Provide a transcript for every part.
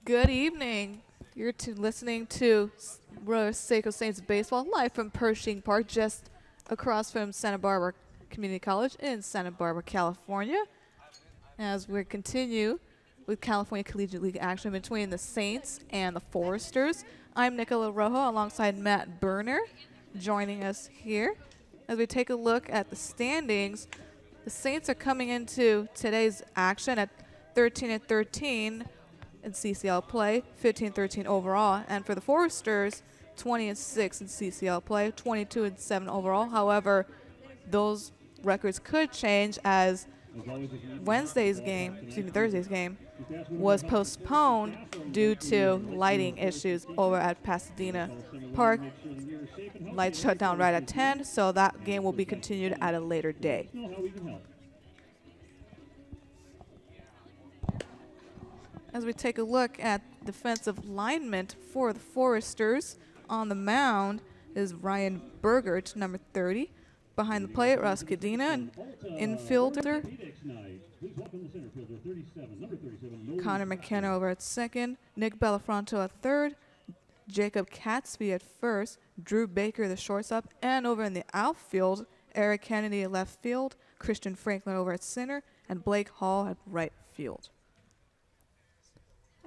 Good evening. You're listening to Arroyo Seco Saints baseball live from Pershing Park, just across from Santa Barbara Community College in Santa Barbara, California. As we continue with California Collegiate League action between the Saints and the Foresters, I'm Nicola Rojo alongside Matt Berner, joining us here as we take a look at the standings. The Saints are coming into today's action at 13-13 in CCL play, 15-13 overall, and for the Foresters, 20-6 in CCL play, 22-7 overall. However, those records could change as Thursday's game was postponed due to lighting issues over at Pasadena Park. Lights shut down right at 10, so that game will be continued at a later day. As we take a look at defensive alignment for the Foresters, on the mound is Ryan Bergert, number 30. Behind the plate, Russ Cadena, and infielder Connor McKenna over at second, Nick Bellafronto at third, Jacob Catsby at first, Drew Baker, the shortstop, and over in the outfield, Eric Kennedy at left field, Christian Franklin over at center, and Blake Hall at right field.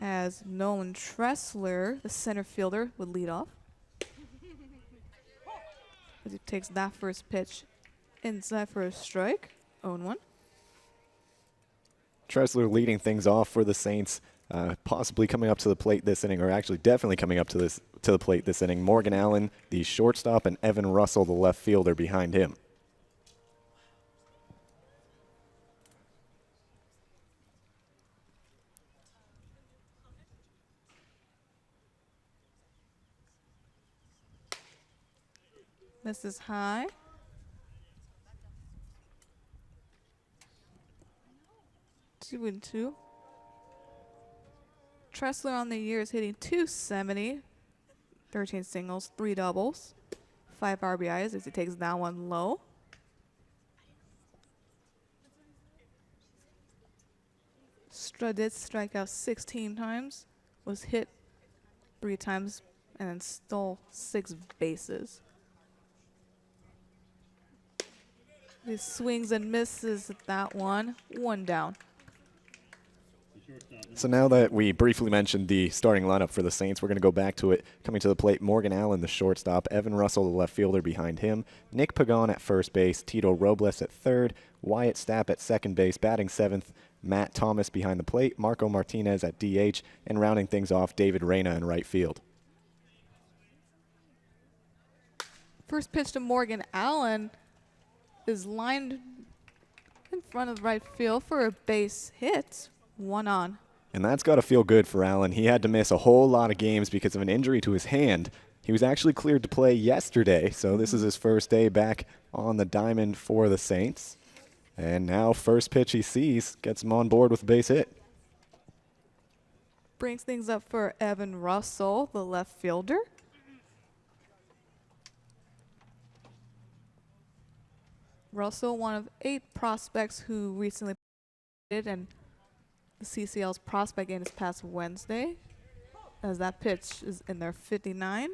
As Nolan Tressler, the center fielder, would lead off. As he takes that first pitch inside for a strike, 0-1. Tressler leading things off for the Saints, possibly coming up to the plate this inning, or actually definitely coming up to the plate this inning. Morgan Allen, the shortstop, and Evan Russell, the left fielder, behind him. This is high. Two and two. Tressler on the year is hitting .270, 13 singles, 3 doubles, 5 RBIs as he takes that one low. Did strike out 16 times, was hit 3 times, and then stole 6 bases. He swings and misses at that one. 1 down. So now that we briefly mentioned the starting lineup for the Saints, we're going to go back to it. Coming to the plate, Morgan Allen, the shortstop, Evan Russell, the left fielder, behind him, Nick Pagan at first base, Tito Robles at third, Wyatt Stapp at second base, batting seventh, Matt Thomas behind the plate, Marco Martinez at DH, and rounding things off, David Reyna in right field. First pitch to Morgan Allen is lined in front of right field for a base hit. 1 on. And that's got to feel good for Allen. He had to miss a whole lot of games because of an injury to his hand. He was actually cleared to play yesterday, so this is his first day back on the diamond for the Saints. And now first pitch he sees gets him on board with a base hit. Brings things up for Evan Russell, the left fielder. Russell, one of 8 prospects who recently played in the CCL's prospect game this past Wednesday, as that pitch is in there, 59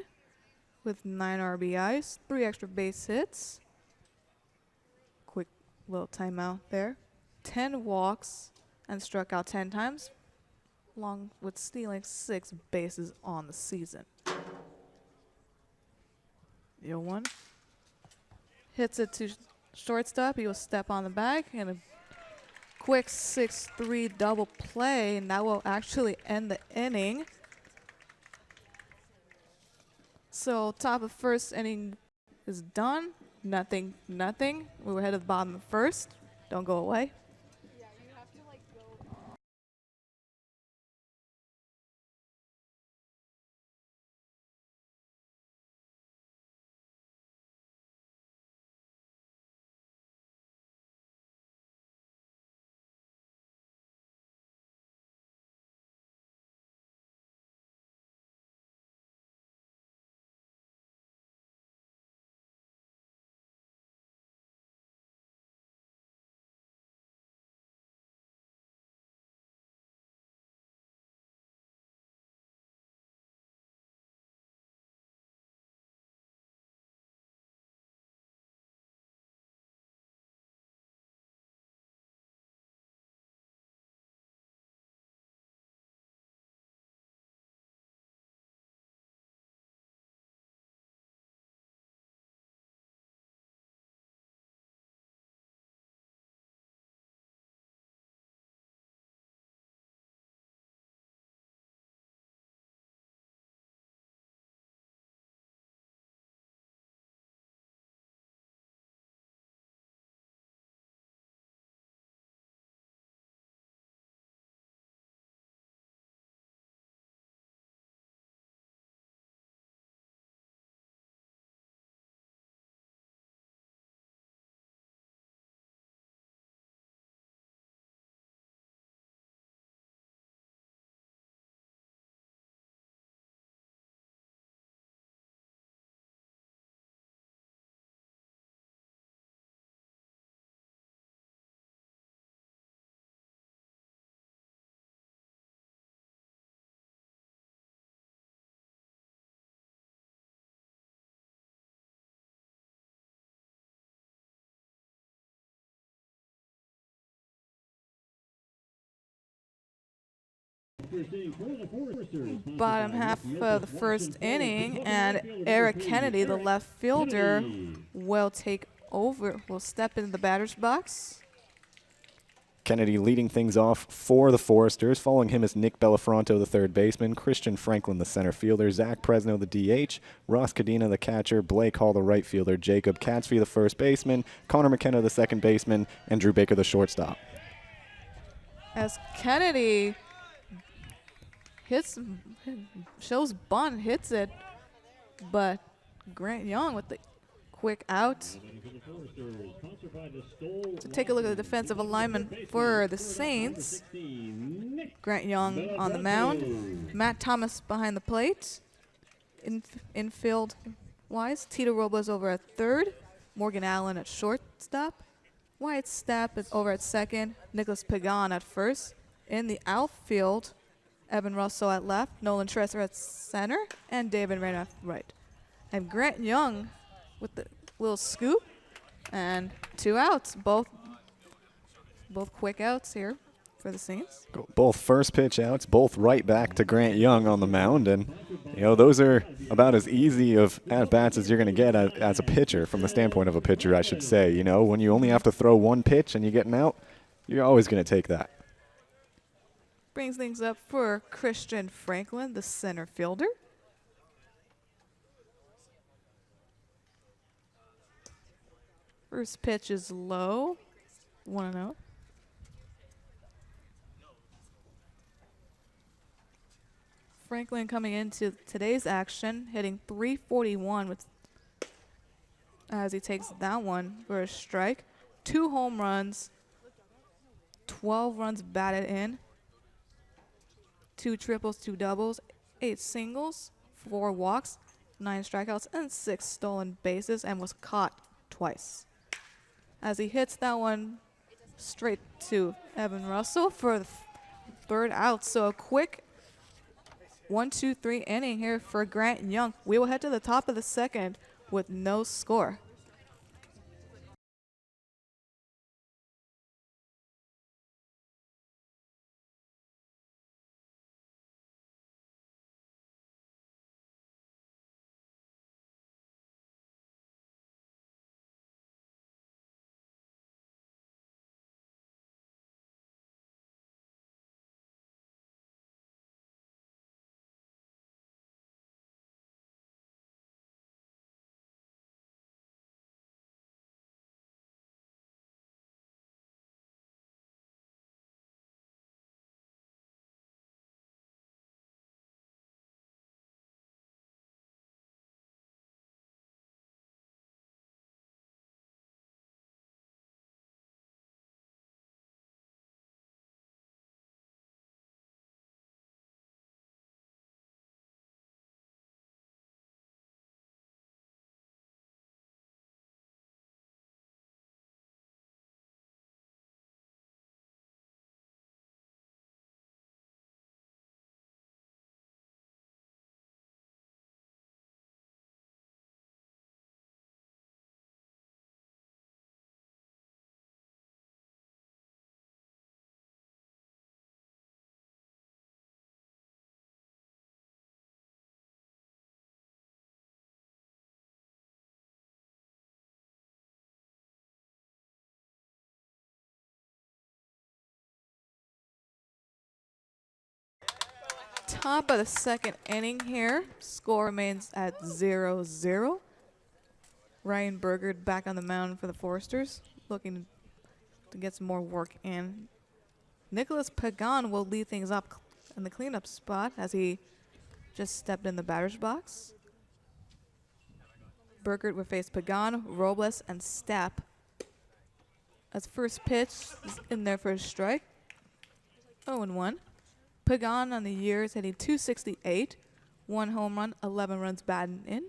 with 9 RBIs, 3 extra base hits. Quick little timeout there. 10 walks and struck out 10 times, along with stealing 6 bases on the season. 0-1. Hits it to shortstop. He will step on the bag and a quick 6-3 double play, and that will actually end the inning. So top of first inning is done. Nothing. We're ahead of the bottom of first. Don't go away. Bottom half of the first inning, and Eric Kennedy, the left fielder, will step into the batter's box. Kennedy leading things off for the Foresters. Following him is Nick Bellafronto, the third baseman, Christian Franklin, the center fielder, Zach Presno, the DH, Ross Cadena, the catcher, Blake Hall, the right fielder, Jacob Catsby, the first baseman, Connor McKenna, the second baseman, and Drew Baker, the shortstop. As Kennedy shows bunt, hits it, but Grant Young with the quick out. To take a look at the defensive alignment for the Saints. Grant Young on the mound, Matt Thomas behind the plate. Infield wise, Tito Robles over at third, Morgan Allen at shortstop, Wyatt Stapp is over at second, Nicholas Pagan at first. In the outfield, Evan Russell at left, Nolan Tresser at center, and David Rain at right. And Grant Young with the little scoop, and 2 outs, both quick outs here for the Saints. Both first pitch outs, both right back to Grant Young on the mound, and those are about as easy of at-bats as you're going to get as a pitcher, from the standpoint of a pitcher, I should say. When you only have to throw one pitch and you get an out, you're always going to take that. Brings things up for Christian Franklin, the center fielder. First pitch is low, 1-0. Franklin coming into today's action, hitting .341 as he takes that one for a strike. 2 home runs, 12 runs batted in, 2 triples, 2 doubles, 8 singles, 4 walks, 9 strikeouts, and 6 stolen bases, and was caught twice. As he hits that one straight to Evan Russell for the third out. So a quick 1-2-3 inning here for Grant Young. We will head to the top of the second with no score. Top of the second inning here. Score remains at 0-0. Ryan Burgard back on the mound for the Foresters, looking to get some more work in. Nicholas Pagan will lead things up in the cleanup spot as he just stepped in the batter's box. Burgard will face Pagan, Robles, and Stapp. As first pitch is in there for a strike. 0-1. Pagan on the year is hitting .268, 1 home run, 11 runs batted in.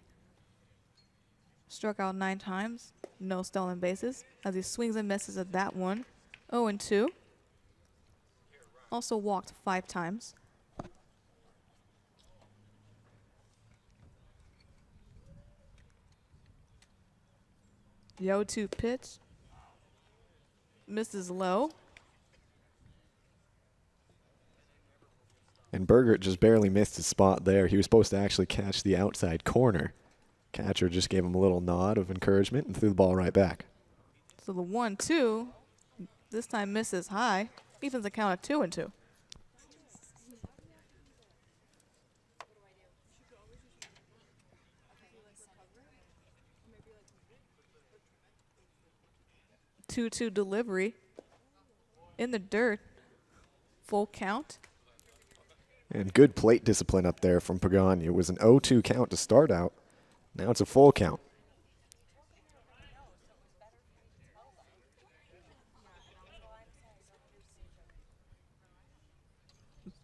Struck out 9 times, no stolen bases, as he swings and misses at that one. 0-2. Also walked 5 times. The 0-2 pitch misses low. And Bergert just barely missed his spot there. He was supposed to actually catch the outside corner. Catcher just gave him a little nod of encouragement and threw the ball right back. So the 1-2 this time misses high. Evens the count at 2-2. Two delivery in the dirt. Full count. And good plate discipline up there from Pagan. It was an 0-2 count to start out. Now it's a full count.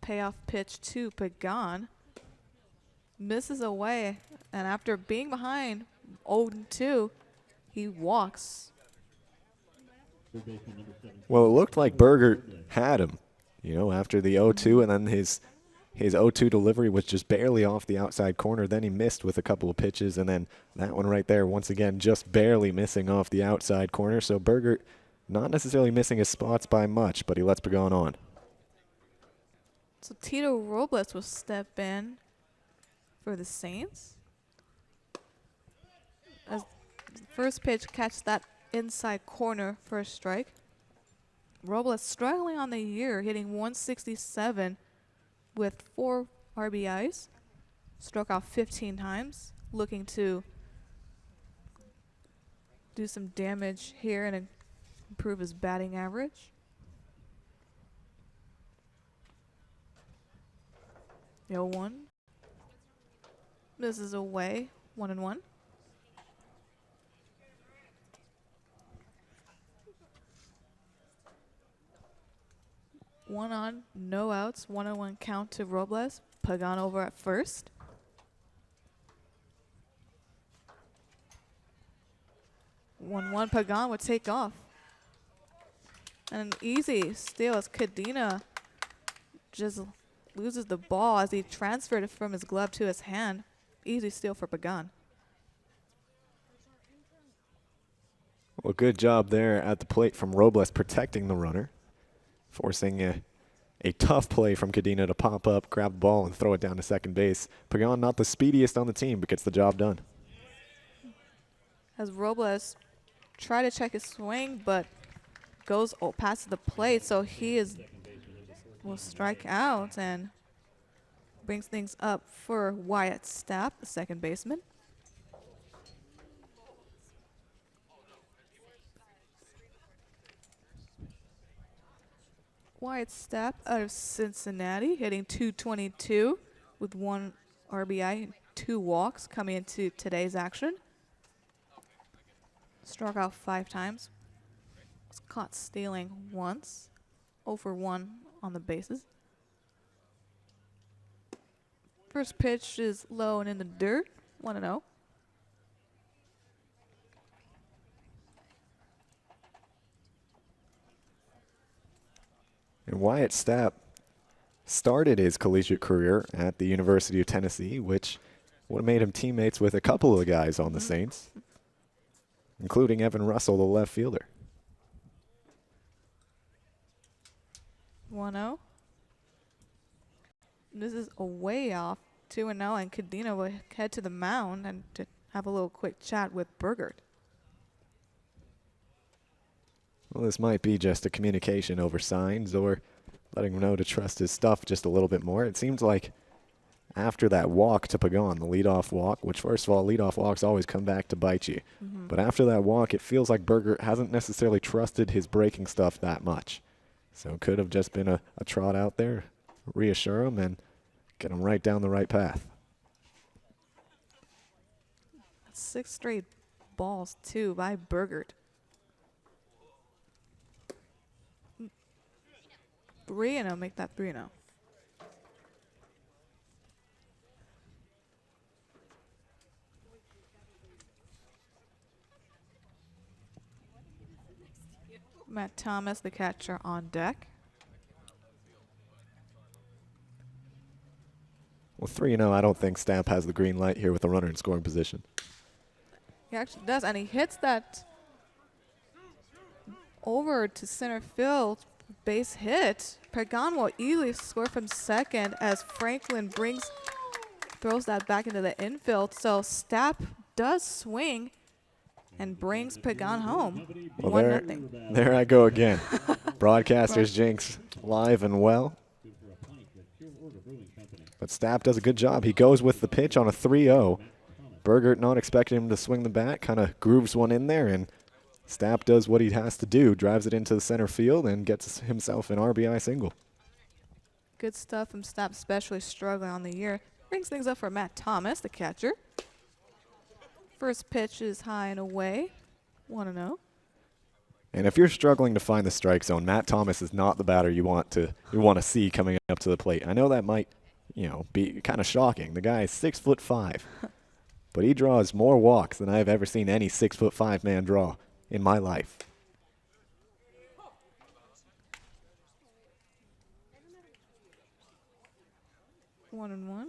Payoff pitch to Pagan. Misses away. And after being behind 0-2, he walks. Well, it looked like Bergert had him, you know, after the 0-2, and then his 0-2 delivery was just barely off the outside corner. Then he missed with a couple of pitches, and then that one right there, once again, just barely missing off the outside corner. So Bergert not necessarily missing his spots by much, but he lets Pagan on. So Tito Robles will step in for the Saints. As the first pitch, catch that inside corner for a strike. Robles struggling on the year, hitting 167 with 4 RBIs. Struck out 15 times. Looking to do some damage here and improve his batting average. 0-1. Misses away. 1-1. One on, no outs, 1-1 count to Robles. Pagan over at first. Pagan would take off. And an easy steal as Cadena just loses the ball as he transferred it from his glove to his hand. Easy steal for Pagan. Well, good job there at the plate from Robles protecting the runner, forcing a tough play from Cadena to pop up, grab the ball, and throw it down to second base. Pagan not the speediest on the team, but gets the job done. As Robles tried to check his swing, but goes past the plate, so will strike out and brings things up for Wyatt Stapp, the second baseman. Wyatt Stapp out of Cincinnati, hitting .222 with 1 RBI and 2 walks coming into today's action. Struck out 5 times. Was caught stealing once. 0 for 1 on the bases. First pitch is low and in the dirt. 1-0. And Wyatt Stapp started his collegiate career at the University of Tennessee, which would have made him teammates with a couple of the guys on the Saints, including Evan Russell, the left fielder. 1-0. This is a way off. 2-0, and Cadena will head to the mound and to have a little quick chat with Bergert. Well, this might be just a communication over signs or letting him know to trust his stuff just a little bit more. It seems like after that walk to Pagan, the leadoff walk, which first of all, leadoff walks always come back to bite you. But after that walk, it feels like Bergert hasn't necessarily trusted his breaking stuff that much. So it could have just been a trot out there, reassure him, and get him right down the right path. 6 straight balls, too, by Bergert. 3-0, make that 3-0. Matt Thomas, the catcher, on deck. Well, 3-0, I don't think Stapp has the green light here with a runner in scoring position. He actually does, and he hits that over to center field Base hit. Pagan will easily score from second as Franklin throws that back into the infield. So Stapp does swing and brings Pagan home. Well, 1-0. there I go again. Broadcaster's jinx, live and well. But Stapp does a good job. He goes with the pitch on a 3-0. Bergert not expecting him to swing the bat, kind of grooves one in there, and Stapp does what he has to do, drives it into the center field and gets himself an RBI single. Good stuff from Stapp, especially struggling on the year. Brings things up for Matt Thomas, the catcher. First pitch is high and away. 1-0. And if you're struggling to find the strike zone, Matt Thomas is not the batter you want to see coming up to the plate. I know that might, be kind of shocking. The guy is 6'5", but he draws more walks than I've ever seen any 6'5" man draw in my life. One and one.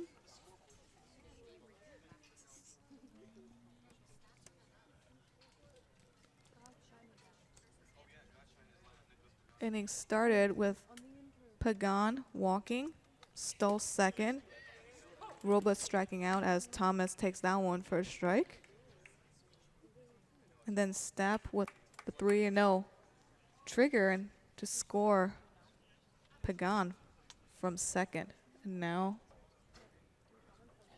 Inning started with Pagan walking, stole second. Robles striking out as Thomas takes that one for a strike. And then Stapp with the 3-0 trigger and to score Pagan from second. And now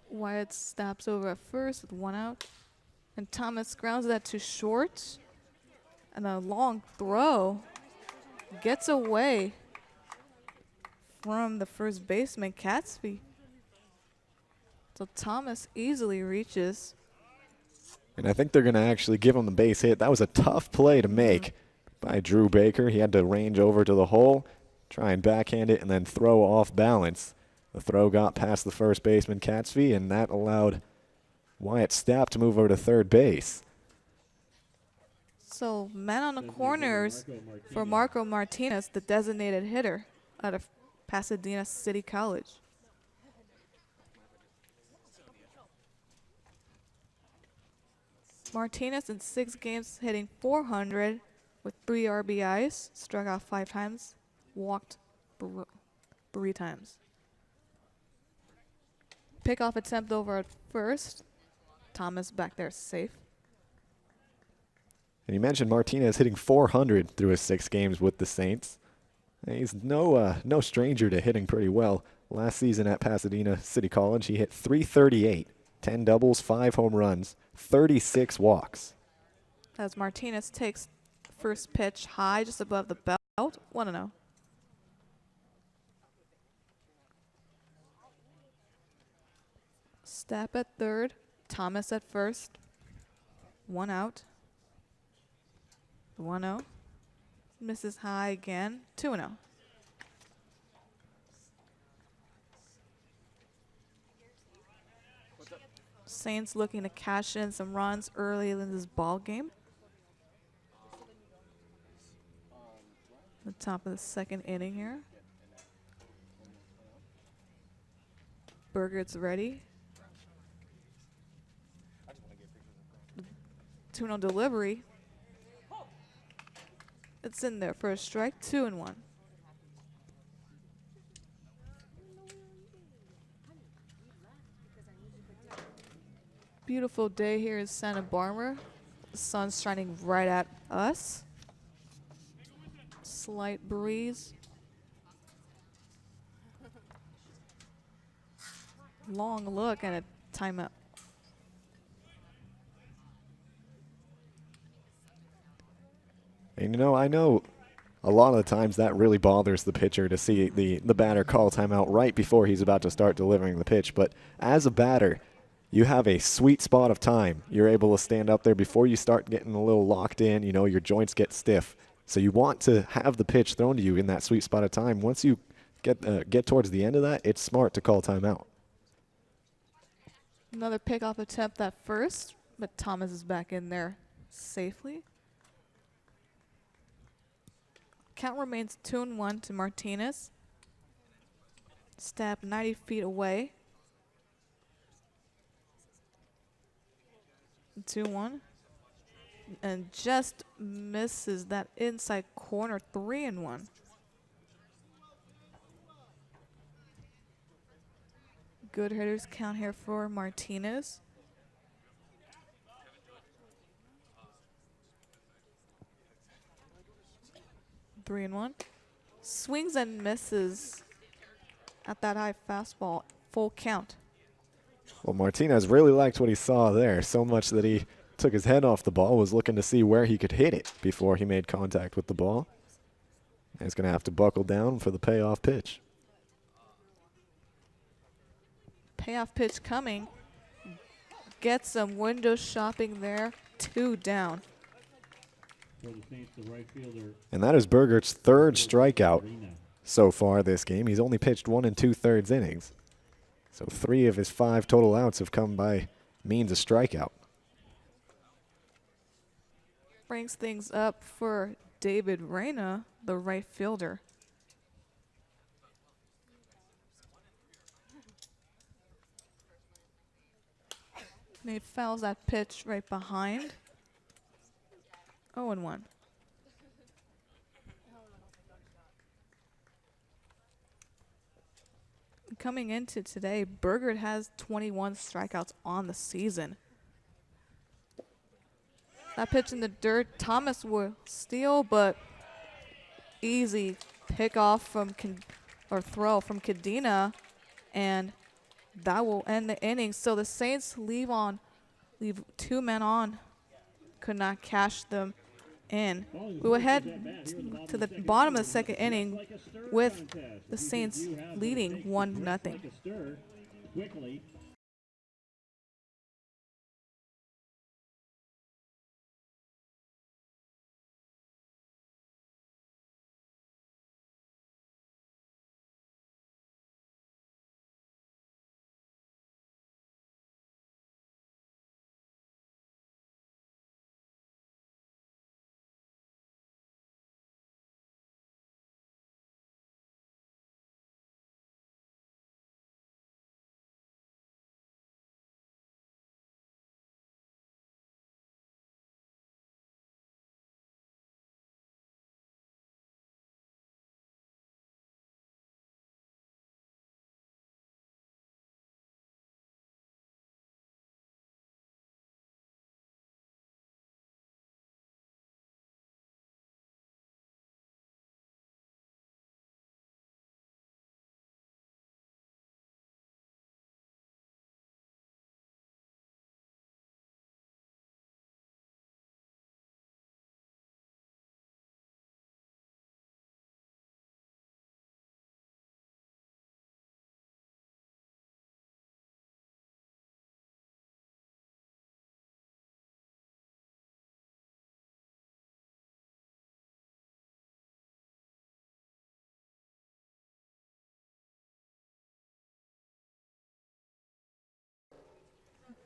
Wyatt Stapp's over at first with 1 out. And Thomas grounds that to short. And a long throw gets away from the first baseman, Catsby. So Thomas easily reaches. And I think they're going to actually give him the base hit. That was a tough play to make by Drew Baker. He had to range over to the hole, try and backhand it, and then throw off balance. The throw got past the first baseman, Catsby, and that allowed Wyatt Stapp to move over to third base. So men on the corners for Marco Martinez, the designated hitter out of Pasadena City College. Martinez in 6 games hitting .400 with 3 RBIs, struck out 5 times, walked 3 times. Pickoff attempt over at first. Thomas back there safe. And you mentioned Martinez hitting .400 through his 6 games with the Saints. He's no stranger to hitting pretty well. Last season at Pasadena City College, he hit .338, 10 doubles, 5 home runs, 36 walks. As Martinez takes first pitch high just above the belt, 1-0. Stapp at third, Thomas at first, 1 out. 1-0. Misses high again, 2-0. Saints looking to cash in some runs early in this ball game. The top of the second inning here. Bergert's ready. 2-0 delivery. It's in there for a strike, 2-1. Beautiful day here in Santa Barbara. The sun's shining right at us. Slight breeze. Long look and a timeout. And I know a lot of the times that really bothers the pitcher to see the batter call timeout right before he's about to start delivering the pitch. But as a batter, you have a sweet spot of time. You're able to stand up there before you start getting a little locked in. Your joints get stiff. So you want to have the pitch thrown to you in that sweet spot of time. Once you get towards the end of that, it's smart to call timeout. Another pickoff attempt at first, but Thomas is back in there safely. Count remains 2-1 to Martinez. Stapp 90 feet away. 2-1. And just misses that inside corner, 3-1. Good hitters count here for Martinez. Three and one. Swings and misses at that high fastball. Full count. Well, Martinez really liked what he saw there, so much that he took his head off the ball, was looking to see where he could hit it before he made contact with the ball. And he's going to have to buckle down for the payoff pitch. Payoff pitch coming. Get some window shopping there. 2 down. And that is Burgert's 3rd strikeout so far this game. He's only pitched 1 2/3 innings. So 3 of his 5 total outs have come by means of strikeout. Brings things up for David Reyna, the right fielder. Nate fouls that pitch right behind. 0-1. Coming into today, Burgert has 21 strikeouts on the season. That pitch in the dirt, Thomas will steal, but easy pick off from throw from Cadena, and that will end the inning. So the Saints leave 2 men on, could not cash them in. We will head to the bottom of the 2nd inning with the Saints leading 1-0.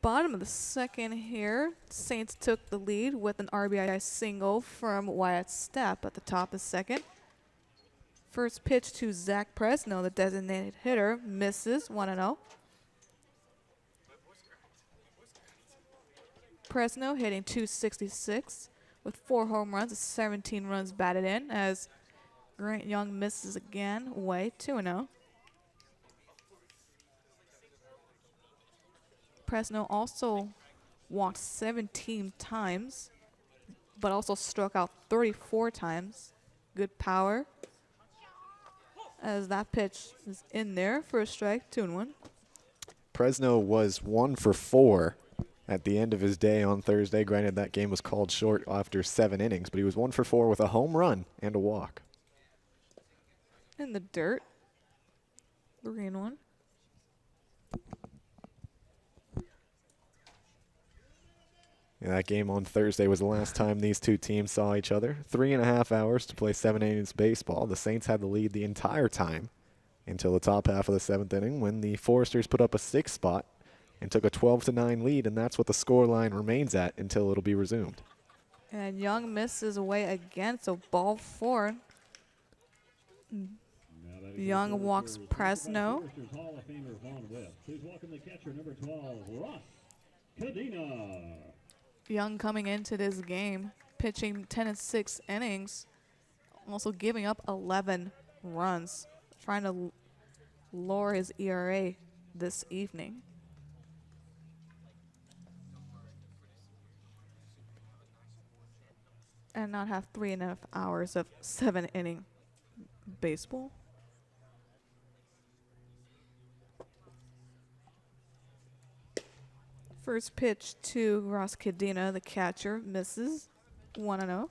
Bottom of the 2nd here, Saints took the lead with an RBI single from Wyatt Stepp at the top of 2nd. First pitch to Zach Presno, the designated hitter, misses 1-0. Presno hitting .266 with 4 home runs, 17 runs batted in, as Grant Young misses again, away 2-0. Presno also walked 17 times, but also struck out 34 times. Good power. As that pitch is in there for a strike, 2-1. Presno was 1 for 4 at the end of his day on Thursday. Granted, that game was called short after 7 innings, but he was 1 for 4 with a home run and a walk. In the dirt, 3-1. And that game on Thursday was the last time these 2 teams saw each other. 3.5 hours to play 7 innings baseball. The Saints had the lead the entire time until the top half of the 7th inning when the Foresters put up a 6 spot and took a 12-9 lead, and that's what the score line remains at until it'll be resumed. And Young misses away again, so ball 4. Young walks Presno. Please welcome the catcher, number 12, Ross Cadena. Young coming into this game, pitching 10 6 innings, also giving up 11 runs, trying to lower his ERA this evening. And not have 3.5 hours of 7-inning baseball. First pitch to Ross Cadena, the catcher, misses. 1-0.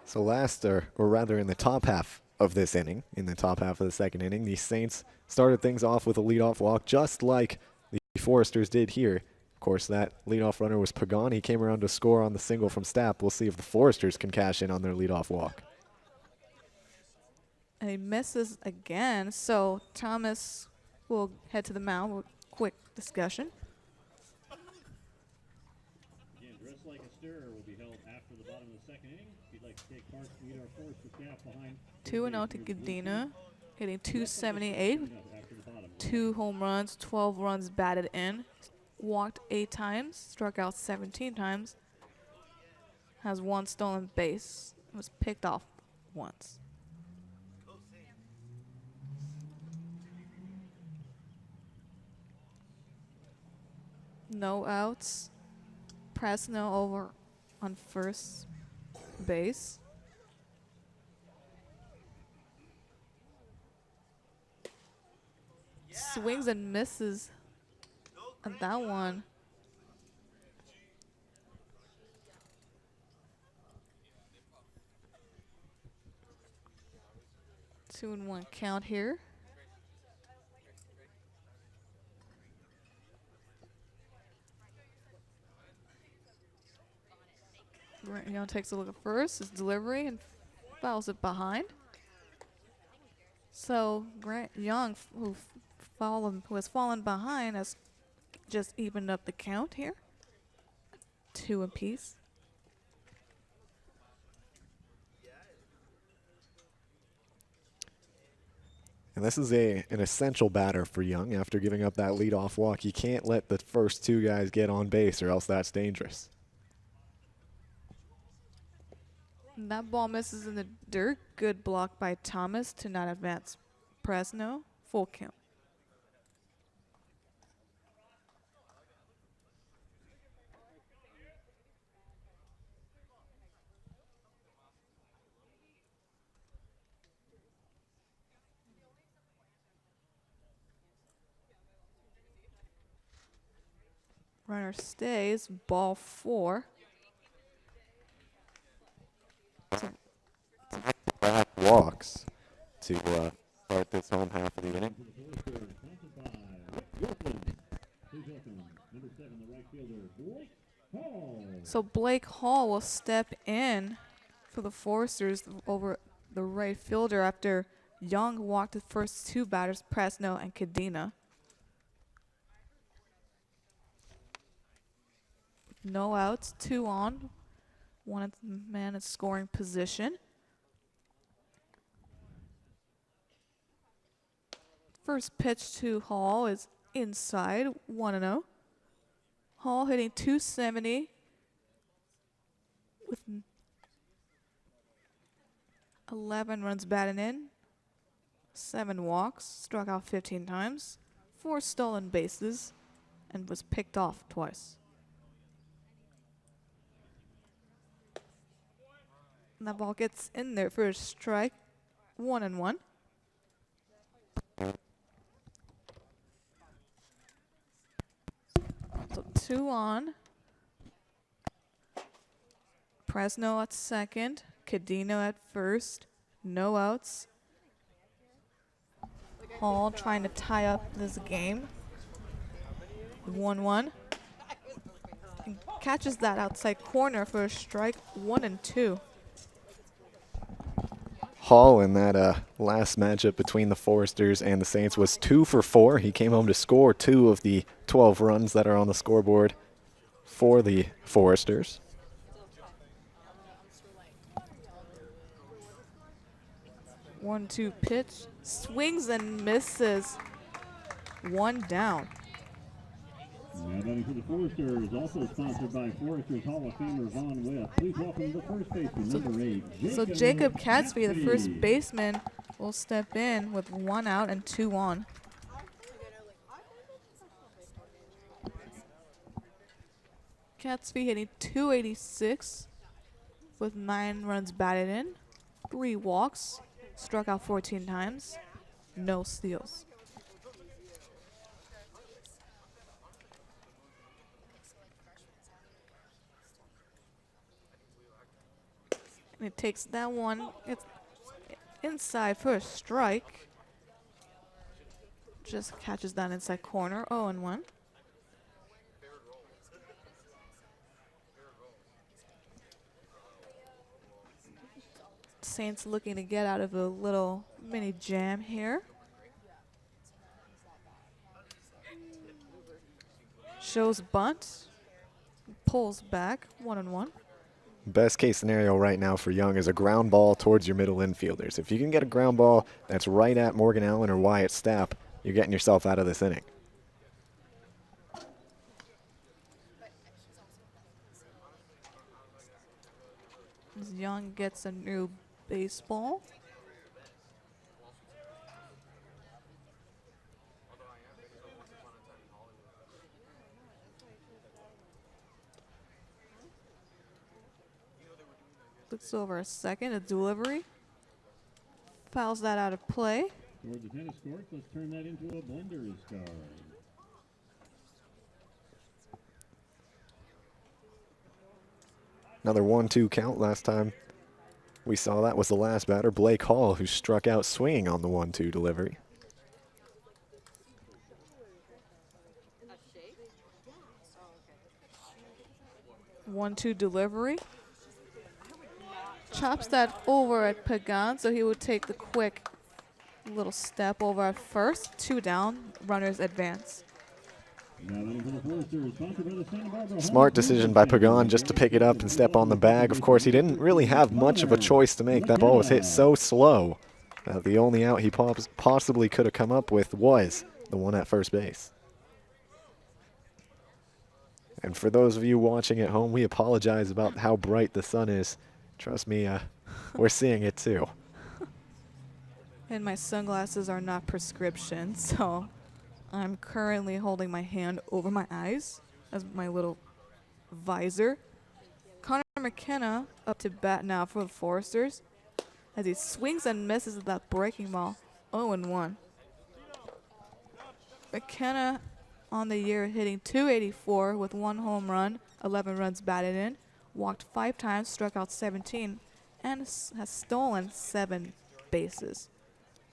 So last, or rather in the top half of this inning, in the top half of the second inning, the Saints started things off with a leadoff walk, just like the Foresters did here. Of course, that leadoff runner was Pagan. He came around to score on the single from Stapp. We'll see if the Foresters can cash in on their leadoff walk. And he misses again, so Thomas will head to the mound with quick discussion. Again, Dress Like a Stir will be held after the bottom of the second inning. If you'd like to take part, meet our Forester staff behind. 2-0 to Cadena, hitting .278, After the bottom. 2 home runs, 12 runs batted in, walked 8 times, struck out 17 times, has 1 stolen base, was picked off once. No outs. Presno over on first base. Swings and misses on that one. Two and 1 count here. Grant Young takes a look at first, his delivery, and fouls it behind. So Grant Young, who has fallen behind, has just evened up the count here. 2 apiece. And this is an essential batter for Young after giving up that leadoff walk. You can't let the first 2 guys get on base or else that's dangerous. And that ball misses in the dirt. Good block by Thomas to not advance Presno. Full count. Runner stays. Ball 4. Back walks to start this home half of the inning. So Blake Hall will step in for the Foresters over the right fielder after Young walked the first 2 batters, Presno and Cadena. No outs, 2 on. 1 man in scoring position. First pitch to Hall is inside, 1-0. Hall hitting .270 with 11 runs batted in, 7 walks, struck out 15 times, 4 stolen bases, and was picked off twice. And that ball gets in there for a strike, 1-1. So 2 on. Presno at second, Cadeno at first, no outs. Hall trying to tie up this game. 1-1. And catches that outside corner for a strike, 1-2. Hall in that last matchup between the Foresters and the Saints was 2 for 4. He came home to score 2 of the 12 runs that are on the scoreboard for the Foresters. One-two pitch, swings and misses. 1 down. Now batting for the Foresters, also sponsored by Foresters Hall of Famer Vaughn Webb. Please welcome the first baseman, number 8, So Jacob Catsby, the first baseman, will step in with 1 out and 2 on. Gatsby hitting 286 with 9 runs batted in, 3 walks, struck out 14 times, no steals. And it takes that one. It's inside for a strike. Just catches that inside corner. 0-1. Saints looking to get out of a little mini jam here. Shows bunt. Pulls back. 1-1. Best case scenario right now for Young is a ground ball towards your middle infielders. If you can get a ground ball that's right at Morgan Allen or Wyatt Stapp, you're getting yourself out of this inning. As Young gets a new baseball. Looks over a second, a delivery. Fouls that out of play. Toward the tennis court, let's turn that into a blender's card. Another 1-2 count. Last time we saw that was the last batter, Blake Hall, who struck out swinging on the 1-2 delivery. One-two delivery. Chops that over at Pagan, so he would take the quick little step over at first. 2 down, runners advance. Smart decision by Pagan just to pick it up and step on the bag. Of course, he didn't really have much of a choice to make. That ball was hit so slow that the only out he possibly could have come up with was the one at first base. And for those of you watching at home, we apologize about how bright the sun is. Trust me, we're seeing it too. And my sunglasses are not prescription, so I'm currently holding my hand over my eyes as my little visor. Connor McKenna up to bat now for the Foresters as he swings and misses with that breaking ball. 0-1. McKenna on the year hitting 284 with 1 home run, 11 runs batted in, walked 5 times, struck out 17, and has stolen 7 bases.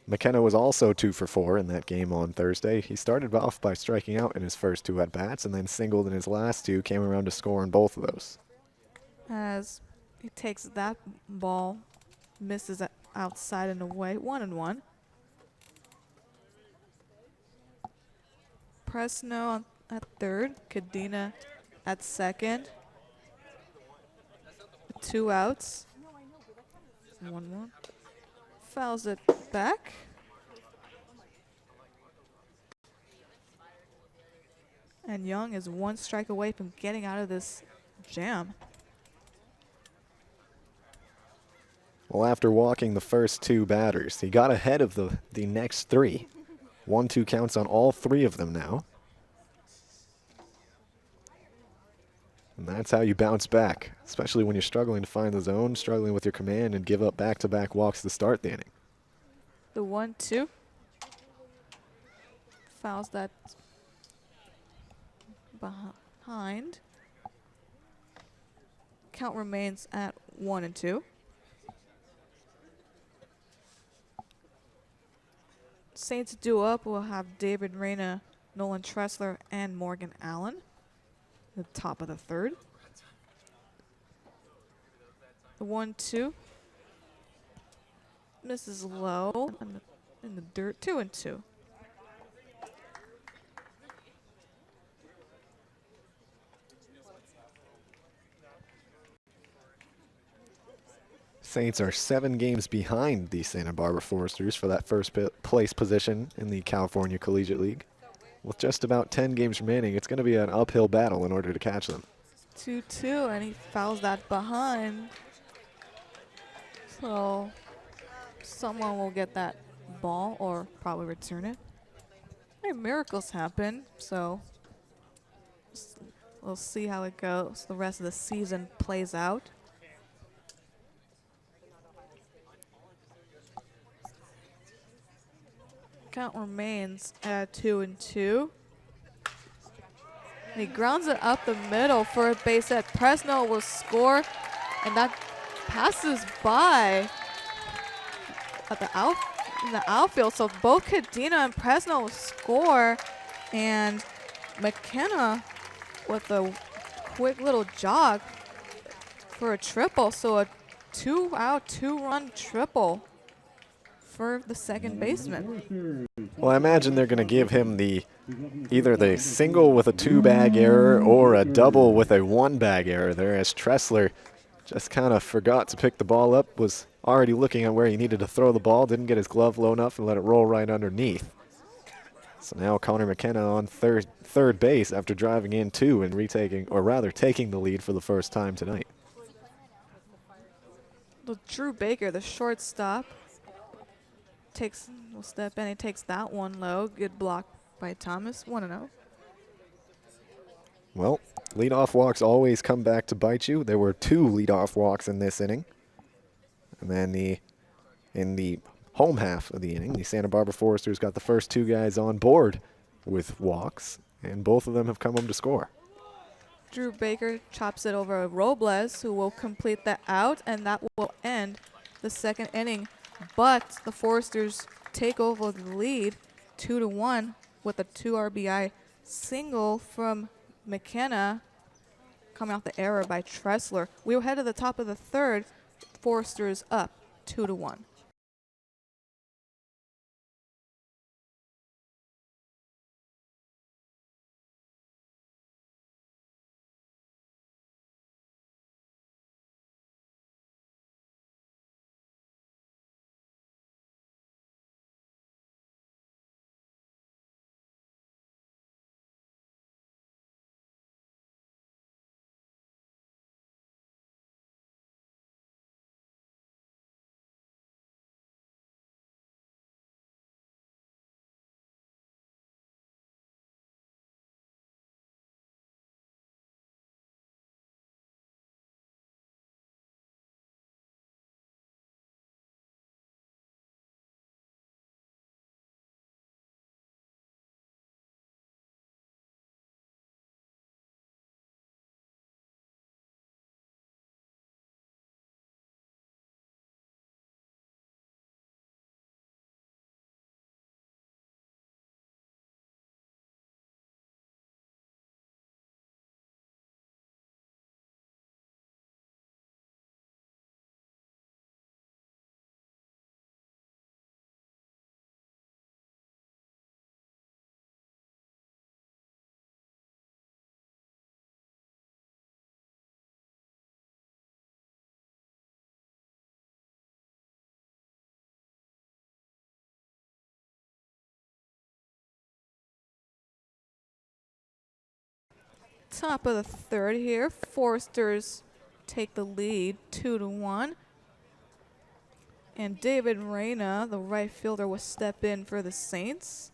McKenna was also 2 for 4 in that game on Thursday. He started off by striking out in his first 2 at-bats and then singled in his last 2, came around to score in both of those. As he takes that ball, misses it outside and away, 1-1. Presno at third, Cadena at second. 2 outs. 1-1. Fouls it back. And Young is 1 strike away from getting out of this jam. Well, after walking the first 2 batters, he got ahead of the next 3. 1-2 counts on all 3 of them now. And that's how you bounce back, especially when you're struggling to find the zone, struggling with your command, and give up back-to-back walks to start the inning. The 1-2. Fouls that behind. Count remains at 1-2. Saints due up will have David Reyna, Nolan Tressler, and Morgan Allen. The top of the third. The 1-2. Misses low in the dirt. 2-2. Saints are 7 games behind the Santa Barbara Foresters for that first place position in the California Collegiate League. With just about 10 games remaining, it's going to be an uphill battle in order to catch them. 2-2, and he fouls that behind. So someone will get that ball or probably return it. Hey, miracles happen, so We'll see how it goes. The rest of the season plays out. Count remains at 2-2. And he grounds it up the middle for a base hit. Presnell will score, and that passes by at in the outfield. So both Cadena and Presnell will score, and McKenna with a quick little jog for a triple. So a 2-out, 2-run triple for the second baseman. Well, I imagine they're going to give him either the single with a 2-bag error or a double with a 1-bag error there, as Tressler just kind of forgot to pick the ball up, was already looking at where he needed to throw the ball, didn't get his glove low enough and let it roll right underneath. So now Connor McKenna on third base after driving in 2 and taking the lead for the first time tonight. Well, Drew Baker, the shortstop, will step in. He takes that one low. Good block by Thomas. 1-0. Well, leadoff walks always come back to bite you. There were 2 leadoff walks in this inning. And then in the home half of the inning, the Santa Barbara Foresters got the first 2 guys on board with walks, and both of them have come home to score. Drew Baker chops it over Robles, who will complete the out, and that will end the second inning. But the Foresters take over the lead 2-1 with a 2 RBI single from McKenna coming off the error by Tressler. We will head to the top of the third. Foresters up 2-1. Top of the third here. Foresters take the lead 2-1. And David Reyna, the right fielder, will step in for the Saints.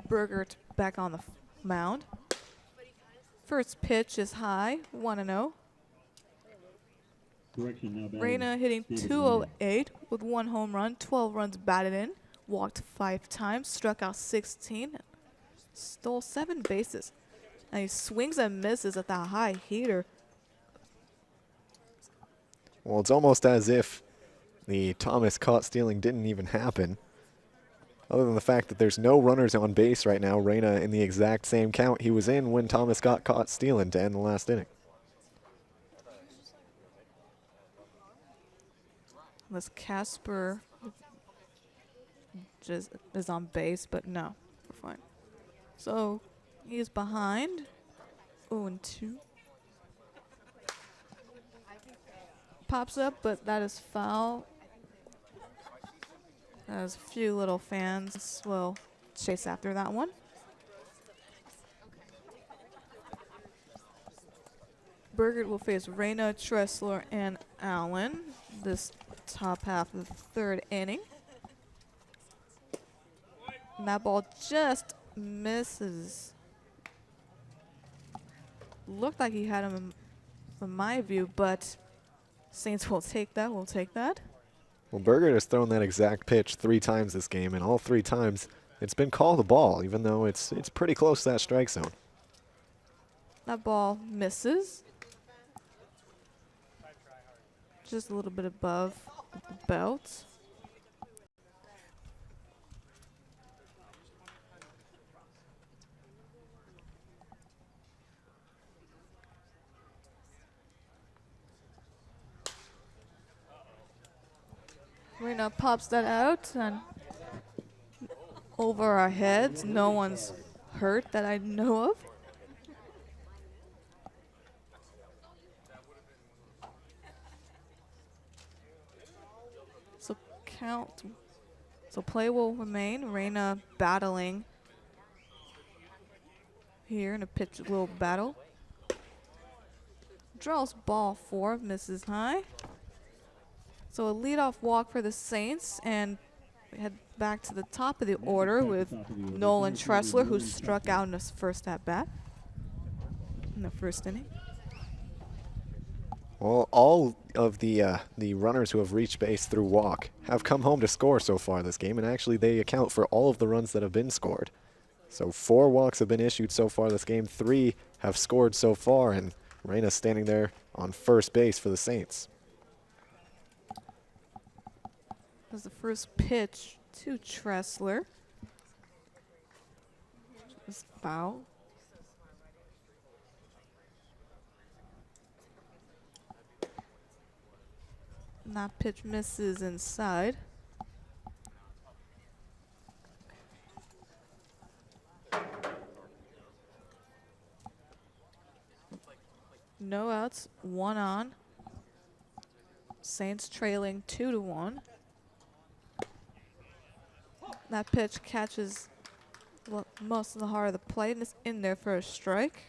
Berger back on the mound. First pitch is high, 1-0. Reyna hitting .208 with 1 home run, 12 runs batted in, walked 5 times, struck out 16, stole 7 bases. And he swings and misses at that high heater. Well, it's almost as if the Thomas caught stealing didn't even happen. Other than the fact that there's no runners on base right now, Reyna in the exact same count he was in when Thomas got caught stealing to end the last inning. Unless Casper just is on base, but no, we're fine. So he's behind. 0-2. Pops up, but that is foul. As a few little fans will chase after that one. Bergert will face Reyna, Tressler, and Allen this top half of the third inning. And that ball just misses looked like he had him in my view, but Saints will take that. We'll take that. Well, Berger has thrown that exact pitch 3 times this game, and all 3 times it's been called a ball, even though it's pretty close to that strike zone. That ball misses. Just a little bit above the belt. Reyna pops that out and over our heads. No one's hurt that I know of. So count. So play will remain. Reyna battling here in a pitch little battle. Draws ball 4, misses high. So a leadoff walk for the Saints, and we head back to the top of the order with Nolan Tressler, who struck out in his first at-bat in the first inning. Well, all of the runners who have reached base through walk have come home to score so far this game, and actually they account for all of the runs that have been scored. So 4 walks have been issued so far this game, 3 have scored so far, and Reyna's standing there on first base for the Saints. That was the first pitch to Tressler. It was foul. And that pitch misses inside. No outs, 1 on. Saints trailing 2-1. That pitch catches most of the heart of the plate and it's in there for a strike.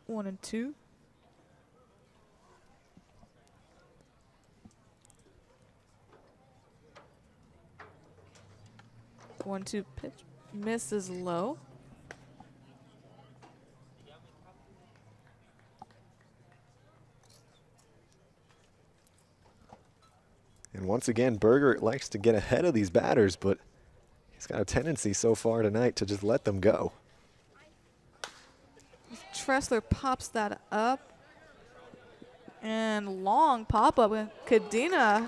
1-2. One-two pitch misses low. And once again, Berger likes to get ahead of these batters, but he's got a tendency so far tonight to just let them go. Tressler pops that up. And long pop-up, and Cadena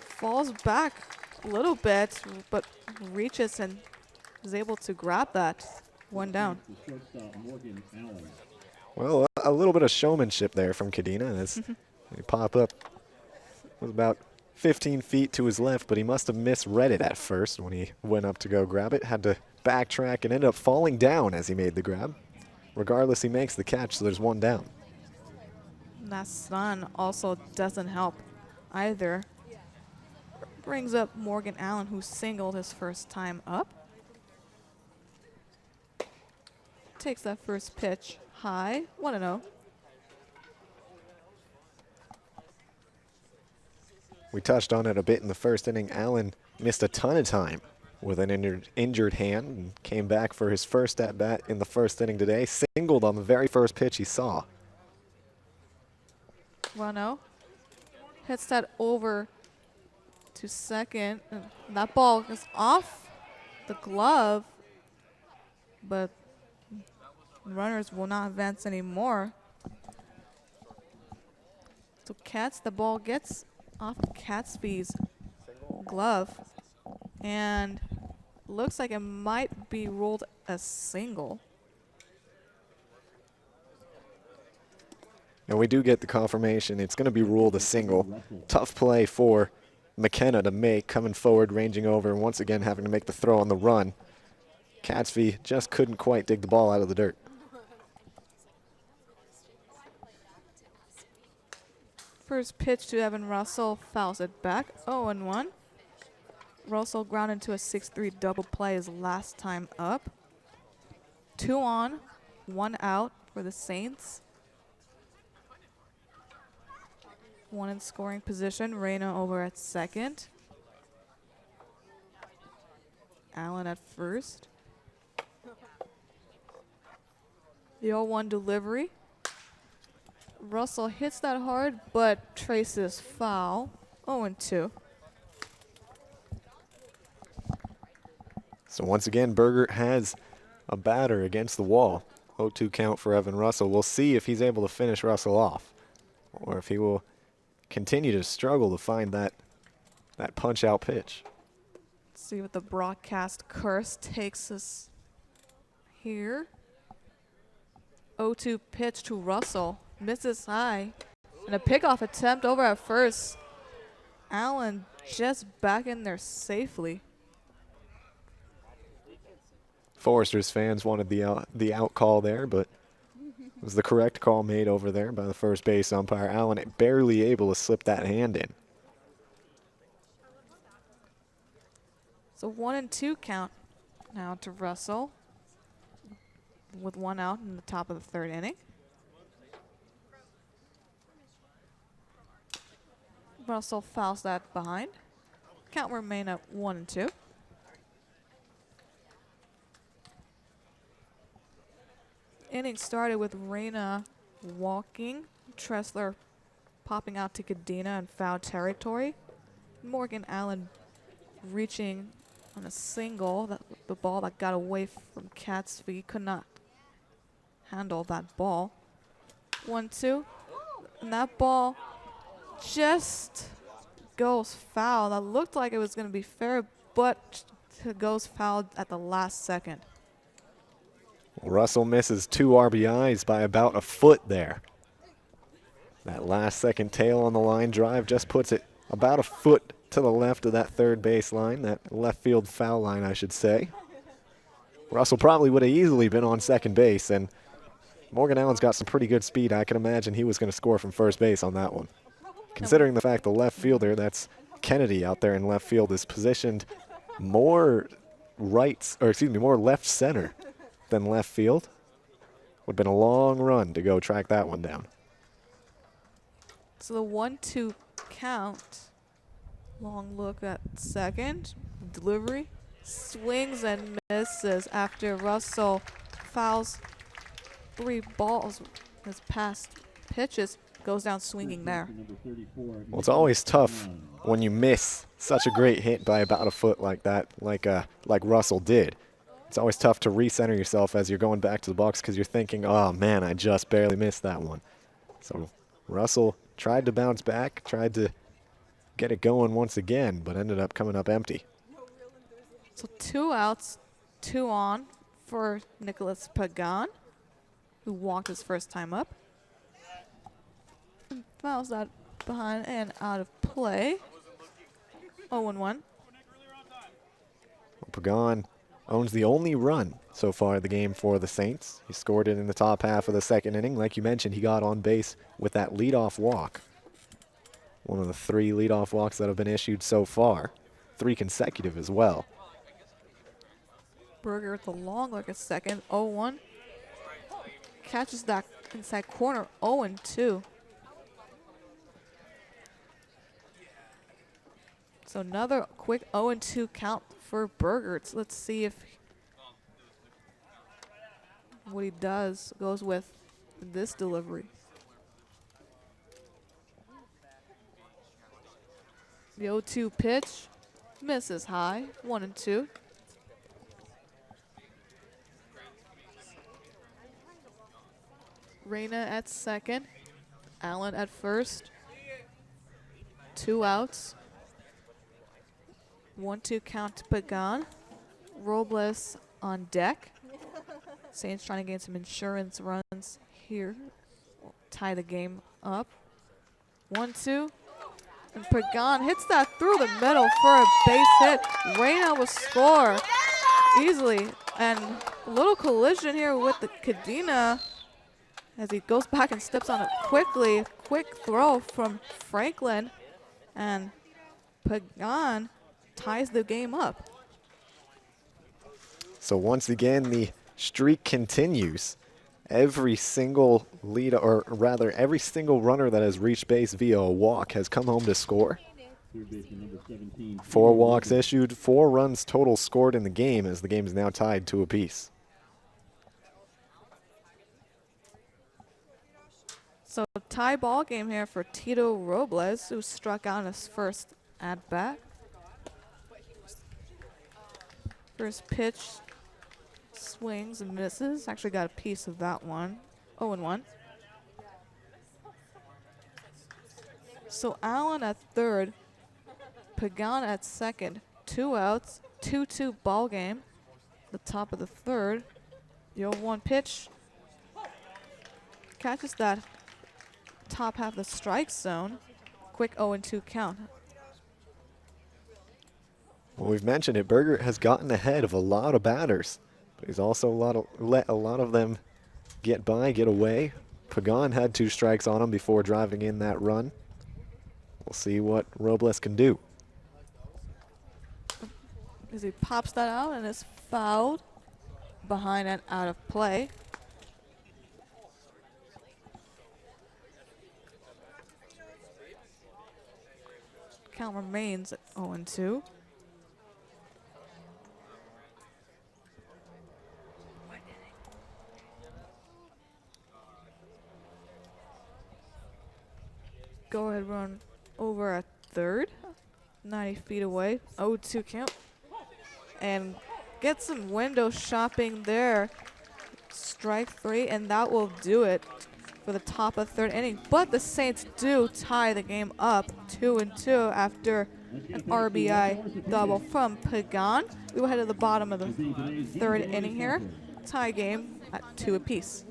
falls back a little bit, but reaches and is able to grab that. 1 down. Well, a little bit of showmanship there from Cadena as they pop up. Was about 15 feet to his left, but he must have misread it at first when he went up to go grab it. Had to backtrack and ended up falling down as he made the grab. Regardless, he makes the catch, so there's 1 down. That sun also doesn't help either. Brings up Morgan Allen, who singled his first time up. Takes that first pitch high, 1-0. We touched on it a bit in the first inning. Allen missed a ton of time with an injured hand and came back for his first at-bat in the first inning today. Singled on the very first pitch he saw. 1-0. Hits that over to second. And that ball is off the glove, but runners will not advance anymore. So the ball gets off Catsby's glove and looks like it might be ruled a single. And we do get the confirmation it's going to be ruled a single. Tough play for McKenna to make, coming forward, ranging over, and once again having to make the throw on the run. Catsby just couldn't quite dig the ball out of the dirt. First pitch to Evan Russell, fouls it back, 0-1. Russell ground into a 6-3 double play his last time up. 2 on, 1 out for the Saints. 1 in scoring position, Reyna over at second. Allen at first. The 0-1 delivery. Russell hits that hard, but traces foul. 0-2. So once again, Berger has a batter against the wall. 0-2 count for Evan Russell. We'll see if he's able to finish Russell off, or if he will continue to struggle to find that punch-out pitch. Let's see what the broadcast curse takes us here. 0-2 pitch to Russell. Misses high. And a pickoff attempt over at first. Allen just back in there safely. Foresters fans wanted the out call there, but it was the correct call made over there by the first base umpire. Allen barely able to slip that hand in. So 1-2 count now to Russell, with 1 out in the top of the 3rd inning. Russell fouls that behind. Count will remain at 1-2. Inning started with Reyna walking, Tressler popping out to Cadena in foul territory. Morgan Allen reaching on a single, the ball that got away from Cat's feet, could not handle that ball. 1-2, and that ball just goes foul. That looked like it was going to be fair, but it goes foul at the last second. Russell misses 2 RBIs by about a foot there. That last second tail on the line drive just puts it about a foot to the left of that third base line, that left field foul line, I should say. Russell probably would have easily been on second base, and Morgan Allen's got some pretty good speed. I can imagine he was going to score from first base on that one. Considering the fact the left fielder, that's Kennedy out there in left field, is positioned more more left center than left field. Would have been a long run to go track that one down. So the 1-2 count. Long look at second. Delivery. Swings and misses after Russell fouls 3 balls. His past pitches, goes down swinging there. Well, it's always tough when you miss such a great hit by about a foot like that, like Russell did. It's always tough to recenter yourself as you're going back to the box because you're thinking, oh man, I just barely missed that one. So Russell tried to bounce back, tried to get it going once again, but ended up coming up empty. So 2 outs, 2 on for Nicholas Pagan, who walked his first time up. And fouls that behind and out of play. 0-1. Pagan owns the only run so far in the game for the Saints. He scored it in the top half of the 2nd inning. Like you mentioned, he got on base with that leadoff walk. One of the 3 leadoff walks that have been issued so far. 3 consecutive as well. Berger with the long look at second. 0-1. Catches that inside corner. 0-2. So another quick 0-2 count for Berger. Let's see if what he does goes with this delivery. The 0-2 pitch misses high. 1-2. Reyna at second. Allen at first. 2 outs. 1-2 count to Pagan. Robles on deck. Saints trying to gain some insurance runs here. Tie the game up. 1-2. And Pagan hits that through the middle for a base hit. Reyna will score easily. And a little collision here with the Cadena as he goes back and steps on it quickly. Quick throw from Franklin. And Pagan ties the game up. So once again, the streak continues. Every single every single runner that has reached base via a walk has come home to score. 4 walks issued, 4 runs total scored in the game, as the game is now tied 2 apiece. So tie ball game here for Tito Robles, who struck out in his first at bat. First pitch swings and misses. Actually got a piece of that one. 0-1. So Allen at third, Pagan at second. 2 outs, 2-2 ball game. The top of the third. The 0-1 pitch catches that top half of the strike zone. Quick 0-2 count. Well, we've mentioned it. Berger has gotten ahead of a lot of batters, but he's also let a lot of them get by, get away. Pagan had 2 strikes on him before driving in that run. We'll see what Robles can do. As he pops that out and is fouled behind and out of play. Count remains at 0-2. Go ahead, run over at third, 90 feet away, 0-2 count. And get some window shopping there. Strike 3, and that will do it for the top of third inning. But the Saints do tie the game up 2-2 after an RBI double from Pagan. We will head to the bottom of the third inning here. Tie game at 2 apiece.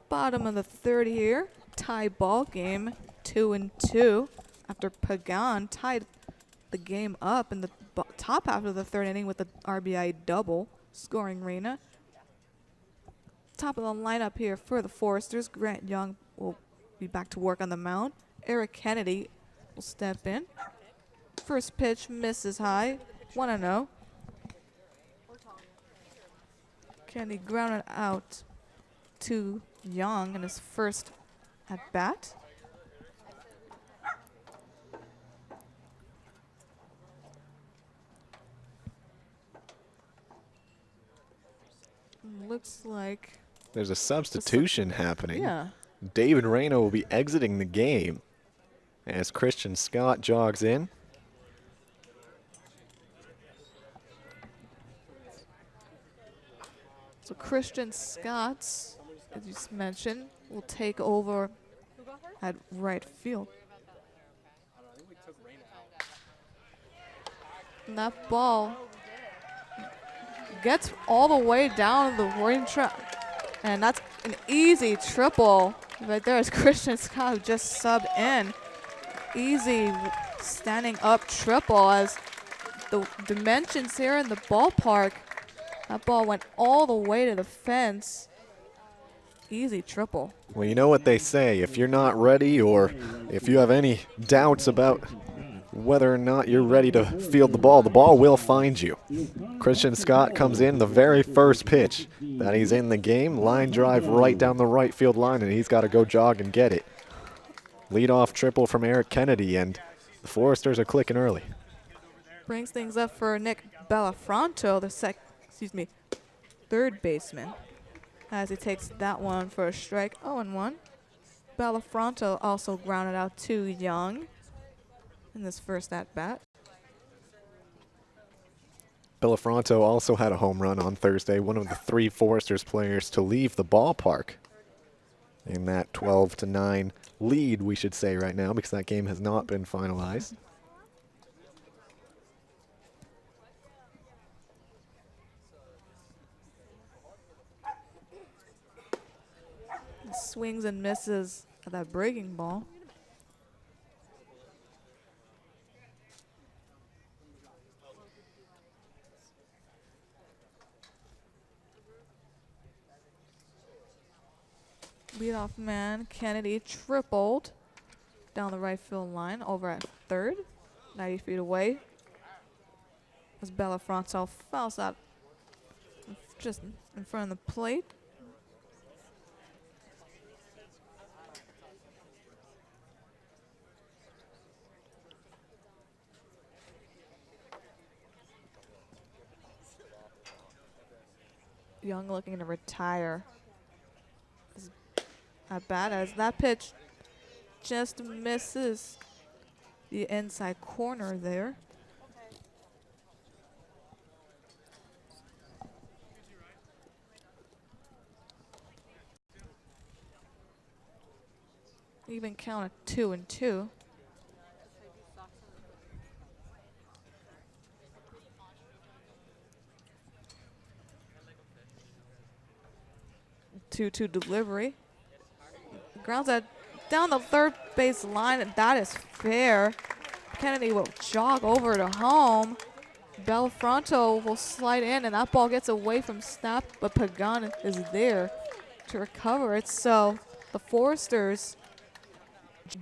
Bottom of the third here, tie ball game, 2-2 after Pagan tied the game up in the top half of the third inning with the RBI double, scoring Reyna. Top of the lineup here for the Foresters, Grant Young will be back to work on the mound. Eric Kennedy will step in. First pitch misses high, 1-0. Kennedy grounded out to Young in his first at bat. Looks like There's a substitution happening. yeah. David Reyna will be exiting the game as Christian Scott jogs in. So Christian Scott, as you mentioned, will take over at right field. And that ball gets all the way down the warning track. And that's an easy triple right there as Christian Scott just subbed in. Easy standing up triple as the dimensions here in the ballpark. That ball went all the way to the fence. Easy triple. Well, you know what they say. If you're not ready or if you have any doubts about whether or not you're ready to field the ball will find you. Christian Scott comes in the very first pitch that he's in the game. Line drive right down the right field line, and he's got to go jog and get it. Leadoff triple from Eric Kennedy, and the Foresters are clicking early. Brings things up for Nick Bellafronto, the third baseman, as he takes that one for a strike. 0-1. Bellafronto also grounded out 2 young in this first at-bat. Bellafronto also had a home run on Thursday, one of the 3 Foresters players to leave the ballpark in that 12-9 lead, we should say right now, because that game has not been finalized. Swings and misses at that breaking ball. Leadoff man Kennedy tripled down the right field line over at third, 90 feet away. As Bellafronto fouls out just in front of the plate. Young looking to retire. At bat as that pitch just misses the inside corner there. Even count at 2-2. Two delivery. Grounds that down the third base line, and that is fair. Kennedy will jog over to home. Bellafronto will slide in, and that ball gets away from snap, but Pagan is there to recover it. So the Foresters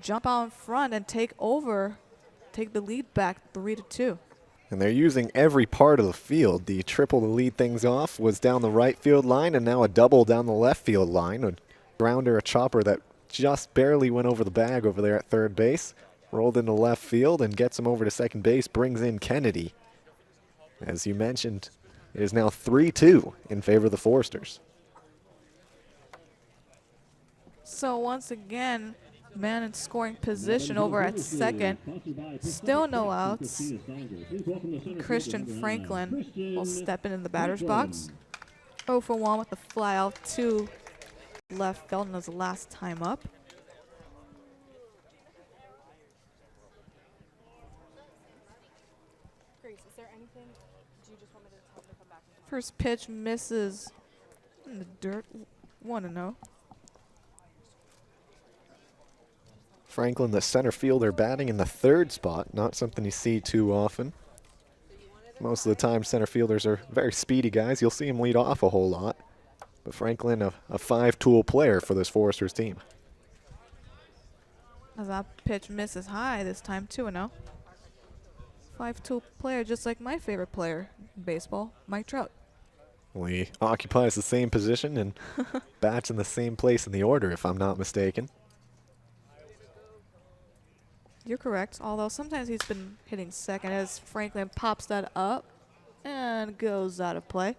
jump out in front and take the lead back 3-2. And they're using every part of the field. The triple to lead things off was down the right field line, and now a double down the left field line. A grounder, a chopper that just barely went over the bag over there at third base, rolled into left field and gets him over to second base, brings in Kennedy. As you mentioned, it is now 3-2 in favor of the Foresters. So once again, man in scoring position over at second. Still no outs. Christian Franklin will step in the batter's box. 0 for 1 with the fly out to left field in his last time up. Grace, is there anything? Do you just want me to tell him to come back? First pitch misses in the dirt. 1-0. Franklin, the center fielder, batting in the third spot. Not something you see too often. Most of the time, center fielders are very speedy guys. You'll see him lead off a whole lot. But Franklin, a 5-tool player for this Foresters team. As that pitch misses high this time, 2-0. 5-tool player, just like my favorite player in baseball, Mike Trout. Well, he occupies the same position and bats in the same place in the order, if I'm not mistaken. You're correct, although sometimes he's been hitting second as Franklin pops that up and goes out of play.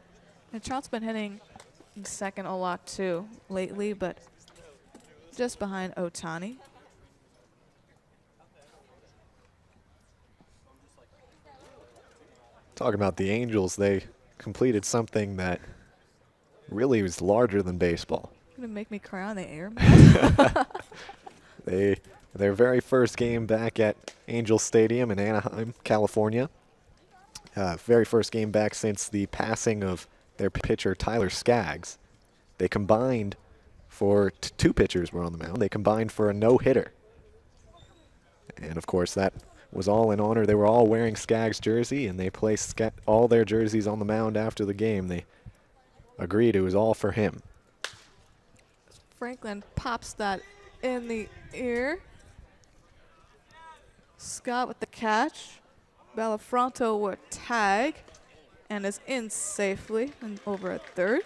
And Trout's been hitting second a lot too lately, but just behind Otani. Talking about the Angels, they completed something that really was larger than baseball. You're gonna make me cry on the air, man. Their very first game back at Angel Stadium in Anaheim, California. Very first game back since the passing of their pitcher, Tyler Skaggs. They combined for 2 pitchers were on the mound. They combined for a no-hitter. And, of course, that was all in honor. They were all wearing Skaggs' jersey, and they placed all their jerseys on the mound after the game. They agreed it was all for him. Franklin pops that in the air. Scott with the catch. Bellafronto will tag and is in safely and over at third.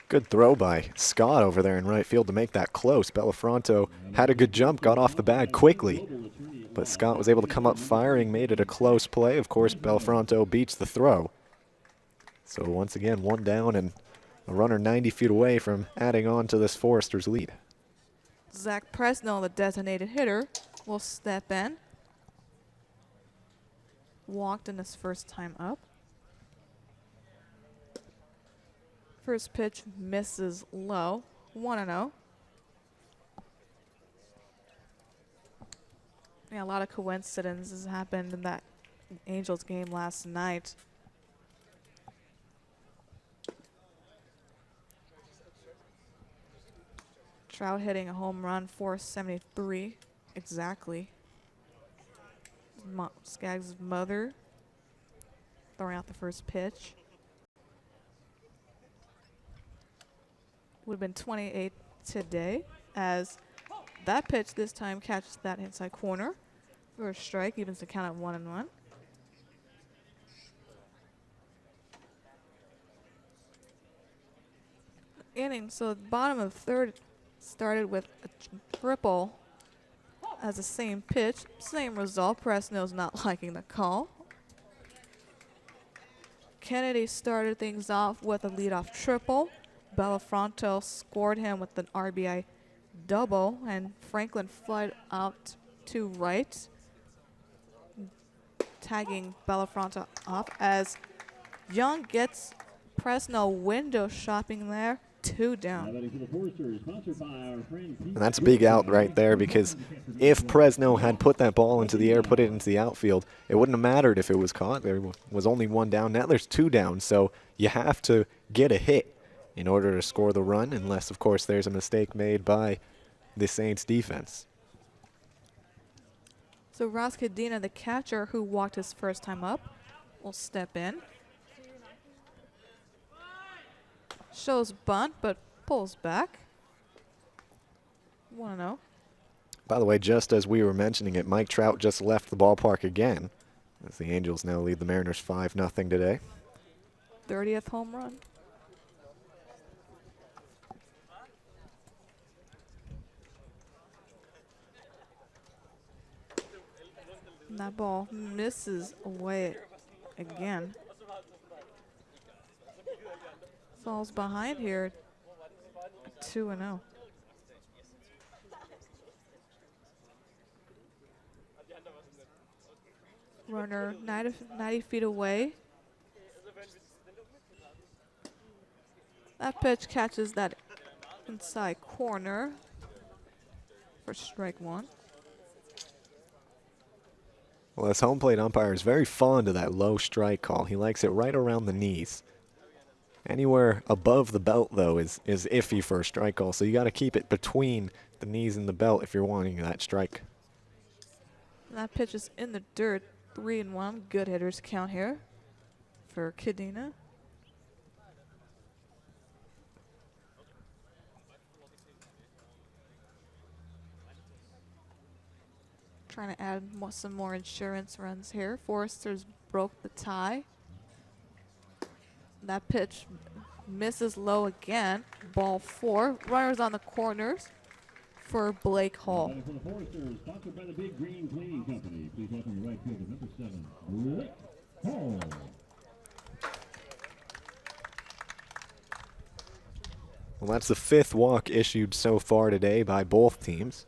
Good throw by Scott over there in right field to make that close. Bellafronto had a good jump, got off the bag quickly, but Scott was able to come up firing, made it a close play. Of course, Bellafronto beats the throw. So once again, one down and a runner 90 feet away from adding on to this Foresters lead. Zach Presnell, the designated hitter, will step in. Walked in his first time up. First pitch misses low, 1-0. Yeah, a lot of coincidences happened in that Angels game last night. Trout hitting a home run, 473 exactly. Skaggs' mother throwing out the first pitch. Would have been 28 today, as that pitch this time catches that inside corner for a strike, evens the count at 1-1. Inning, so the bottom of the third started with a triple as the same pitch, same result. Presnell's not liking the call. Kennedy started things off with a leadoff triple. Bellafronto scored him with an RBI double, and Franklin flied out to right, tagging Bellafronto up as Young gets Presnell window shopping there. 2 down. And that's a big out right there, because if Presnell had put that ball into the air, put it into the outfield, it wouldn't have mattered if it was caught. There was only 1 down. Now there's 2 down, so you have to get a hit in order to score the run, unless, of course, there's a mistake made by the Saints defense. So Ross Cadena, the catcher who walked his first time up, will step in. Shows bunt, but pulls back. 1-0. By the way, just as we were mentioning it, Mike Trout just left the ballpark again, as the Angels now lead the Mariners 5-0 today. 30th home run. And that ball misses away again. Falls behind here, 2-0. Runner 90 feet away. That pitch catches that inside corner for strike 1. Well, this home plate umpire is very fond of that low strike call. He likes it right around the knees. Anywhere above the belt, though, is iffy for a strike call, so you got to keep it between the knees and the belt if you're wanting that strike. That pitch is in the dirt, 3-1. Good hitters count here for Cadena. Trying to add some more insurance runs here. Foresters broke the tie. That pitch misses low again. Ball 4. Runners on the corners for Blake Hall. For the Foresters, sponsored by the Big Green Cleaning Company. Please welcome the right fielder, number 7, Blake Hall. Well, that's the 5th walk issued so far today by both teams.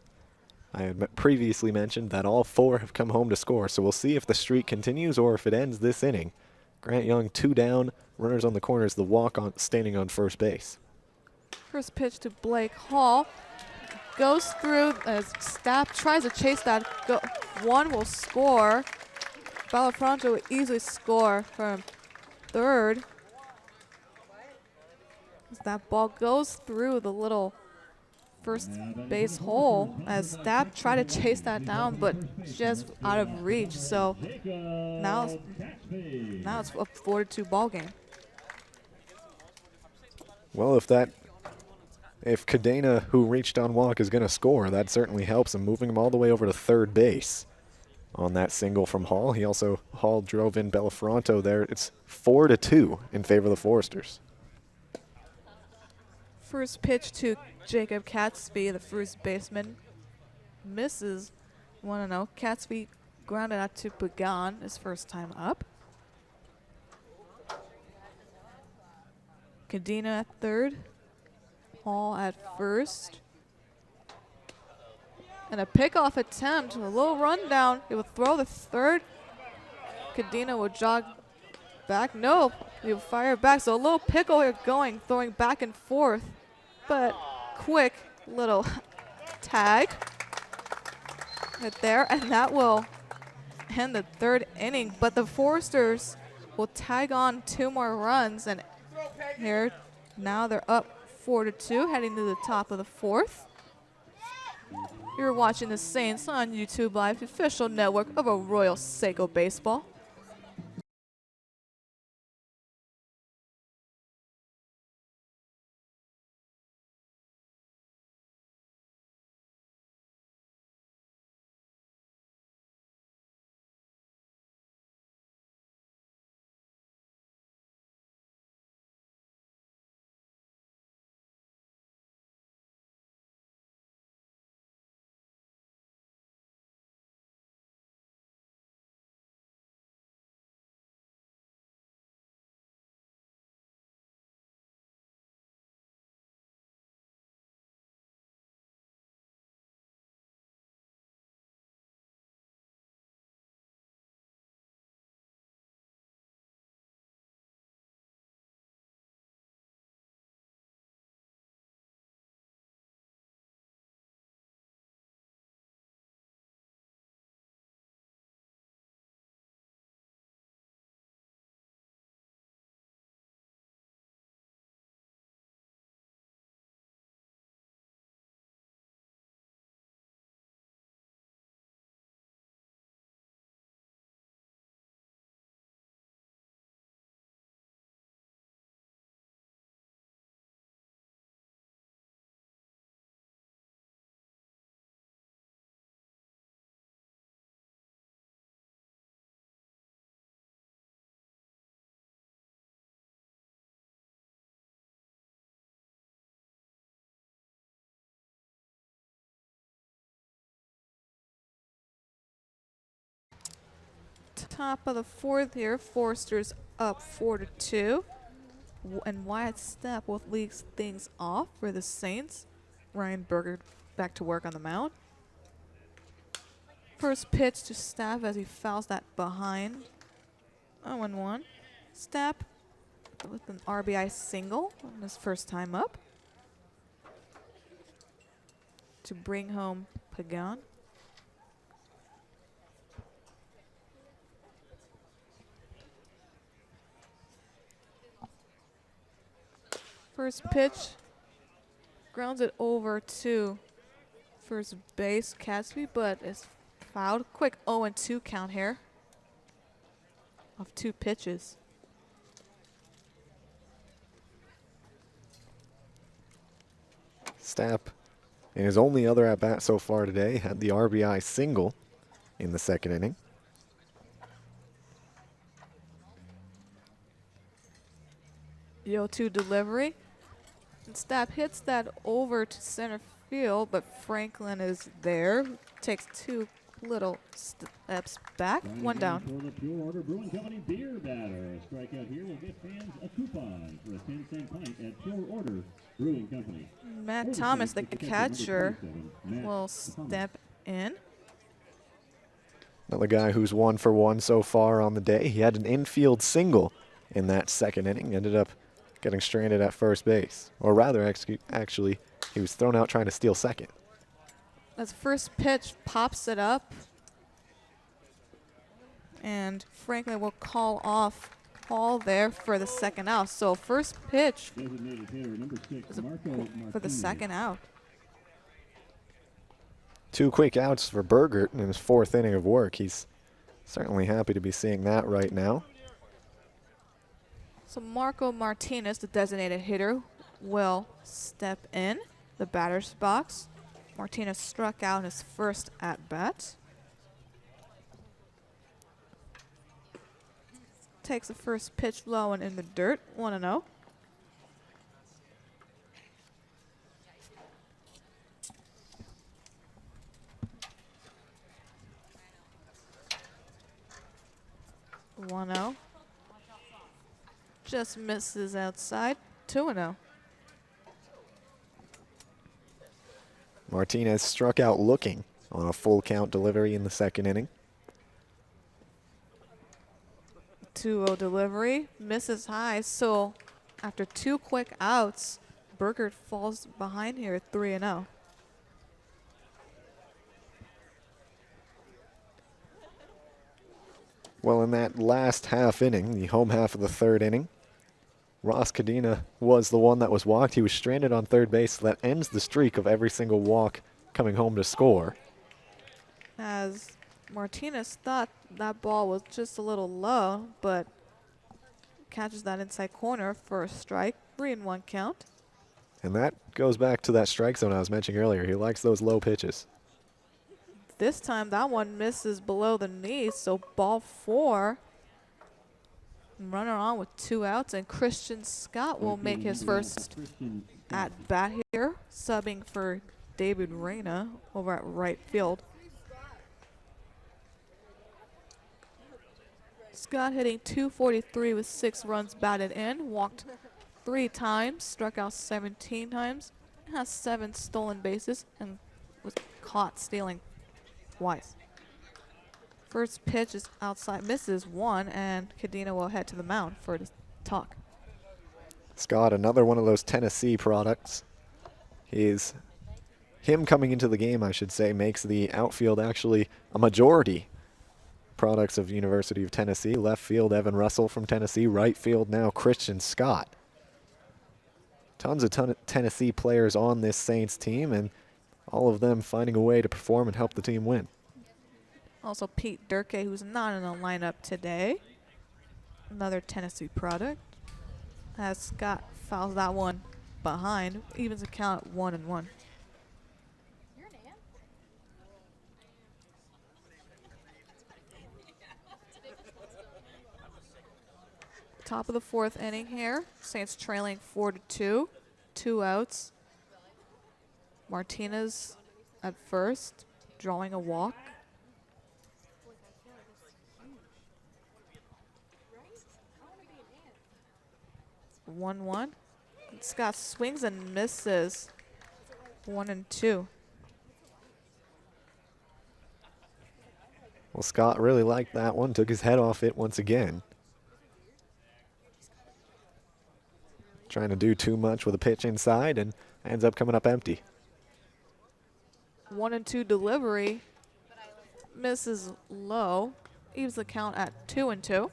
I had previously mentioned that all 4 have come home to score, so we'll see if the streak continues or if it ends this inning. Grant Young 2 down. Runners on the corners, the walk on standing on first base. First pitch to Blake Hall. Goes through as Stapp tries to chase that. One will score. Bellafronto will easily score from third. As that ball goes through the little first base hole as Stapp tried to chase that down, but just out of reach. So now it's a 4-2 ball game. Well, if Cadena, who reached on walk, is going to score, that certainly helps him, moving him all the way over to third base. on that single from Hall. Hall drove in Belafonte there. It's 4-2 in favor of the Foresters. First pitch to Jacob Catsby, the first baseman. Misses 1-0. Catsby grounded out to Pagan his first time up. Cadena at third. Hall at first. And a pickoff attempt, a little rundown. He will throw the third. Cadena will jog back. No, he will fire back. So a little pickle here going, throwing back and forth. But quick little tag right there. And that will end the third inning. But the Foresters will tag on 2 more runs. And here, now they're up 4-2, heading to the top of the 4th. You're watching the Saints on YouTube Live, the official network of Arroyo Seco Baseball. Top of the 4th here, Foresters up 4-2. And Wyatt Stepp will lead things off for the Saints. Ryan Berger back to work on the mound. First pitch to Stepp as he fouls that behind. 0-1. Stepp with an RBI single on his first time up to bring home Pagan. First pitch, grounds it over to first base, Catsby, but it's fouled. Quick 0-2 count here of 2 pitches. Stapp, in his only other at-bat so far today, had the RBI single in the 2nd inning. The 0-2 delivery. And Stapp hits that over to center field, but Franklin is there. Takes 2 little steps back. 1 down. For the Pure Order Brewing Company beer batter. A strikeout here will get fans a coupon for a 10-cent pint at Pure Order Brewing Company. Matt Thomas, the catcher, will step in. Another guy who's 1 for 1 so far on the day. He had an infield single in that 2nd inning. Ended up getting stranded at first base. Or rather, actually, he was thrown out trying to steal second. As first pitch pops it up. And Franklin will call off Hall there for the 2nd out. So first pitch Designated hitter number 6, is Marco for the Martinez. 2nd out. 2 quick outs for Bergert in his 4th inning of work. He's certainly happy to be seeing that right now. So Marco Martinez, the designated hitter, will step in the batter's box. Martinez struck out in his first at-bat. takes the first pitch low and in the dirt, 1-0. One zero. Just misses outside. 2-0. Martinez struck out looking on a full count delivery in the second inning. 2-0 delivery. Misses high. So after 2 quick outs, Burkert falls behind here 3-0. Well, in that last half inning, the home half of the third inning, Ross Cadena was the one that was walked. He was stranded on third base. That ends the streak of every single walk coming home to score. As Martinez thought that ball was just a little low, but catches that inside corner for a strike. 3-1 count. And that goes back to that strike zone I was mentioning earlier. He likes those low pitches. This time that one misses below the knee, so ball 4. Runner on with 2 outs, and Christian Scott will make his first at bat here, subbing for David Reyna over at right field. Scott hitting .243 with 6 runs batted in, walked 3 times, struck out 17 times, has 7 stolen bases, and was caught stealing twice. First pitch is outside, misses 1, and Cadena will head to the mound for the talk. Scott, another one of those Tennessee products. Him coming into the game, I should say, makes the outfield actually a majority products of University of Tennessee. Left field, Evan Russell from Tennessee. Right field now, Christian Scott. Tons of Tennessee players on this Saints team, and all of them finding a way to perform and help the team win. Also Pete Durkee, who's not in the lineup today. Another Tennessee product. As Scott fouls that one behind, evens the count at 1-1. Top of the 4th inning here. Saints trailing 4-2. 2 outs. Martinez at first, drawing a walk. One. Scott swings and misses. 1-2. Well, Scott really liked that one, took his head off it once again. Trying to do too much with a pitch inside and ends up coming up empty. 1-2 delivery. Misses low. Evens the count at 2-2.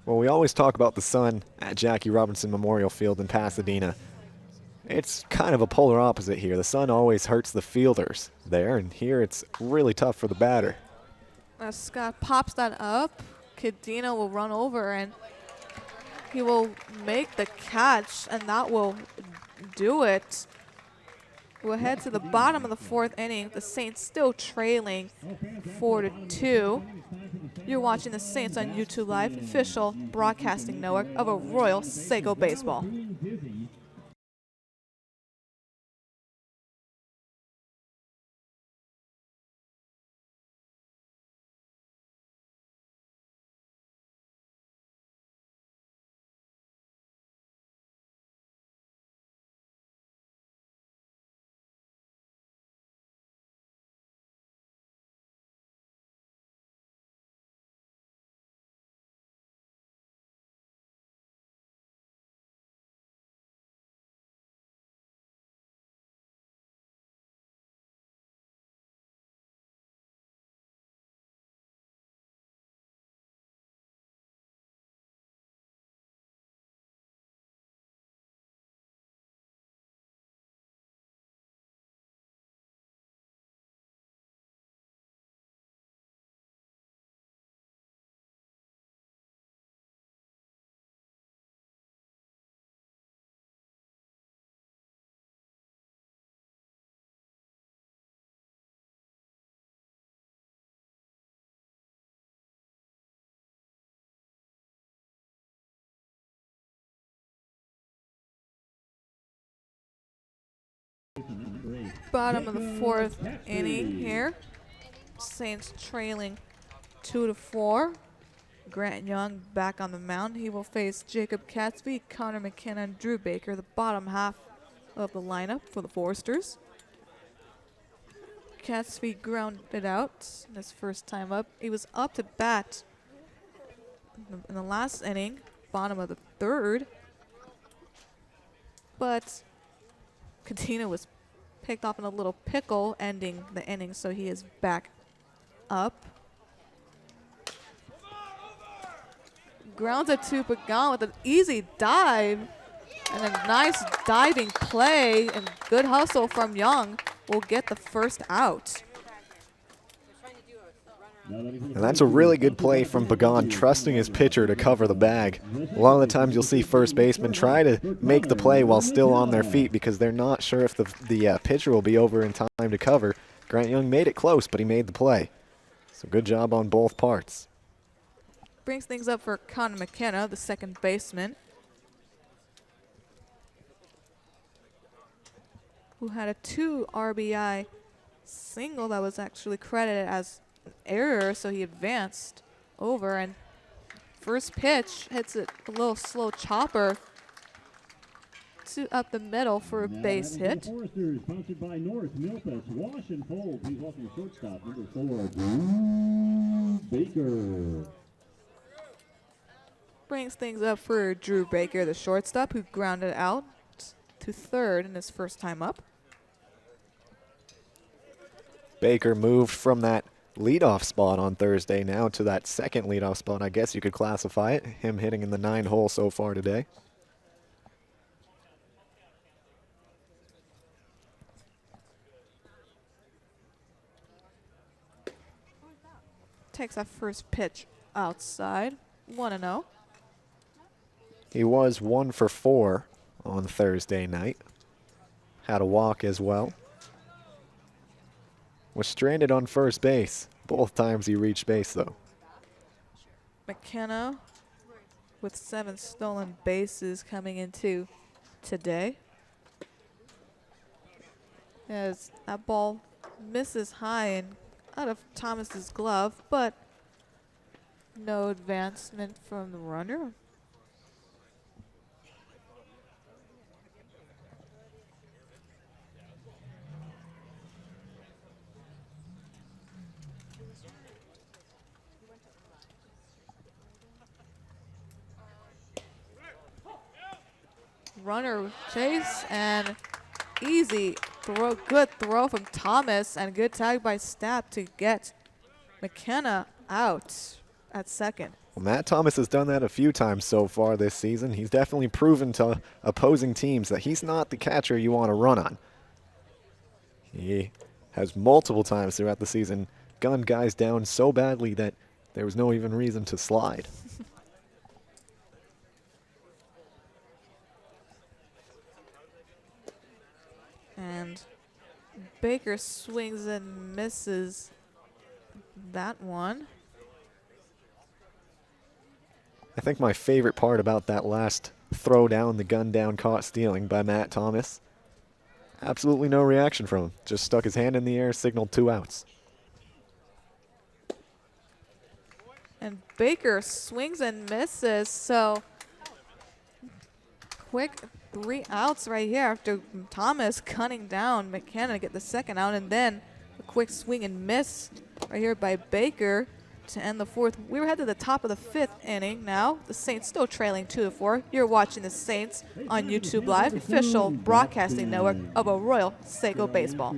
Well, we always talk about the sun at Jackie Robinson Memorial Field in Pasadena. It's kind of a polar opposite here. The sun always hurts the fielders there, and here it's really tough for the batter. As Scott pops that up, Cadena will run over and he will make the catch, and that will do it. We'll head to the bottom of the 4th inning. The Saints still trailing 4-2. You're watching the Saints on YouTube Live, official broadcasting network of Arroyo Seco Baseball. Bottom of the Jacob fourth Cassidy. inning here. Saints trailing 2-4. Grant Young back on the mound. He will face Jacob Catsby, Connor McKenna, and Drew Baker, the bottom half of the lineup for the Foresters. Catsby grounded out in his first time up. He was up to bat in the last inning, bottom of the third. But Katina was picked off in a little pickle, ending the inning, so he is back up. Grounds it to Pagan with an easy dive and a nice diving play, and good hustle from Young will get the first out. And that's a really good play from Pagan, trusting his pitcher to cover the bag. A lot of the times you'll see first basemen try to make the play while still on their feet because they're not sure if the pitcher will be over in time to cover. Grant Young made it close, but he made the play. So good job on both parts. Brings things up for Connor McKenna, the second baseman, who had a 2 RBI single that was actually credited as an error, so he advanced over, and first pitch hits it a little slow chopper to up the middle for a base hit. Foresters, sponsored by North Milpas. Wash and fold. Please welcome shortstop number 4, Baker. Brings things up for Drew Baker, the shortstop, who grounded out to third in his first time up. Baker moved from that leadoff spot on Thursday now to that second leadoff spot, I guess you could classify it. Him hitting in the 9 hole so far today. Takes that first pitch outside, 1-0. He was 1 for 4 on Thursday night. Had a walk as well. Was stranded on first base. Both times he reached base, though. McKenna with 7 stolen bases coming into today. As that ball misses high and out of Thomas's glove, but no advancement from the runner. Runner chase and easy throw, good throw from Thomas, and good tag by Stapp to get McKenna out at second. Well, Matt Thomas has done that a few times so far this season. He's definitely proven to opposing teams that he's not the catcher you want to run on. He has multiple times throughout the season gunned guys down so badly that there was no even reason to slide. And Baker swings and misses that one. I think my favorite part about that last throw down, the gun down caught stealing by Matt Thomas, absolutely no reaction from him. Just stuck his hand in the air, signaled 2 outs. And Baker swings and misses, so quick 3 outs right here after Thomas gunning down McKenna to get the second out, and then a quick swing and miss right here by Baker to end the fourth. We were headed to the top of the 5th inning now. The Saints still trailing 2-4. You're watching the Saints on YouTube Live, official broadcasting network of Arroyo Seco Baseball.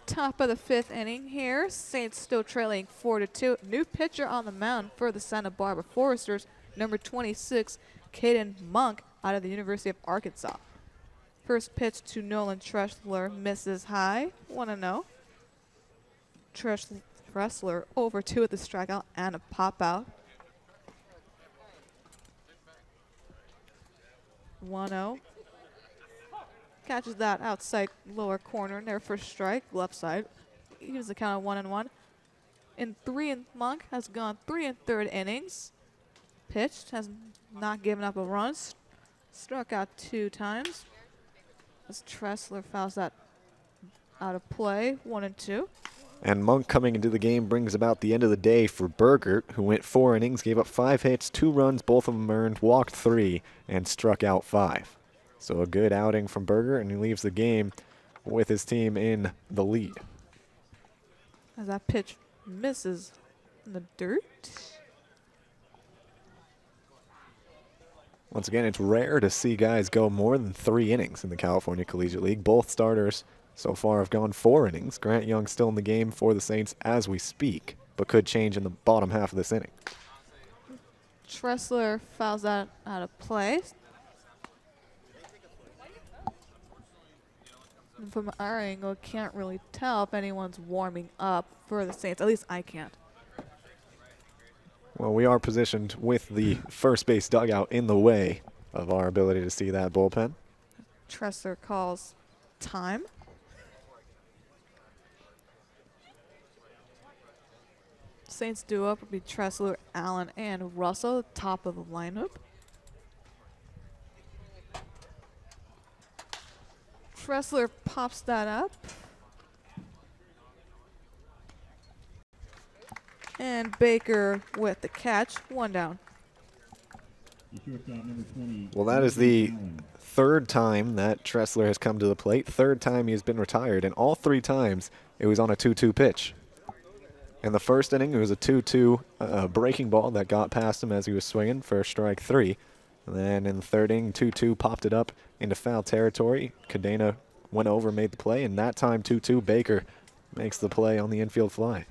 Top of the 5th inning here. Saints still trailing 4-2. New pitcher on the mound for the Santa Barbara Foresters, number 26, Caden Monk, out of the University of Arkansas. First pitch to Nolan Tressler, misses high, 1-0. Tressler over 2 at the strikeout and a pop out. 1-0. Catches that outside lower corner near first strike, left side. Gives the count of 1-1. Monk has gone 3 1/3 innings. Pitched, has not given up a run. Struck out 2 times. As Tressler fouls that out of play, 1-2. And Monk coming into the game brings about the end of the day for Bergert, who went 4 innings, gave up 5 hits, 2 runs, both of them earned, walked 3, and struck out 5. So a good outing from Bergert, and he leaves the game with his team in the lead. As that pitch misses in the dirt. Once again, it's rare to see guys go more than 3 innings in the California Collegiate League. Both starters so far have gone 4 innings. Grant Young still in the game for the Saints as we speak, but could change in the bottom half of this inning. Tressler fouls that out of play. And from our angle, can't really tell if anyone's warming up for the Saints. At least I can't. Well, we are positioned with the first base dugout in the way of our ability to see that bullpen. Tressler calls time. Saints duo will be Tressler, Allen, and Russell, top of the lineup. Tressler pops that up. And Baker with the catch, 1 down. Well, that is the 3rd time that Tressler has come to the plate. 3rd time he has been retired, and all 3 times it was on a 2-2 pitch. In the first inning, it was a 2-2 breaking ball that got past him as he was swinging for strike 3. And then in the 3rd inning, 2-2 popped it up into foul territory. Cadena went over, made the play, and that time 2-2 Baker makes the play on the infield fly.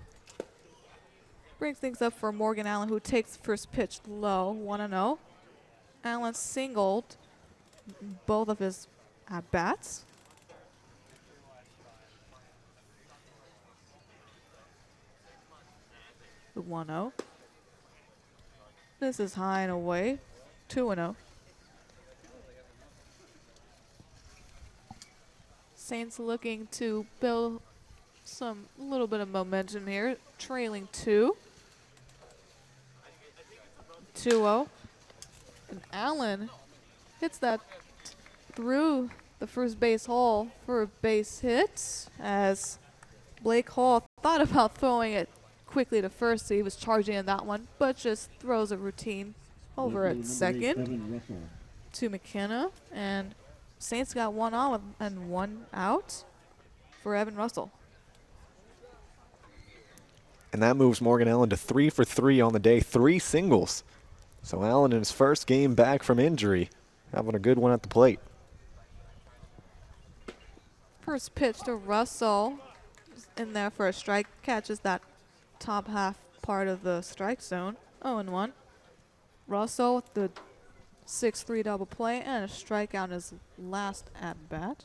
Brings things up for Morgan Allen, who takes the first pitch low, 1-0. Allen singled both of his at-bats. The 1-0. This is high and away, 2-0. Saints looking to build some little bit of momentum here, trailing 2. 2-0. And Allen hits that through the first base hole for a base hit, as Blake Hall thought about throwing it quickly to first, so he was charging in that one, but just throws a routine over at second to McKenna. And Saints got 1 on and 1 out for Evan Russell. And that moves Morgan Allen to 3 for 3 on the day, 3 singles. So Allen in his first game back from injury, having a good one at the plate. First pitch to Russell, in there for a strike, catches that top half part of the strike zone, 0-1. Russell with the 6-3 double play and a strikeout in his last at-bat.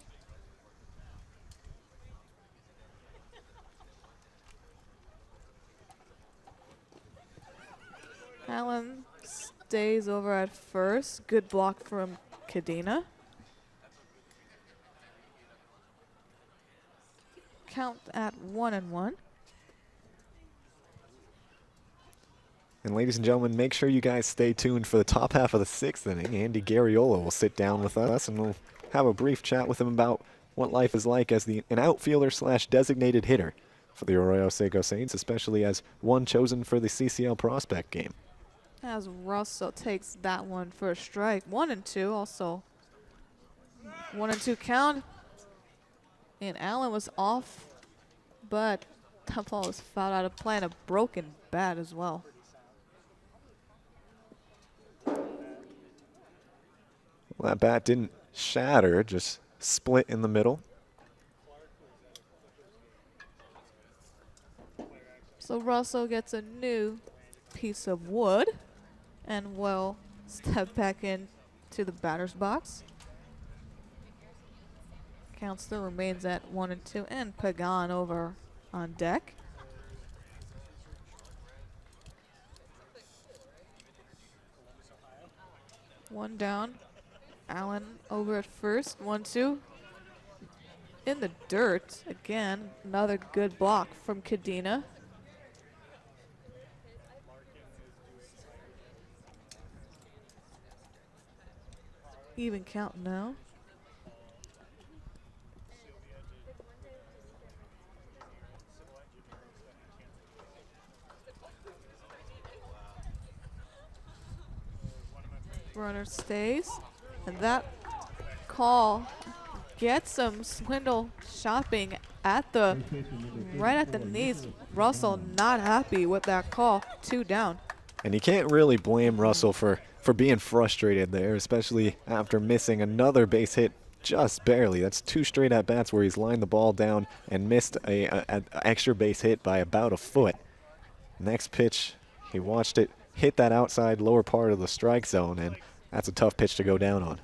Allen stays over at first. Good block from Cadena. Count at 1-1. And ladies and gentlemen, make sure you guys stay tuned for the top half of the 6th inning. Andy Garriola will sit down with us and we'll have a brief chat with him about what life is like as an outfielder / designated hitter for the Arroyo Seco Saints, especially as one chosen for the CCL prospect game. As Russell takes that one for a strike. 1-2 also. 1-2 count. And Allen was off, but that ball was fouled out of play and a broken bat as well. Well, that bat didn't shatter, just split in the middle. So Russell gets a new piece of wood and will step back in to the batter's box. Count still remains at 1-2, and Pagan over on deck. One down. Allen over at first. 1-2. In the dirt again. Another good block from Cadena. Even count now. Runner stays, and that call gets some Swindle shopping at the right at the knees. Russell not happy with that call. 2 down. And you can't really blame Russell for being frustrated there, especially after missing another base hit just barely. That's 2 straight at-bats where he's lined the ball down and missed a extra base hit by about a foot. Next pitch, he watched it hit that outside lower part of the strike zone, and that's a tough pitch to go down on.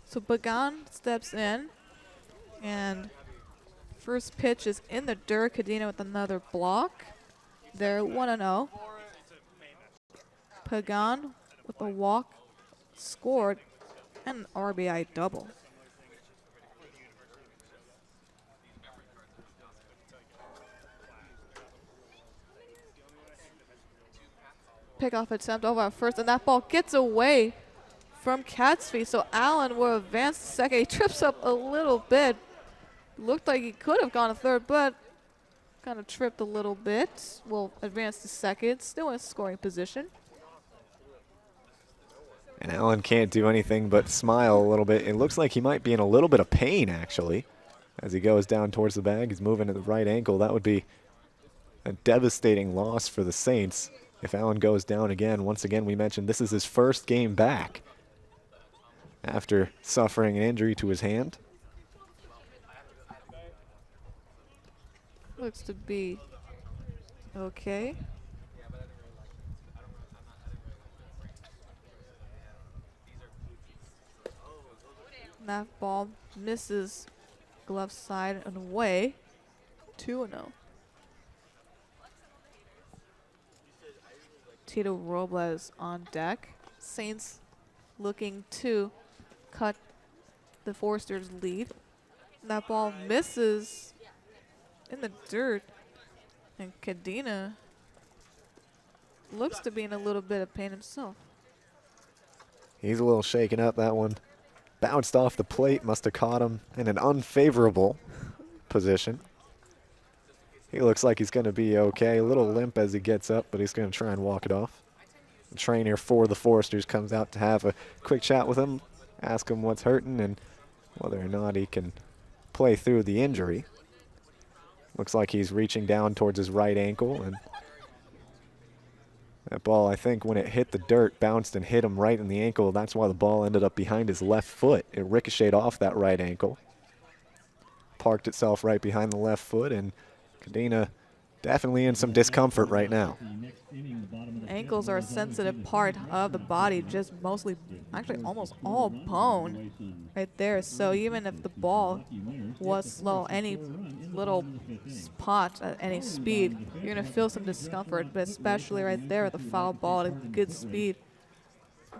So Pagan steps in, and first pitch is in the dirt. Cadena with another block. They're 1-0. Pagan with a walk scored and an RBI double. Pickoff attempt over at first, and that ball gets away from Catsby. So Allen will advance to second. He trips up a little bit. Looked like he could have gone to third, but kind of tripped a little bit. Will advance to second, still in scoring position. And Allen can't do anything but smile a little bit. It looks like he might be in a little bit of pain, actually, as he goes down towards the bag. He's moving at the right ankle. That would be a devastating loss for the Saints if Allen goes down again. Once again, we mentioned this is his first game back after suffering an injury to his hand. Looks to be okay. That ball misses glove side and away. 2-0. Tito Robles on deck. Saints looking to cut the Foresters' lead. That ball misses in the dirt, and Cadena looks to be in a little bit of pain himself. He's a little shaken up. That one bounced off the plate, must have caught him in an unfavorable position. He looks like he's going to be okay. A little limp as he gets up, but he's going to try and walk it off. The trainer for the Foresters comes out to have a quick chat with him, ask him what's hurting and whether or not he can play through the injury. Looks like he's reaching down towards his right ankle, and that ball, I think, when it hit the dirt, bounced and hit him right in the ankle. That's why the ball ended up behind his left foot. It ricocheted off that right ankle, parked itself right behind the left foot, and Cadena definitely in some discomfort right now. Ankles are a sensitive part of the body, just mostly, actually almost all bone right there. So even if the ball was slow, any little spot at any speed, you're going to feel some discomfort, but especially right there with the foul ball at good speed,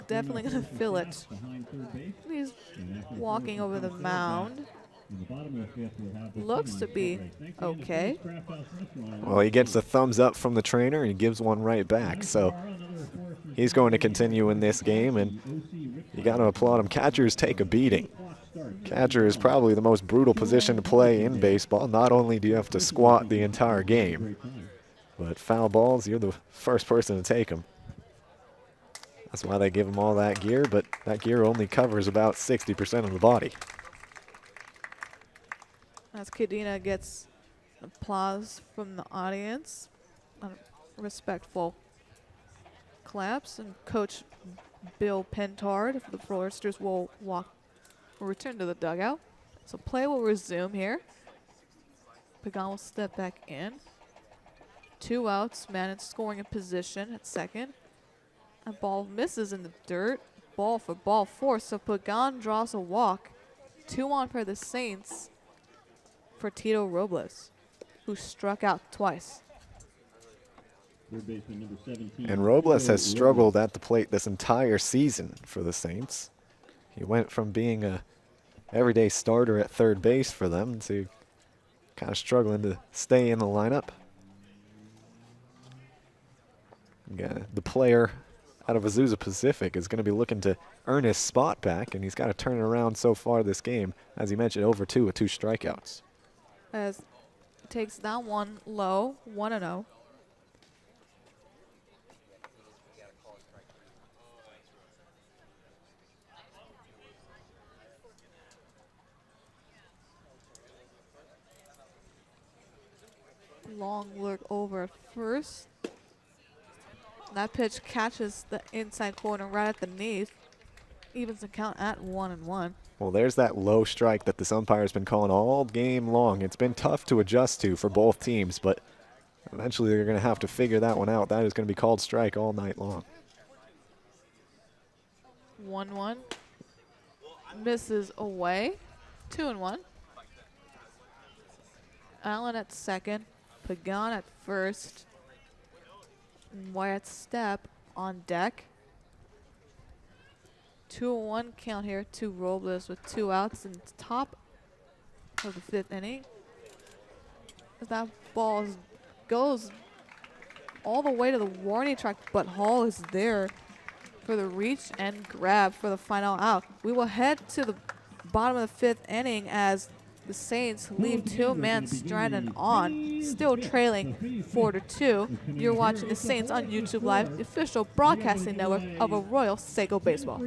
definitely going to feel it. He's walking over the mound. Looks to be okay. Well, he gets a thumbs up from the trainer and he gives one right back. So he's going to continue in this game, and you got to applaud him. Catchers take a beating. Catcher is probably the most brutal position to play in baseball. Not only do you have to squat the entire game, but foul balls, you're the first person to take them. That's why they give him all that gear, but that gear only covers about 60% of the body. As Cadena gets applause from the audience, respectful claps, and Coach Bill Pentard for the Foresters will return to the dugout. So play will resume here. Pagan will step back in. 2 outs, man in scoring in position at second. A ball misses in the dirt. Ball for ball 4, so Pagan draws a walk. 2 on for the Saints for Tito Robles, who struck out twice. Third baseman number 17. And Robles has Tito struggled at the plate this entire season for the Saints. He went from being a everyday starter at third base for them to kind of struggling to stay in the lineup. Yeah, the player out of Azusa Pacific is going to be looking to earn his spot back, and he's got to turn it around so far this game. As you mentioned, over 2 with 2 strikeouts. As takes that one low, 1-0. Long look over at first. That pitch catches the inside corner right at the knees. Evens the count at 1-1. Well, there's that low strike that this umpire's been calling all game long. It's been tough to adjust to for both teams, but eventually they're going to have to figure that one out. That is going to be called strike all night long. 1-1. Misses away. 2-1. Allen at second. Pagan at first. Wyatt Stepp on deck. 2-1 count here to Robles with 2 outs in the top of the 5th inning. That ball goes all the way to the warning track, but Hall is there for the reach and grab for the final out. We will head to the bottom of the 5th inning as the Saints leave 2-man Stratton on, still trailing 4-2. You're watching the Saints on YouTube Live, the official broadcasting network of Arroyo Seco Baseball.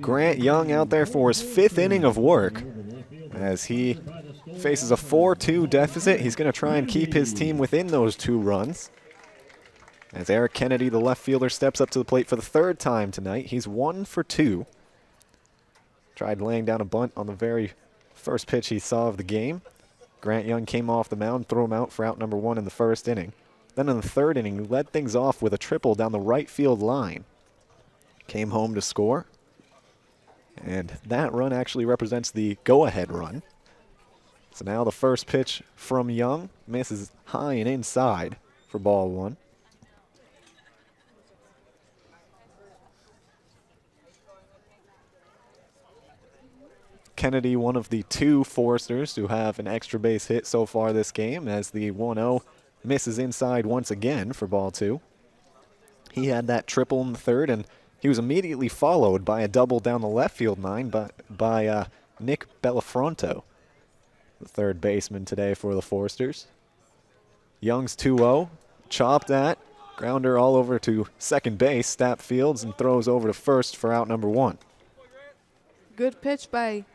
Grant Young out there for his 5th inning of work as he faces a 4-2 deficit. He's going to try and keep his team within those 2 runs. As Eric Kennedy, the left fielder, steps up to the plate for the 3rd time tonight. He's 1 for 2. Tried laying down a bunt on the very first pitch he saw of the game. Grant Young came off the mound, threw him out for out number 1 in the 1st inning. Then in the 3rd inning, he led things off with a triple down the right field line. Came home to score. And that run actually represents the go-ahead run. So now the first pitch from Young misses high and inside for ball 1. Kennedy, one of the 2 Foresters to have an extra base hit so far this game, as the 1-0 misses inside once again for ball 2. He had that triple in the 3rd, and he was immediately followed by a double down the left field line by Nick Bellafronto, the 3rd baseman today for the Foresters. Young's 2-0, chopped at, grounder all over to second base. Stapp fields and throws over to first for out number 1. Good pitch by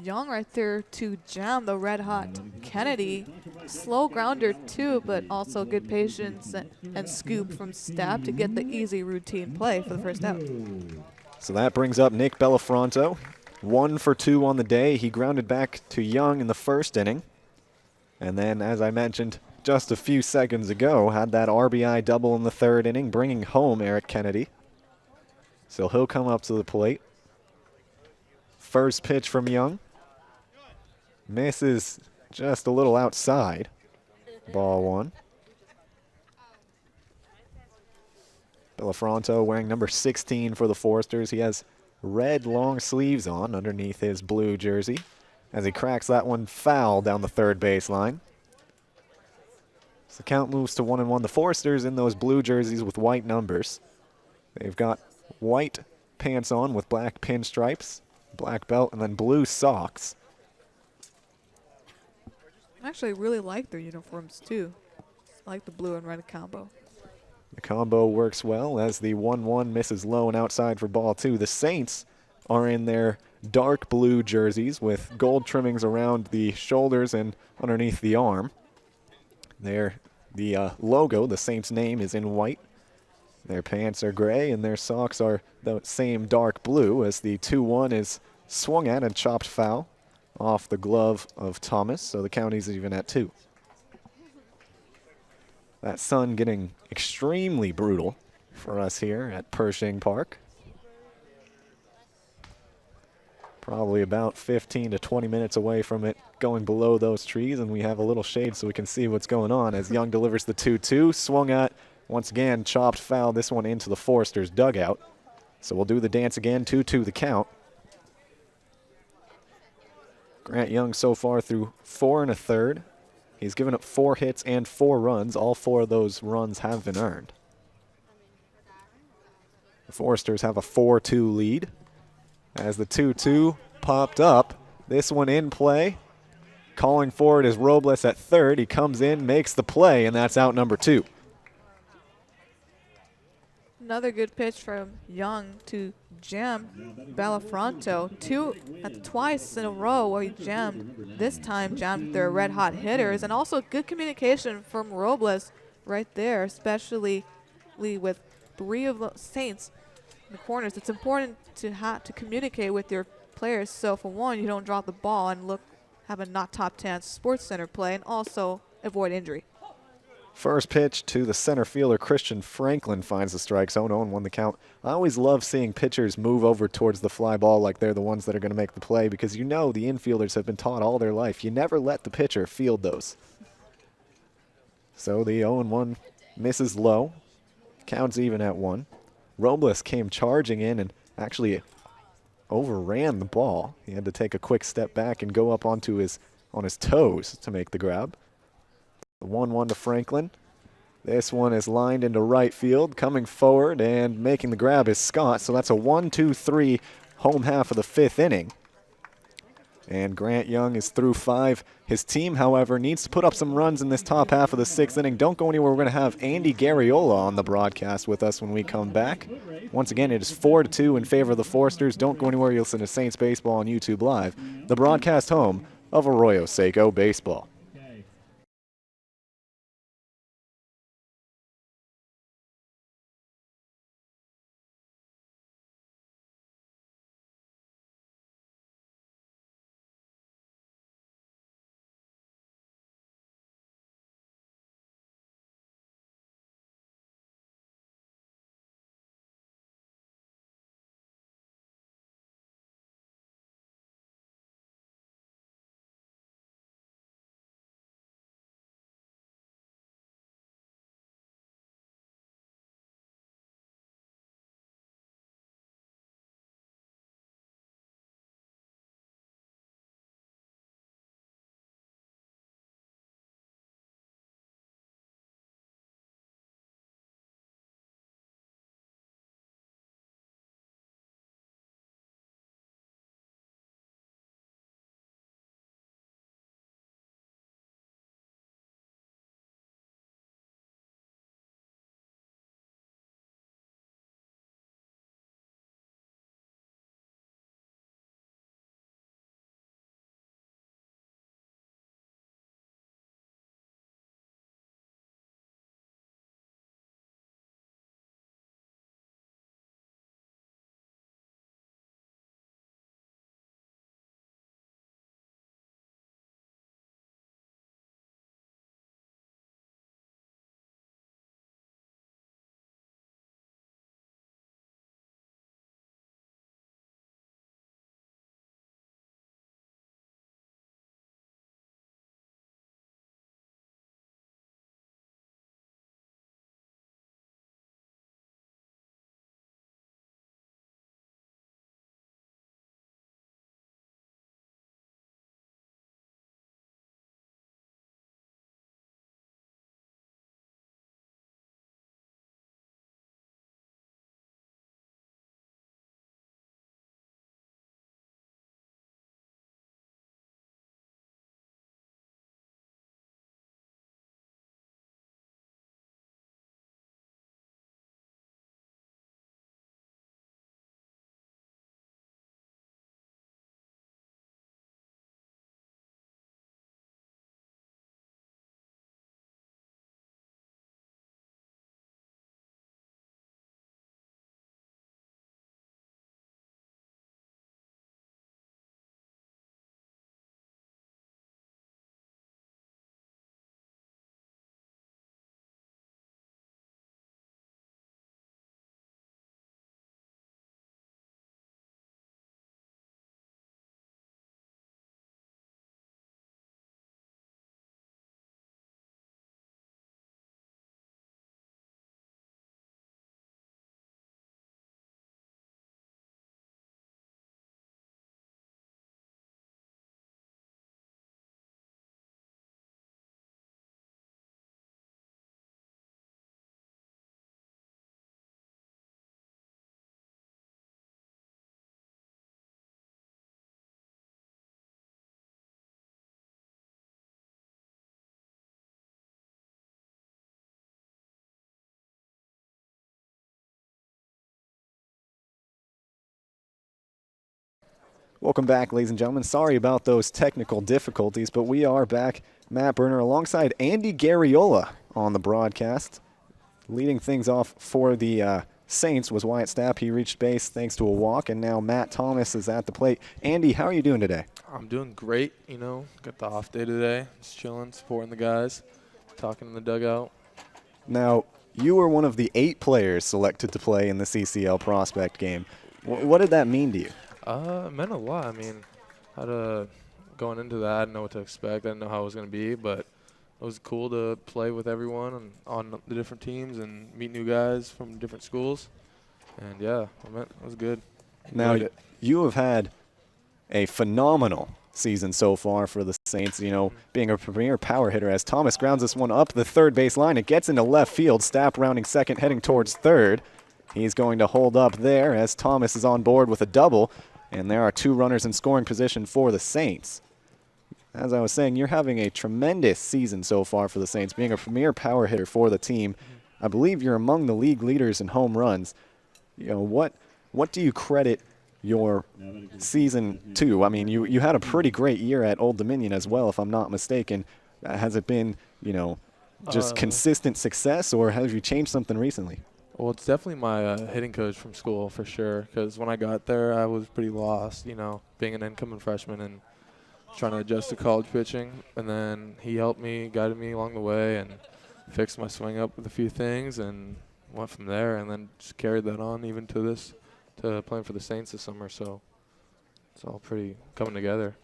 Young right there to jam the red-hot Kennedy. Slow grounder too, but also good patience and scoop from Stapp to get the easy routine play for the first out. So that brings up Nick Bellafronto. 1 for 2 on the day. He grounded back to Young in the first inning. And then, as I mentioned just a few seconds ago, had that RBI double in the third inning, bringing home Eric Kennedy. So he'll come up to the plate. First pitch from Young. Misses just a little outside. Ball 1. Villafranto wearing number 16 for the Foresters. He has red long sleeves on underneath his blue jersey as he cracks that one foul down the third baseline. So the count moves to 1-1. The Foresters in those blue jerseys with white numbers. They've got white pants on with black pinstripes, black belt, and then blue socks. I actually really like their uniforms too. I like the blue and red combo. The combo works well as the 1-1 misses low and outside for ball 2. The Saints are in their dark blue jerseys with gold trimmings around the shoulders and underneath the arm. The logo, the Saints' name, is in white. Their pants are gray and their socks are the same dark blue as the 2-1 is swung at and chopped foul off the glove of Thomas, so the count is even at 2. That sun getting extremely brutal for us here at Pershing Park. Probably about 15 to 20 minutes away from it going below those trees, and we have a little shade so we can see what's going on as Young delivers the 2-2. Swung at, once again, chopped foul, this one into the Foresters' dugout. So we'll do the dance again, 2-2 the count. Grant Young so far through 4 1/3. He's given up 4 hits and 4 runs. All 4 of those runs have been earned. The Foresters have a 4-2 lead. As the 2-2 popped up, this one in play. Calling for it is Robles at third. He comes in, makes the play, and that's out number 2. Another good pitch from Young to jam Villafranto. Twice in a row where he jammed. This time jammed their red hot hitters, and also good communication from Robles right there, especially with 3 of the Saints in the corners. It's important to communicate with your players, so for one, you don't drop the ball and have a not top 10 Sports Center play, and also avoid injury. First pitch to the center fielder, Christian Franklin, finds the strike zone. 0-1 the count. I always love seeing pitchers move over towards the fly ball like they're the ones that are going to make the play, because you know the infielders have been taught all their life, you never let the pitcher field those. So the 0-1 misses low. Counts even at 1. Robles came charging in and actually overran the ball. He had to take a quick step back and go up on his toes to make the grab. The 1-1 to Franklin. This one is lined into right field. Coming forward and making the grab is Scott. So that's a 1-2-3 home half of the 5th inning. And Grant Young is through 5. His team, however, needs to put up some runs in this top half of the 6th inning. Don't go anywhere. We're going to have Andy Garriola on the broadcast with us when we come back. Once again, it is 4-2 in favor of the Foresters. Don't go anywhere. You'll listen to Saints Baseball on YouTube Live, the broadcast home of Arroyo Seco Baseball. Welcome back, ladies and gentlemen. Sorry about those technical difficulties, but we are back. Matt Berner alongside Andy Garriola on the broadcast. Leading things off for the Saints was Wyatt Stapp. He reached base thanks to a walk, and now Matt Thomas is at the plate. Andy, how are you doing today? I'm doing great, Got the off day today. Just chilling, supporting the guys, talking in the dugout. Now, you were one of the 8 players selected to play in the CCL prospect game. What did that mean to you? It meant a lot. I mean, going into that, I didn't know what to expect. I didn't know how it was going to be, but it was cool to play with everyone and on the different teams and meet new guys from different schools. And, yeah, it was good. Now, you have had a phenomenal season so far for the Saints, being a premier power hitter as Thomas grounds this one up the third base line. It gets into left field. Stapp rounding second, heading towards third. He's going to hold up there as Thomas is on board with a double, and there are 2 runners in scoring position for the Saints. As I was saying, you're having a tremendous season so far for the Saints, being a premier power hitter for the team. I believe you're among the league leaders in home runs. What do you credit your season to? I mean, you had a pretty great year at Old Dominion as well, if I'm not mistaken. Has it been, just consistent success, or have you changed something recently? Well, it's definitely my hitting coach from school for sure, because when I got there, I was pretty lost, being an incoming freshman and trying to adjust to college pitching. And then he helped me, guided me along the way, and fixed my swing up with a few things and went from there, and then just carried that on even to playing for the Saints this summer. So it's all pretty coming together.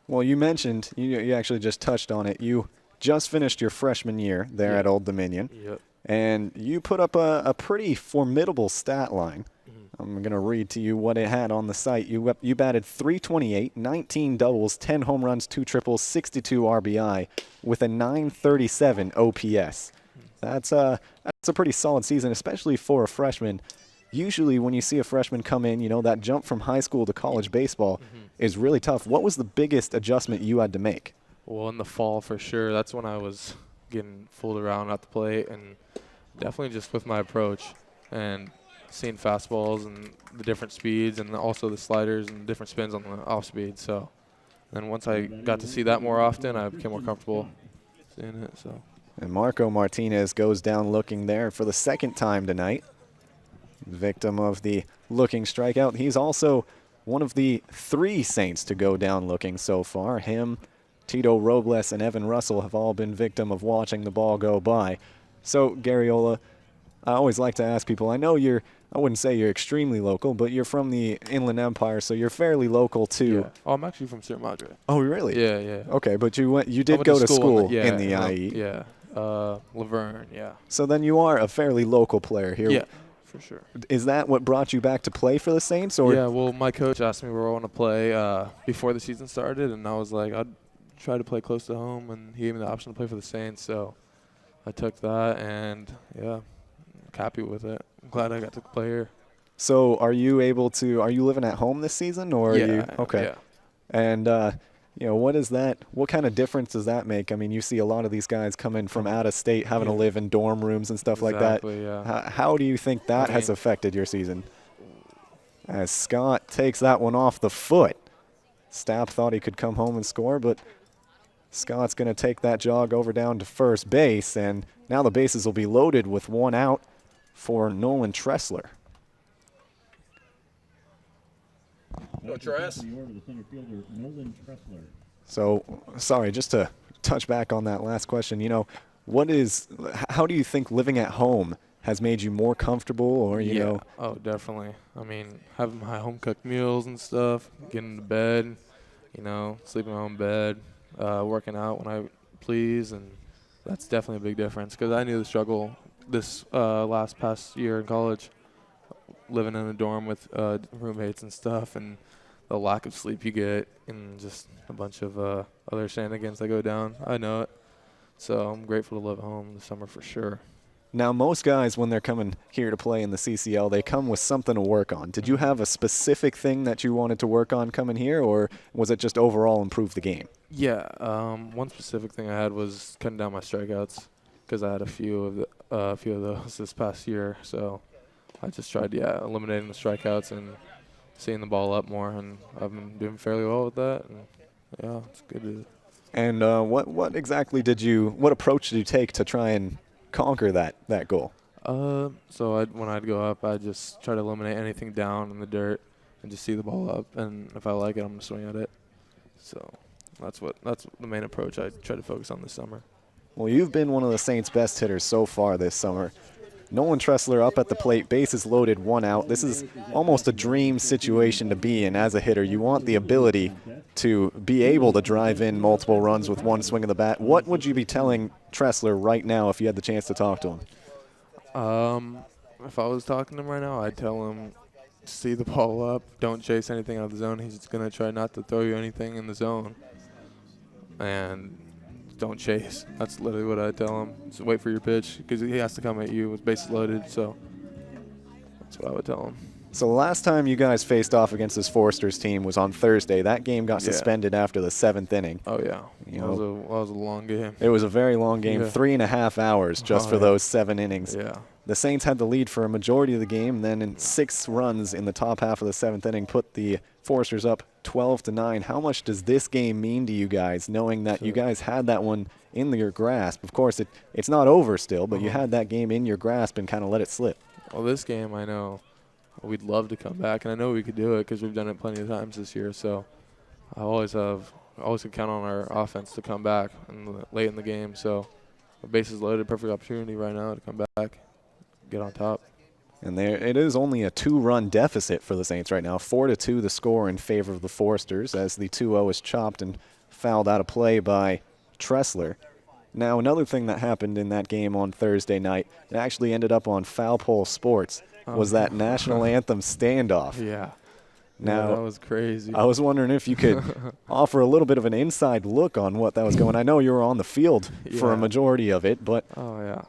Well, you mentioned, you actually just touched on it. You just finished your freshman year there at Old Dominion. Yep. And you put up a pretty formidable stat line. I'm going to read to you what it had on the site. You batted .328, 19 doubles, 10 home runs, 2 triples, 62 RBI with a .937 OPS. That's a pretty solid season, especially for a freshman. Usually when you see a freshman come in, that jump from high school to college baseball is really tough. What was the biggest adjustment you had to make? Well, in the fall for sure. That's when I was getting fooled around at the plate, and definitely just with my approach and seeing fastballs and the different speeds and also the sliders and different spins on the off speed. So then once I got to see that more often, I became more comfortable seeing it. So. And Marco Martinez goes down looking there for the second time tonight. Victim of the looking strikeout. He's also one of the 3 Saints to go down looking so far. Him, Tito Robles, and Evan Russell have all been victim of watching the ball go by. So, Garriola, I always like to ask people, I know I wouldn't say you're extremely local, but you're from the Inland Empire, so you're fairly local too. Yeah. Oh, I'm actually from Sierra Madre. Oh, really? Yeah. Okay, but you did go to school in the IE. Yeah, Laverne, yeah. So then you are a fairly local player here. Yeah, for sure. Is that what brought you back to play for the Saints? Or? Yeah, well, my coach asked me where I want to play before the season started, and I was like, I'd try to play close to home, and he gave me the option to play for the Saints, so I took that, and yeah, happy with it. I'm glad I got to play here. So are you living at home this season, or are you? Okay. Yeah. And, what kind of difference does that make? I mean, you see a lot of these guys coming from out of state, having to live in dorm rooms and stuff like that. Yeah. How do you think that has affected your season? As Scott takes that one off the foot. Stapp thought he could come home and score, but Scott's going to take that jog over down to first base, and now the bases will be loaded with 1 out for Nolan Tressler. So, sorry, just to touch back on that last question, how do you think living at home has made you more comfortable, or, you know? Oh, definitely. I mean, having my home-cooked meals and stuff, getting to bed, sleeping in my own bed, working out when I please, and that's definitely a big difference because I knew the struggle this past year in college, living in a dorm with roommates and stuff, and the lack of sleep you get, and just a bunch of other shenanigans that go down. I know it. So I'm grateful to live at home this summer for sure. Now, most guys, when they're coming here to play in the CCL, they come with something to work on. Did you have a specific thing that you wanted to work on coming here, or was it just overall improve the game? Yeah, one specific thing I had was cutting down my strikeouts because I had a few of those this past year. So I just tried, eliminating the strikeouts and seeing the ball up more, and I've been doing fairly well with that. And yeah, it's good to. And what exactly what approach did you take to try and conquer that goal? So when I'd go up, I'd just try to eliminate anything down in the dirt and just see the ball up. And if I like it, I'm gonna swing at it. So that's the main approach I try to focus on this summer. Well, you've been one of the Saints' best hitters so far this summer. Nolan Tressler up at the plate, bases loaded, 1 out. This is almost a dream situation to be in as a hitter. You want the ability to be able to drive in multiple runs with one swing of the bat. What would you be telling Tressler right now if you had the chance to talk to him? If I was talking to him right now, I'd tell him see the ball up, don't chase anything out of the zone. He's just gonna try not to throw you anything in the zone, and don't chase. That's literally what I tell him. Just wait for your pitch because he has to come at you with bases loaded. So that's what I would tell him. So the last time you guys faced off against this Foresters team was on Thursday. That game got suspended after the 7th inning. Oh yeah, that was a long game. It was a very long game, 3.5 hours just for those 7 innings. Yeah. The Saints had the lead for a majority of the game, then in 6 runs in the top half of the 7th inning put the Foresters up 12-9. How much does this game mean to you guys, knowing that you guys had that one in your grasp? Of course, it's not over still, but you had that game in your grasp and kind of let it slip. Well, this game I know we'd love to come back, and I know we could do it because we've done it plenty of times this year. So I always can count on our offense to come back late in the game. So the bases loaded, perfect opportunity right now to come back, get on top. And it is only a 2-run deficit for the Saints right now. 4-2 the score in favor of the Foresters as the 2-0 is chopped and fouled out of play by Tressler. Now, another thing that happened in that game on Thursday night, it actually ended up on Foul Pole Sports, was that national anthem standoff. Yeah. Now, that was crazy. I was wondering if you could offer a little bit of an inside look on what that was going. I know you were on the field for a majority of it, but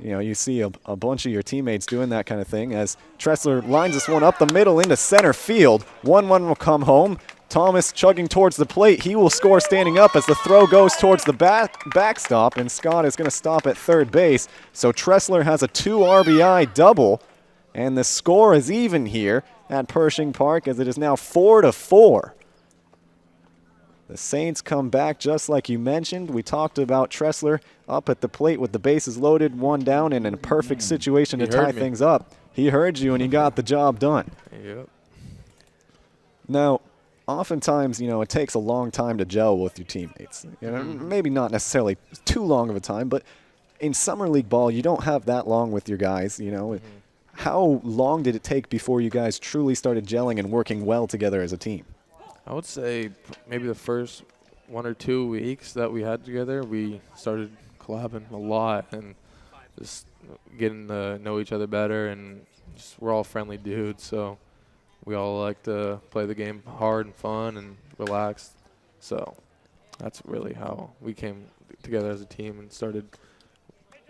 you see a bunch of your teammates doing that kind of thing as Tressler lines this one up the middle into center field. 1-1 will come home. Thomas chugging towards the plate. He will score standing up as the throw goes towards the backstop, and Scott is going to stop at third base. So Tressler has a 2 RBI double, and the score is even here at Pershing Park as it is now 4-4. The Saints come back just like you mentioned. We talked about Tressler up at the plate with the bases loaded, 1 down, and in a perfect situation to tie things up. He heard you and he got the job done. Yep. Now, oftentimes, it takes a long time to gel with your teammates. Maybe not necessarily too long of a time, but in summer league ball, you don't have that long with your guys, How long did it take before you guys truly started gelling and working well together as a team? I would say maybe the first 1 or 2 weeks that we had together, we started collabing a lot and just getting to know each other better, and we're all friendly dudes, so we all like to play the game hard and fun and relaxed. So that's really how we came together as a team and started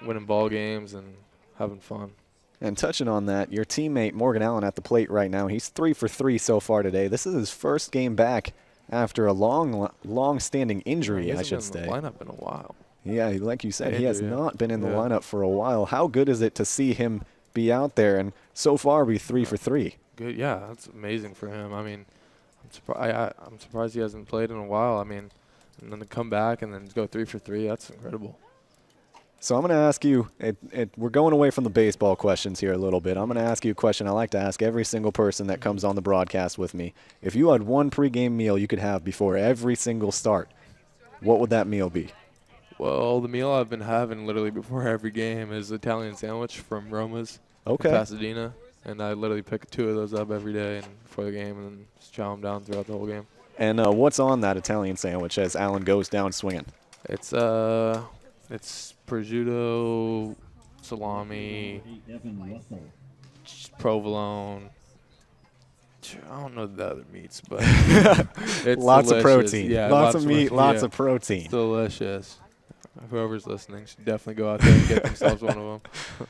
winning ball games and having fun. And touching on that, your teammate Morgan Allen at the plate right now, he's 3 for 3 so far today. This is his first game back after a long-standing injury, I should say. He hasn't been in the lineup in a while. Yeah, like you said, he has not been in the lineup for a while. How good is it to see him be out there and so far be 3 for 3? Good, yeah, that's amazing for him. I mean, I'm surprised he hasn't played in a while. I mean, and then to come back and then go 3 for 3, that's incredible. So I'm going to ask you, we're going away from the baseball questions here a little bit. I'm going to ask you a question I like to ask every single person that comes on the broadcast with me. If you had one pregame meal you could have before every single start, what would that meal be? Well, the meal I've been having literally before every game is Italian sandwich from Roma's in Pasadena. And I literally pick 2 of those up every day and before the game and then just chow them down throughout the whole game. And what's on that Italian sandwich as Allen goes down swinging? It's prosciutto, salami, provolone. I don't know the other meats, but it's lots delicious. Of protein. Yeah, lots of meat, lots of protein. It's delicious. Whoever's listening should definitely go out there and get themselves one of them.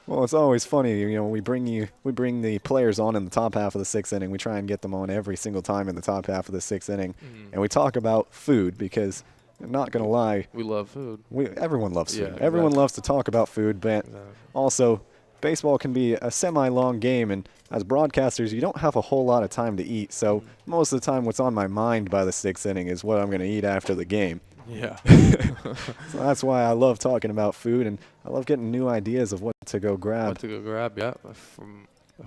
Well, it's always funny, we bring the players on in the top half of the 6th inning. We try and get them on every single time in the top half of the 6th inning, and we talk about food because I'm not gonna lie, we love food. Everyone loves food. Yeah, Everyone loves to talk about food, but also baseball can be a semi-long game, and as broadcasters, you don't have a whole lot of time to eat. So most of the time, what's on my mind by the 6th inning is what I'm going to eat after the game. Yeah. So that's why I love talking about food, and I love getting new ideas of what to go grab. What to go grab, yeah. If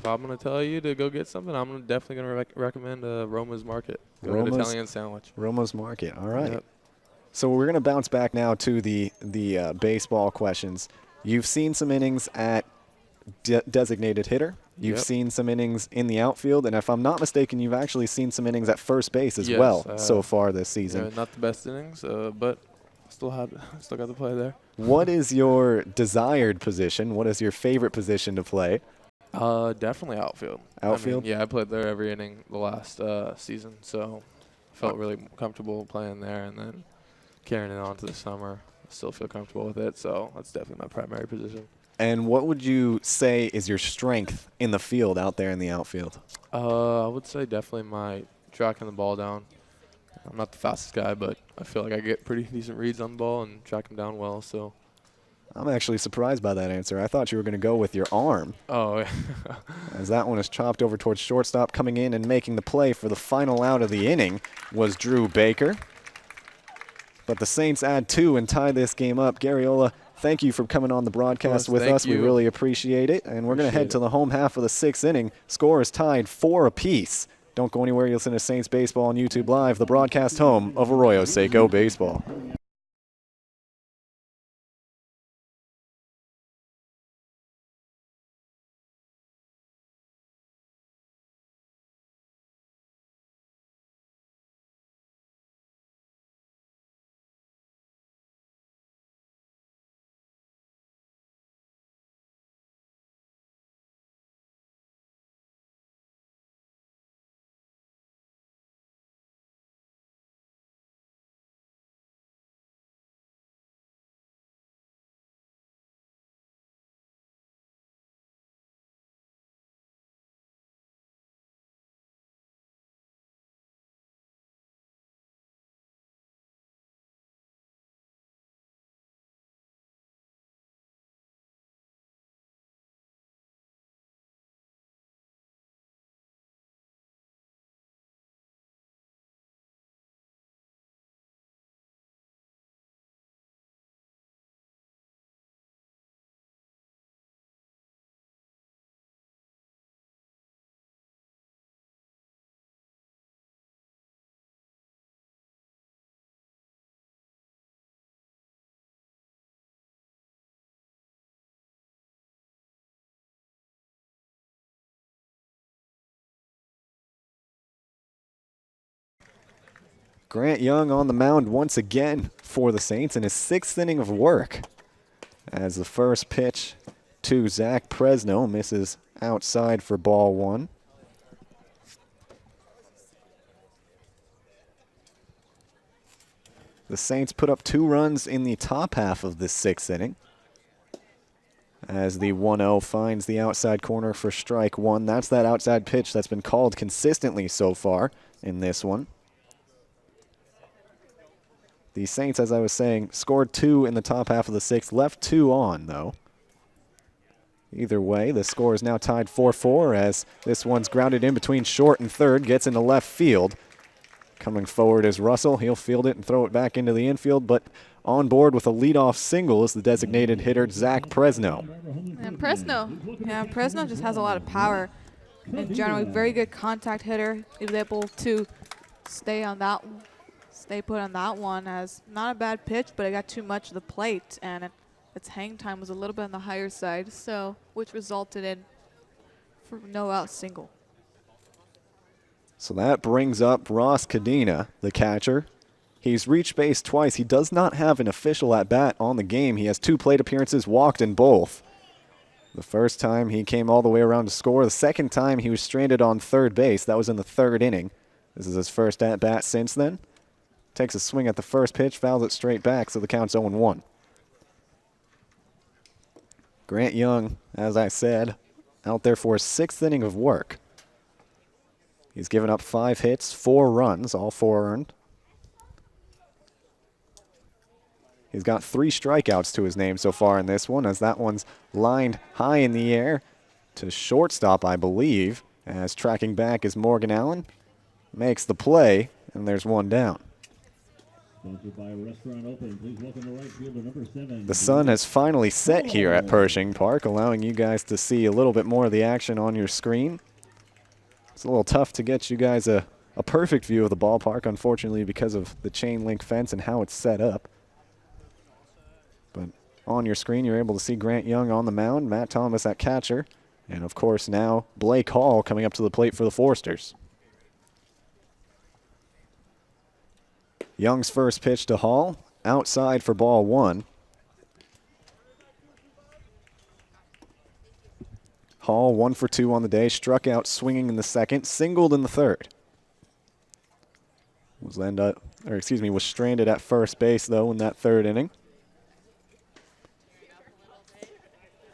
I'm going to tell you to go get something, I'm definitely going to recommend Roma's Market. Go get Italian sandwich. Roma's Market, all right. Yep. So we're going to bounce back now to the baseball questions. You've seen some innings at designated hitter. You've seen some innings in the outfield, and if I'm not mistaken, you've actually seen some innings at first base as well so far this season. Yeah, not the best innings, but still got to play there. What is your desired position? What is your favorite position to play? Definitely outfield. Outfield? I played there every inning the last season, so felt really comfortable playing there, and then carrying it on to the summer. I still feel comfortable with it, so that's definitely my primary position. And what would you say is your strength in the field out there in the outfield? I would say definitely my tracking the ball down. I'm not the fastest guy, but I feel like I get pretty decent reads on the ball and track them down well. So I'm actually surprised by that answer. I thought you were going to go with your arm. Oh, yeah. As that one is chopped over towards shortstop. Coming in and making the play for the final out of the inning was Drew Baker. But the Saints add 2 and tie this game up. Garriola, thank you for coming on the broadcast with us. We really appreciate it. And we're going to head to the home half of the 6th inning. Score is tied 4 apiece. Don't go anywhere. You'll listen to Saints Baseball on YouTube Live, the broadcast home of Arroyo Seco Baseball. Grant Young on the mound once again for the Saints in his 6th inning of work. As the first pitch to Zach Presno misses outside for ball 1. The Saints put up 2 runs in the top half of this 6th inning. As the 1-0 finds the outside corner for strike 1. That's that outside pitch that's been called consistently so far in this one. The Saints, as I was saying, scored 2 in the top half of the 6th, left 2 on, though. Either way, the score is now tied 4-4 as this one's grounded in between short and third, gets into left field. Coming forward is Russell. He'll field it and throw it back into the infield, but on board with a leadoff single is the designated hitter, Zach Presno. And Presno just has a lot of power. And generally, very good contact hitter. He was able to stay put on that one as not a bad pitch, but it got too much of the plate, and its hang time was a little bit on the higher side, so which resulted in for no out single. So that brings up Ross Cadena, the catcher. He's reached base twice. He does not have an official at bat on the game. He has 2 plate appearances, walked in both. The first time he came all the way around to score. The second time he was stranded on third base. That was in the 3rd inning. This is his first at bat since then. Takes a swing at the first pitch, fouls it straight back, so the count's 0-1. Grant Young, as I said, out there for his 6th inning of work. He's given up 5 hits, 4 runs, all 4 earned. He's got 3 strikeouts to his name so far in this one, as that one's lined high in the air to shortstop, I believe, as tracking back is Morgan Allen. Makes the play, and there's one down. Sponsored by a restaurant open. Please welcome the right fielder, number 7. The sun has finally set here at Pershing Park, allowing you guys to see a little bit more of the action on your screen. It's a little tough to get you guys a perfect view of the ballpark, unfortunately, because of the chain link fence and how it's set up. But on your screen, you're able to see Grant Young on the mound, Matt Thomas at catcher, and of course now Blake Hall coming up to the plate for the Foresters. Young's first pitch to Hall, outside for ball 1. Hall 1 for 2 on the day, struck out swinging in the second, singled in the third. Was stranded at first base though in that third inning.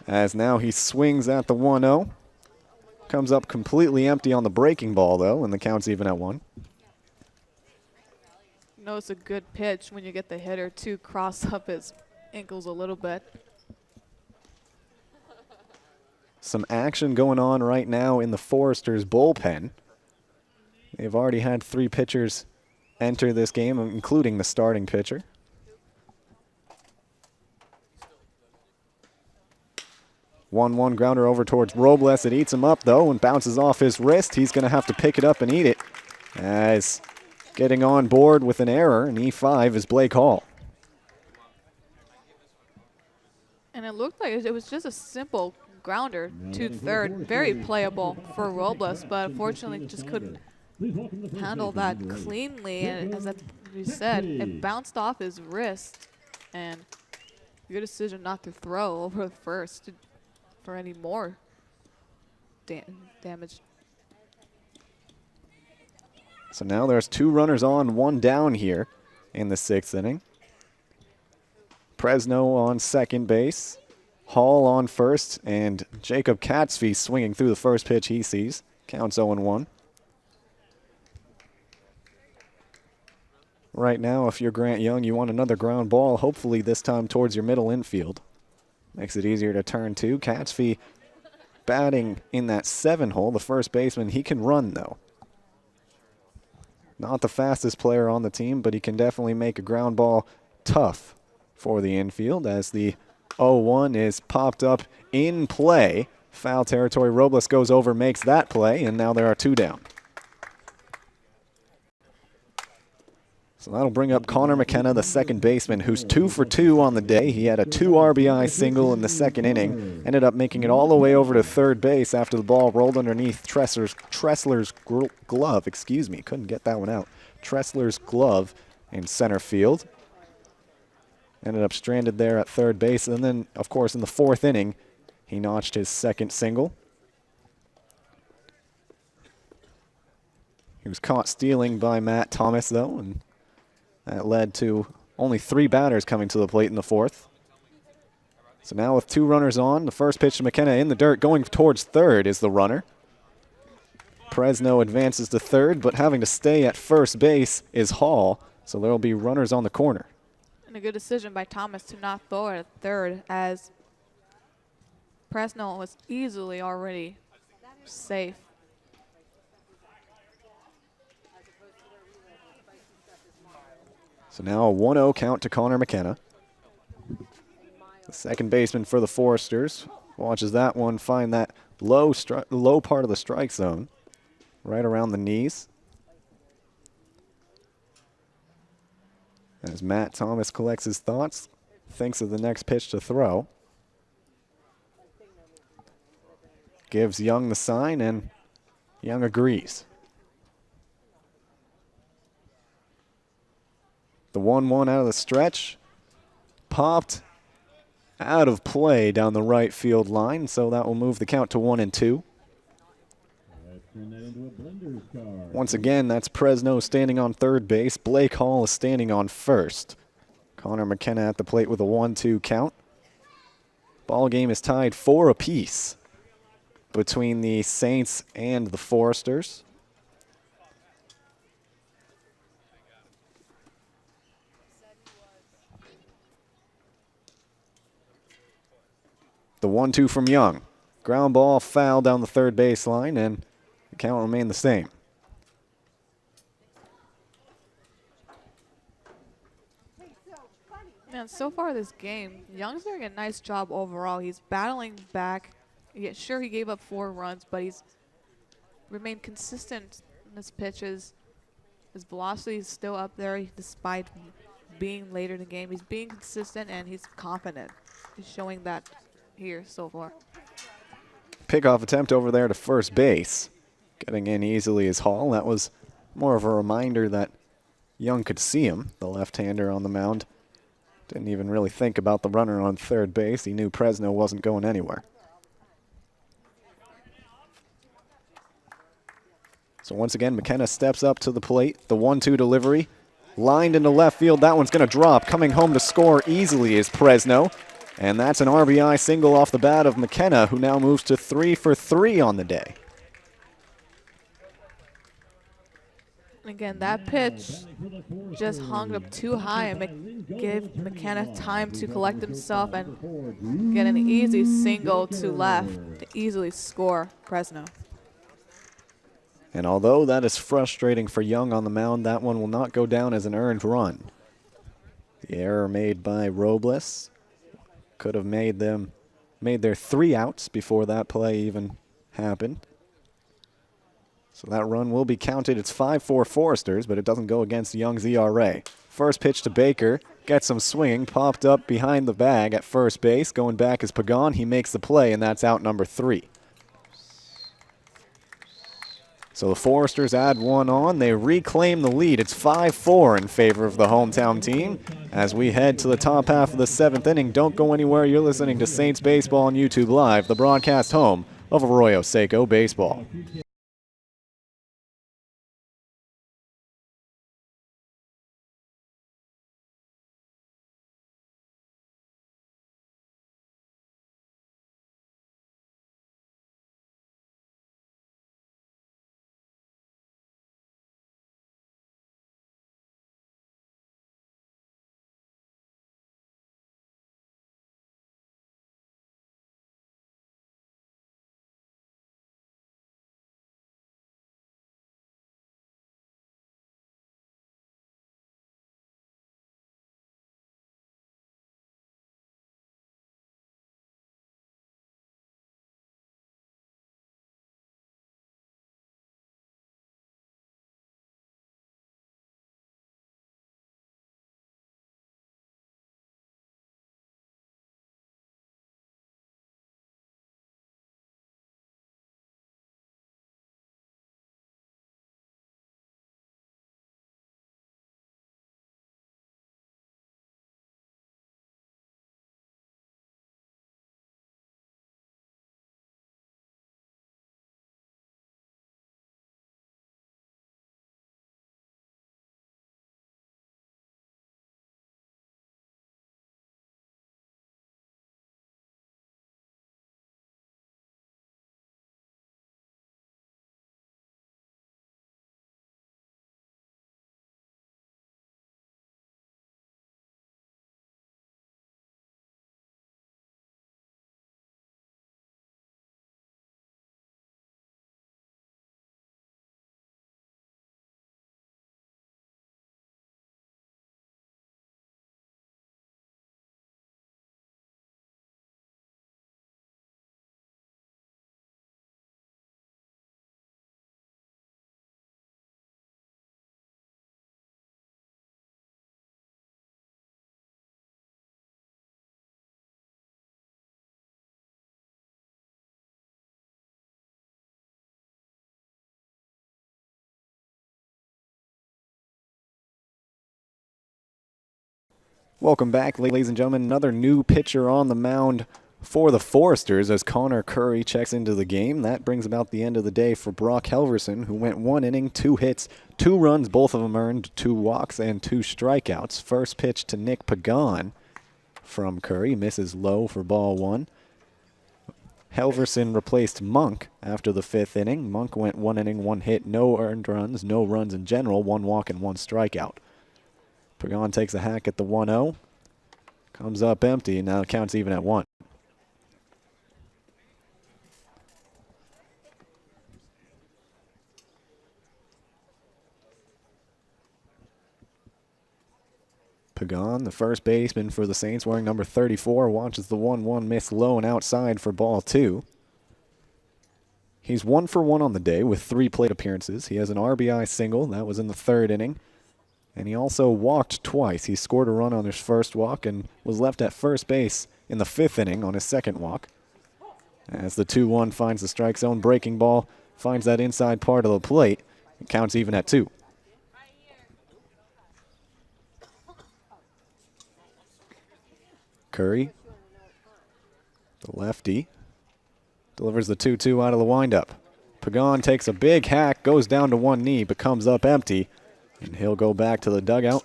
As now he swings at the 1-0. Comes up completely empty on the breaking ball though, and the count's even at 1. You know it's a good pitch when you get the hitter to cross up his ankles a little bit. Some action going on right now in the Foresters bullpen. They've already had 3 pitchers enter this game, including the starting pitcher. One grounder over towards Robles. It eats him up though and bounces off his wrist. He's going to have to pick it up and eat it, as getting on board with an error in E5 is Blake Hall. And it looked like it was just a simple grounder to third. Very playable for Robles, but unfortunately just couldn't handle that cleanly. And as we said, it bounced off his wrist. And good decision not to throw over the first for any more damage. So now there's 2 runners on, 1 down here in the 6th inning. Presno on second base, Hall on first, and Jacob Catsby swinging through the first pitch he sees. Counts 0-1. Right now, if you're Grant Young, you want another ground ball, hopefully this time towards your middle infield. Makes it easier to turn to. Catsby batting in that 7 hole, the first baseman. He can run though. Not the fastest player on the team, but he can definitely make a ground ball tough for the infield, as the 0-1 is popped up in play. Foul territory. Robles goes over, makes that play, and now there are 2 down. So that'll bring up Connor McKenna, the second baseman, who's 2 for 2 on the day. He had a 2 RBI single in the second inning. Ended up making it all the way over to third base after the ball rolled underneath Tressler's glove. Excuse me, couldn't get that one out. Tressler's glove in center field. Ended up stranded there at third base. And then, of course, in the 4th inning, he notched his second single. He was caught stealing by Matt Thomas, though, and that led to only 3 batters coming to the plate in the 4th. So now with 2 runners on, the first pitch to McKenna in the dirt, going towards third is the runner. Presno advances to third, but having to stay at first base is Hall, so there will be runners on the corner. And a good decision by Thomas to not throw it at third, as Presno was easily already safe. So now a 1-0 count to Connor McKenna. The second baseman for the Foresters watches that one find that low part of the strike zone, right around the knees. As Matt Thomas collects his thoughts, thinks of the next pitch to throw. Gives Young the sign, and Young agrees. The 1-1 out of the stretch, popped out of play down the right field line, so that will move the count to 1-2. Once again, that's Presno standing on third base. Blake Hall is standing on first. Connor McKenna at the plate with a 1-2 count. Ball game is tied 4 apiece between the Saints and the Foresters. The 1-2 from Young. Ground ball foul down the third baseline, and the count remained the same. Man, so far this game, Young's doing a nice job overall. He's battling back. Yeah, sure, he gave up 4 runs, but he's remained consistent in his pitches. His velocity is still up there despite being later in the game. He's being consistent and he's confident. He's showing that here so far. Pickoff attempt over there to first base. Getting in easily is Hall. That was more of a reminder that Young could see him, the left-hander on the mound. Didn't even really think about the runner on third base. He knew Presno wasn't going anywhere. So once again, McKenna steps up to the plate. The 1-2 delivery. Lined into left field. That one's going to drop. Coming home to score easily is Presno. And that's an RBI single off the bat of McKenna, who now moves to 3 for 3 on the day. Again, that pitch just hung up too high and gave McKenna time to collect himself and get an easy single to left to easily score Presno. And although that is frustrating for Young on the mound, that one will not go down as an earned run. The error made by Robles could have made their 3 outs before that play even happened. So that run will be counted. It's 5-4 Foresters, but it doesn't go against Young's ERA. First pitch to Baker, gets some swinging, popped up behind the bag at first base. Going back is Pagan. He makes the play, and that's out number 3. So the Foresters add 1 on. They reclaim the lead. It's 5-4 in favor of the hometown team. As we head to the top half of the 7th inning, don't go anywhere. You're listening to Saints Baseball on YouTube Live, the broadcast home of Arroyo Seco Baseball. Welcome back, ladies and gentlemen. Another new pitcher on the mound for the Foresters as Connor Curry checks into the game. That brings about the end of the day for Brock Helverson, who went 1 inning, 2 hits, 2 runs, both of them earned, 2 walks and 2 strikeouts. First pitch to Nick Pagan from Curry, misses low for ball 1. Helverson replaced Monk after the 5th inning. Monk went 1 inning, 1 hit, no earned runs, no runs in general, 1 walk and 1 strikeout. Pagan takes a hack at the 1-0. Comes up empty, and now it counts even at 1. Pagan, the first baseman for the Saints, wearing number 34, watches the 1-1 miss low and outside for ball 2. He's 1 for 1 on the day with 3 plate appearances. He has an RBI single. That was in the 3rd inning. And he also walked twice. He scored a run on his first walk and was left at first base in the 5th inning on his second walk. As the 2-1 finds the strike zone, breaking ball finds that inside part of the plate. It counts even at 2. Curry, the lefty, delivers the 2-2 out of the windup. Pagan takes a big hack, goes down to one knee, but comes up empty, and he'll go back to the dugout.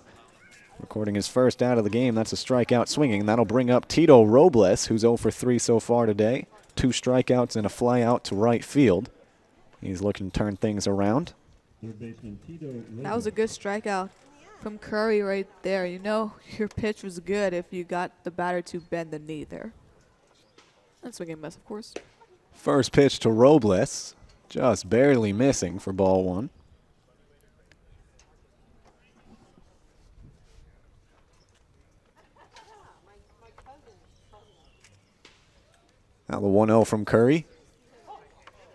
Recording his first out of the game. That's a strikeout swinging. That'll bring up Tito Robles, who's 0 for 3 so far today. 2 strikeouts and a fly out to right field. He's looking to turn things around. That was a good strikeout from Curry right there. You know your pitch was good if you got the batter to bend the knee there. And swing and miss, of course. First pitch to Robles, just barely missing for ball 1. Now the 1-0 from Curry.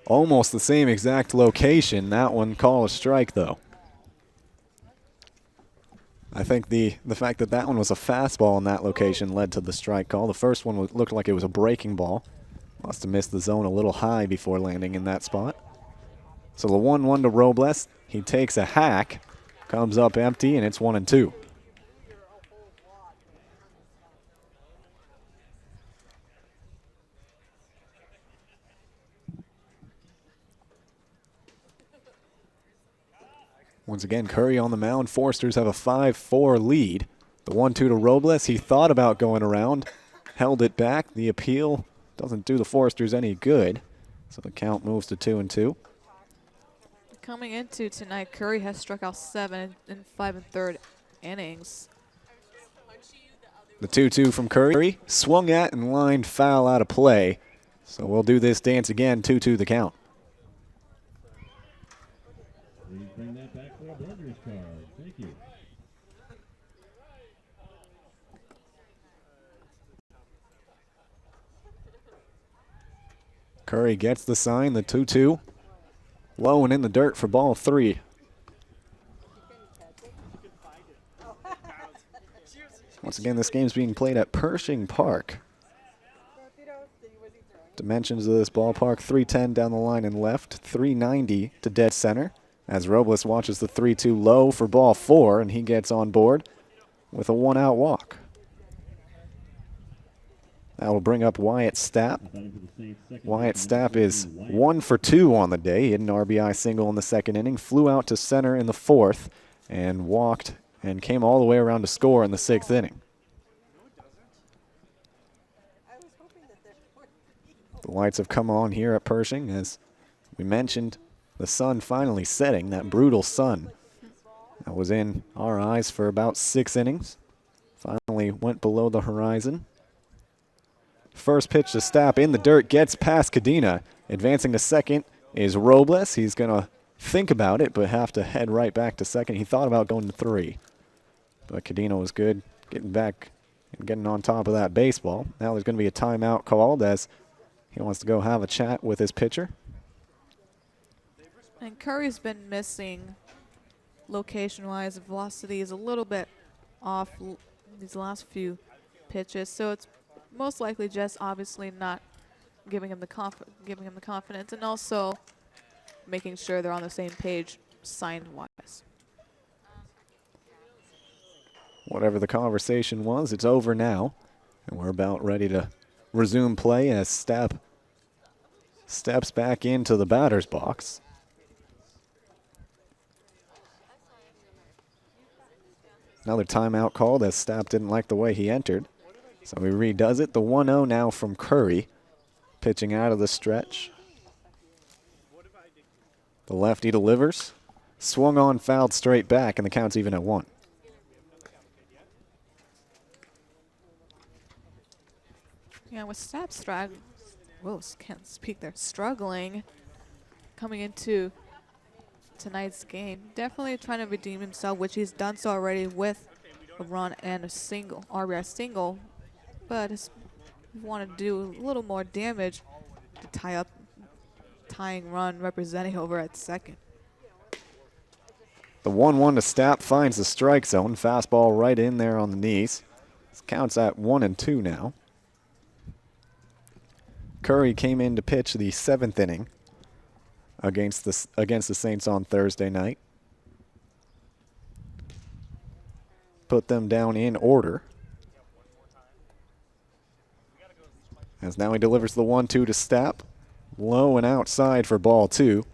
Almost the same exact location. That one call a strike, though. I think the fact that that one was a fastball in that location led to the strike call. The first one looked like it was a breaking ball. Must have missed the zone a little high before landing in that spot. So the 1-1 to Robles. He takes a hack, comes up empty, and it's 1-2. Once again, Curry on the mound. Forsters have a 5-4 lead. The 1-2 to Robles. He thought about going around, held it back. The appeal doesn't do the Forsters any good. So the count moves to 2-2. Coming into tonight, Curry has struck out 7 in 5 1/3 innings. The 2-2 from Curry. Swung at and lined foul out of play. So we'll do this dance again. 2-2 the count. Please bring that back for a Blunders card. Thank you. Curry gets the sign, the 2-2. Low and in the dirt for ball 3. Once again, this game's being played at Pershing Park. Dimensions of this ballpark, 310 down the line and left, 390 to dead center. As Robles watches the 3-2 low for ball 4, and he gets on board with a 1-out walk. That will bring up Wyatt Stapp. Wyatt Stapp is 1 for 2 on the day. He hit an RBI single in the 2nd inning, flew out to center in the 4th, and walked and came all the way around to score in the 6th inning. The lights have come on here at Pershing. As we mentioned, the sun finally setting, that brutal sun that was in our eyes for about 6 innings. Finally went below the horizon. First pitch to Stapp in the dirt, gets past Cadena. Advancing to second is Robles. He's going to think about it, but have to head right back to second. He thought about going to 3, but Cadena was good, getting back and getting on top of that baseball. Now there's going to be a timeout called as he wants to go have a chat with his pitcher. And Curry's been missing location-wise. Velocity is a little bit off these last few pitches, so it's most likely just obviously not giving him the confidence, and also making sure they're on the same page sign-wise. Whatever the conversation was, it's over now, and we're about ready to resume play as Stapp steps back into the batter's box. Another timeout called as Stapp didn't like the way he entered. So he redoes it. The 1-0 now from Curry. Pitching out of the stretch. The lefty delivers. Swung on, fouled straight back, and the count's even at 1. Yeah, with Stapp can't speak there, struggling coming into tonight's game. Definitely trying to redeem himself, which he's done so already with a run and a single, RBI single, but want to do a little more damage to tie up tying run representing over at second. The 1-1 to Stapp finds the strike zone. Fastball right in there on the knees. This counts at 1-2 now. Curry came in to pitch the 7th inning against the Saints on Thursday night. Put them down in order. As now he delivers the 1-2 to Stapp. Low and outside for ball 2.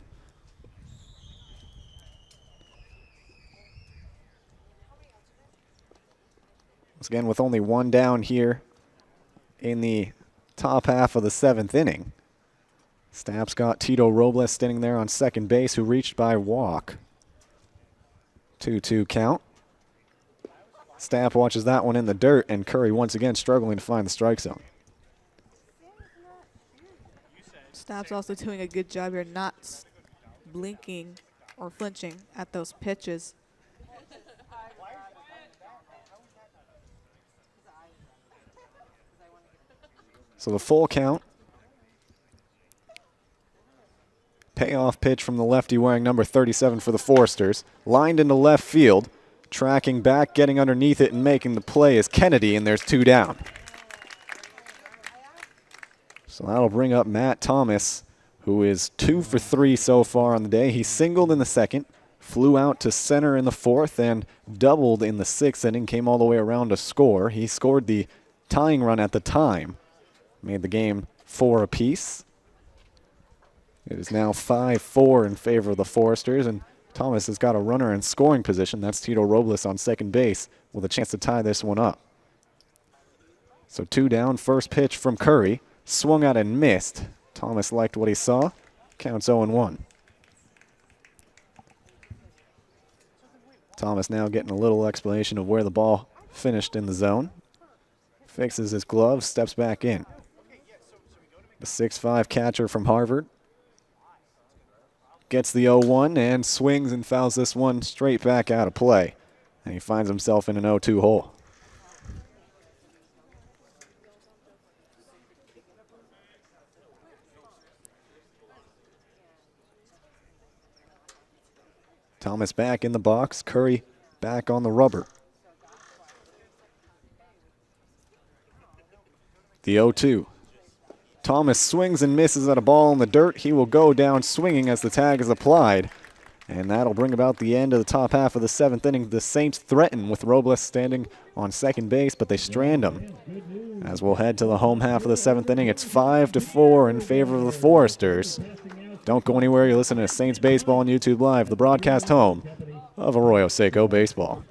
Once again, with only one down here in the top half of the 7th inning. Stapp's got Tito Robles standing there on second base, who reached by walk. 2-2 count. Stapp watches that one in the dirt, and Curry once again struggling to find the strike zone. Stapp's also doing a good job here, not blinking or flinching at those pitches. So the full count. Payoff pitch from the lefty wearing number 37 for the Foresters. Lined into left field. Tracking back, getting underneath it, and making the play is Kennedy, and there's 2 down. So that'll bring up Matt Thomas, who is 2 for 3 so far on the day. He singled in the 2nd, flew out to center in the 4th, and doubled in the 6th inning, came all the way around to score. He scored the tying run at the time. Made the game 4 apiece. It is now 5-4 in favor of the Foresters, and Thomas has got a runner in scoring position. That's Tito Robles on second base with a chance to tie this one up. So 2 down, first pitch from Curry. Swung out and missed. Thomas liked what he saw. Counts 0-1. Thomas now getting a little explanation of where the ball finished in the zone. Fixes his glove, steps back in. The 6'5" catcher from Harvard gets the 0-1 and swings and fouls this one straight back out of play. And he finds himself in an 0-2 hole. Thomas back in the box. Curry back on the rubber. The 0-2. Thomas swings and misses at a ball in the dirt. He will go down swinging as the tag is applied. And that'll bring about the end of the top half of the 7th inning. The Saints threaten with Robles standing on second base, but they strand him. As we'll head to the home half of the 7th inning, it's 5-4 in favor of the Foresters. Don't go anywhere. You're listening to Saints Baseball on YouTube Live, the broadcast home of Arroyo Seco Baseball.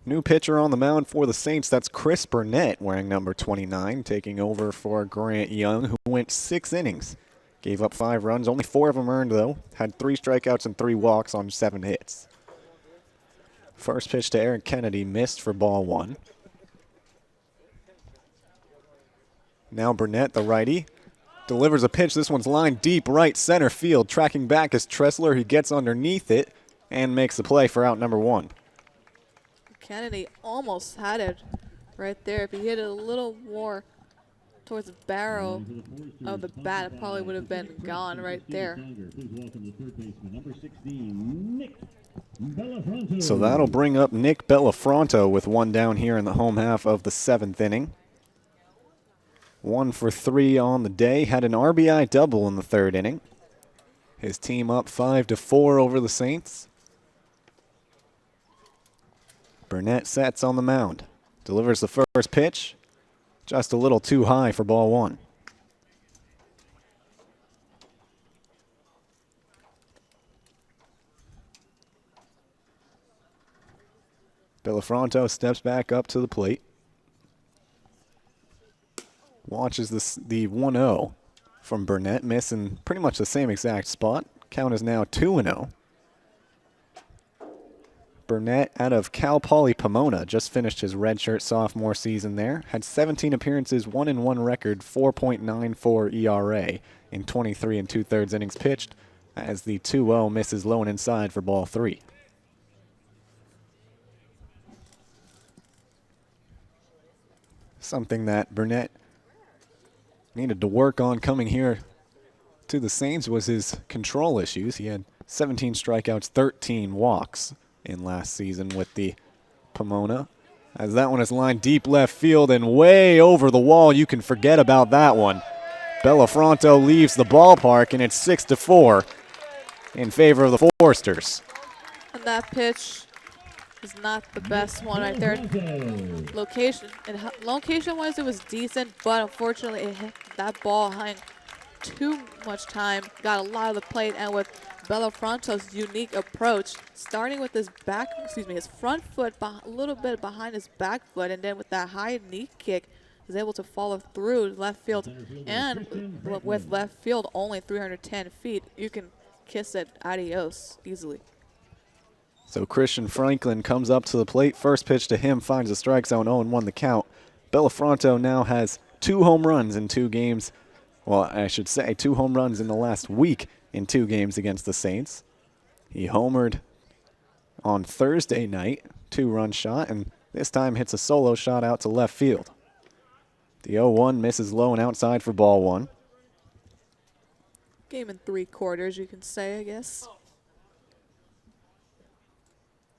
New pitcher on the mound for the Saints. That's Chris Burnett wearing number 29, taking over for Grant Young, who went 6 innings. Gave up 5 runs, only 4 of them earned though. Had 3 strikeouts and 3 walks on 7 hits. First pitch to Eric Kennedy, missed for ball 1. Now Burnett, the righty, delivers a pitch. This one's lined deep right center field. Tracking back is Tressler. He gets underneath it and makes the play for out number 1. Kennedy almost had it right there. If he hit it a little more towards the barrel of the bat, it probably would have been gone right there. So that'll bring up Nick Bellafronto with 1 down here in the home half of the 7th inning. 1 for 3 on the day. Had an RBI double in the 3rd inning. His team up 5-4 over the Saints. Burnett sets on the mound. Delivers the first pitch. Just a little too high for ball 1. Bellafronto steps back up to the plate. Watches the 1-0 from Burnett, missing pretty much the same exact spot. Count is now 2-0. Burnett out of Cal Poly Pomona just finished his redshirt sophomore season there. Had 17 appearances, 1-1 record, 4.94 ERA in 23 2/3 innings pitched, as the 2-0 misses low and inside for ball 3. Something that Burnett needed to work on coming here to the Saints was his control issues. He had 17 strikeouts, 13 walks in last season with the Pomona. As that one is lined deep left field and way over the wall. You can forget about that one. Bellafronto leaves the ballpark, and it's 6-4 in favor of the Foresters. And that pitch is not the best one right there. Location-wise, it was decent, but unfortunately, it hit that ball hung too much time. Got a lot of the plate, and with Bellafronto's unique approach, starting with his his front foot a little bit behind his back foot, and then with that high knee kick, is able to follow through left field. And with left field only 310 feet, you can kiss it adios easily. So Christian Franklin comes up to the plate. First pitch to him finds the strike zone, 0-1 the count. Bellafronto now has 2 home runs in 2 games. Well, I should say 2 home runs in the last week in 2 games against the Saints. He homered on Thursday night, 2-run shot, and this time hits a solo shot out to left field. The 0-1 misses low and outside for ball 1. Game in 3 quarters, you can say, I guess.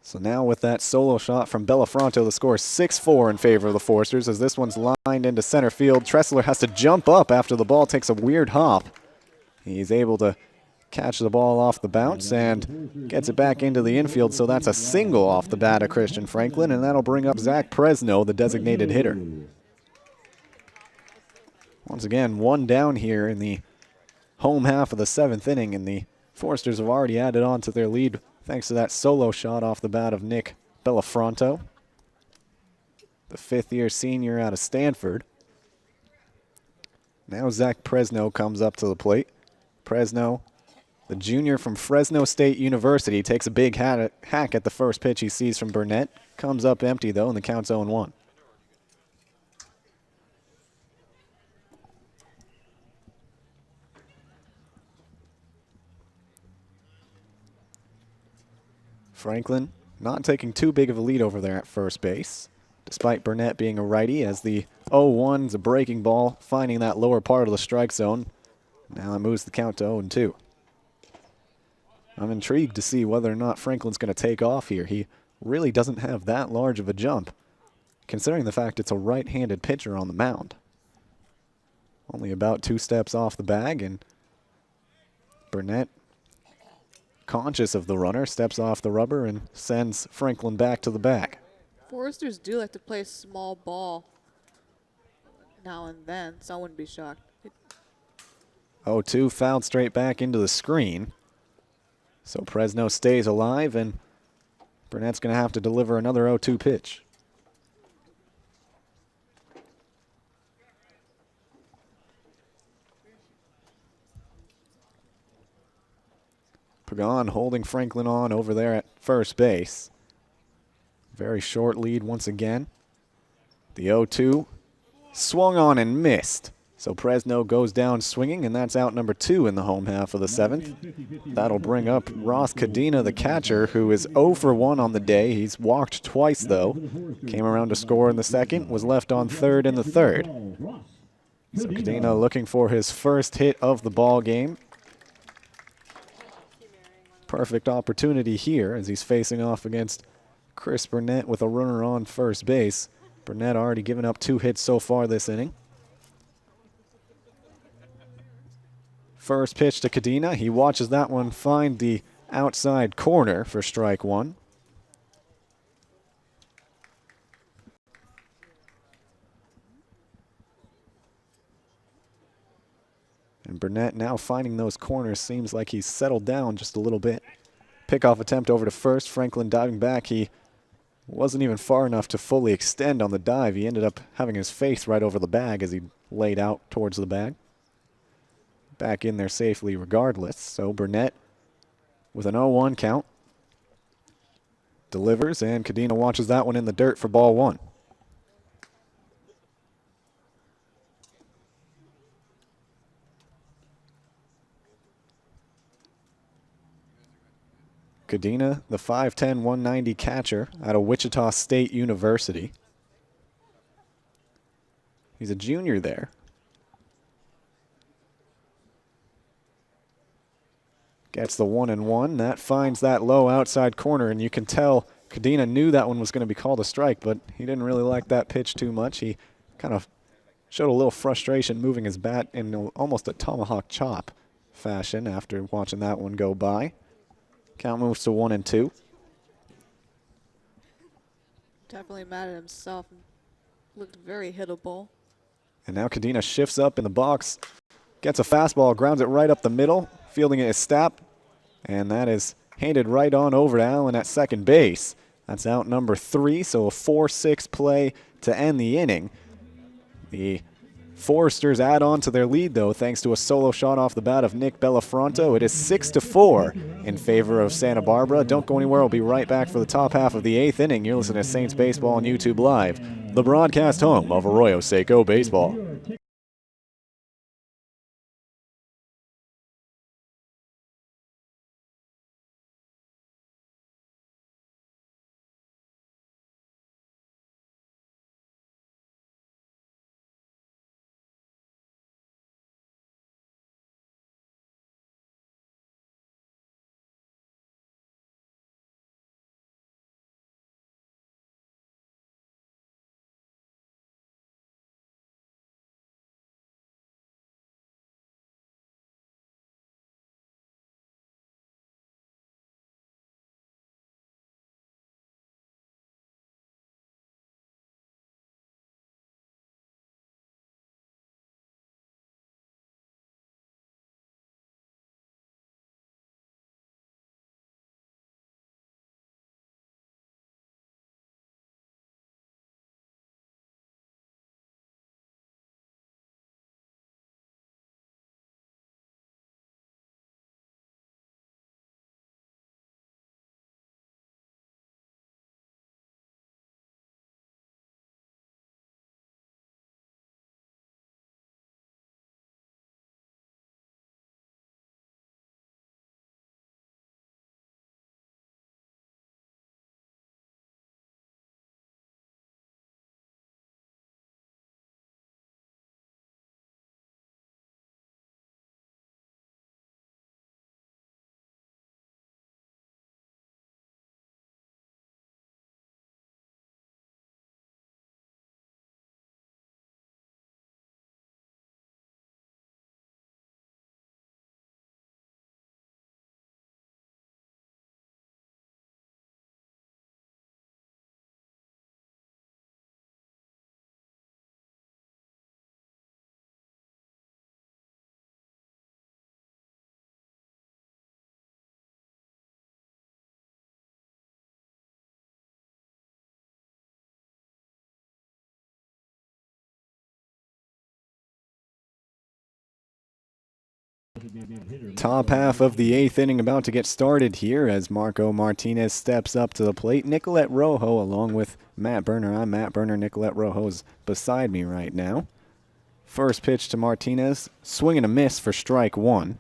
So now with that solo shot from Bellafronto, the score is 6-4 in favor of the Foresters as this one's lined into center field. Tressler has to jump up after the ball takes a weird hop. He's able to catch the ball off the bounce and gets it back into the infield, so that's a single off the bat of Christian Franklin, and that'll bring up Zach Presno, the designated hitter. Once again, 1 down here in the home half of the 7th inning, and the Foresters have already added on to their lead thanks to that solo shot off the bat of Nick Bellafronto, the 5th-year senior out of Stanford. Now Zach Presno comes up to the plate. Presno, the junior from Fresno State University, takes a big hack at the first pitch he sees from Burnett. Comes up empty, though, and the count's 0-1. Franklin not taking too big of a lead over there at first base, despite Burnett being a righty, as the 0-1's a breaking ball, finding that lower part of the strike zone. Now it moves the count to 0-2. I'm intrigued to see whether or not Franklin's going to take off here. He really doesn't have that large of a jump, considering the fact it's a right-handed pitcher on the mound. Only about 2 steps off the bag, and Burnett, conscious of the runner, steps off the rubber and sends Franklin back to the bag. Foresters do like to play small ball now and then, so I wouldn't be shocked. 0-2 fouled straight back into the screen. So Presno stays alive, and Burnett's going to have to deliver another 0-2 pitch. Pagan holding Franklin on over there at first base. Very short lead once again. The 0-2 swung on and missed. So Fresno goes down swinging, and that's out number 2 in the home half of the 7th. That'll bring up Ross Cadena, the catcher, who is 0 for 1 on the day. He's walked twice, though. Came around to score in the second, was left on third in the third. So Cadena looking for his first hit of the ball game. Perfect opportunity here as he's facing off against Chris Burnett with a runner on first base. Burnett already given up 2 hits so far this inning. First pitch to Cadena. He watches that one find the outside corner for strike 1. And Burnett now finding those corners. Seems like he's settled down just a little bit. Pickoff attempt over to first. Franklin diving back. He wasn't even far enough to fully extend on the dive. He ended up having his face right over the bag as he laid out towards the bag. Back in there safely regardless. So Burnett with an 0-1 count. Delivers, and Cadena watches that one in the dirt for ball 1. Cadena, the 5'10", 190 catcher out of Wichita State University. He's a junior there. Gets the 1-1. That finds that low outside corner, and you can tell Cadena knew that one was going to be called a strike, but he didn't really like that pitch too much. He kind of showed a little frustration moving his bat in almost a tomahawk chop fashion after watching that one go by. Count moves to 1-2. Definitely mad at himself. Looked very hittable. And now Cadena shifts up in the box, gets a fastball, grounds it right up the middle. Fielding it is Stapp, and that is handed right on over to Allen at second base. That's out number 3, so a 4-6 play to end the inning. The Foresters add on to their lead, though, thanks to a solo shot off the bat of Nick Bellafronto. It is 6-4 in favor of Santa Barbara. Don't go anywhere. We'll be right back for the top half of the 8th inning. You're listening to Saints Baseball on YouTube Live, the broadcast home of Arroyo Seco Baseball. Top half of the 8th inning about to get started here as Marco Martinez steps up to the plate. Nicolette Rojo along with Matt Berner. I'm Matt Berner. Nicolette Rojo's beside me right now. First pitch to Martinez. Swing and a miss for strike one.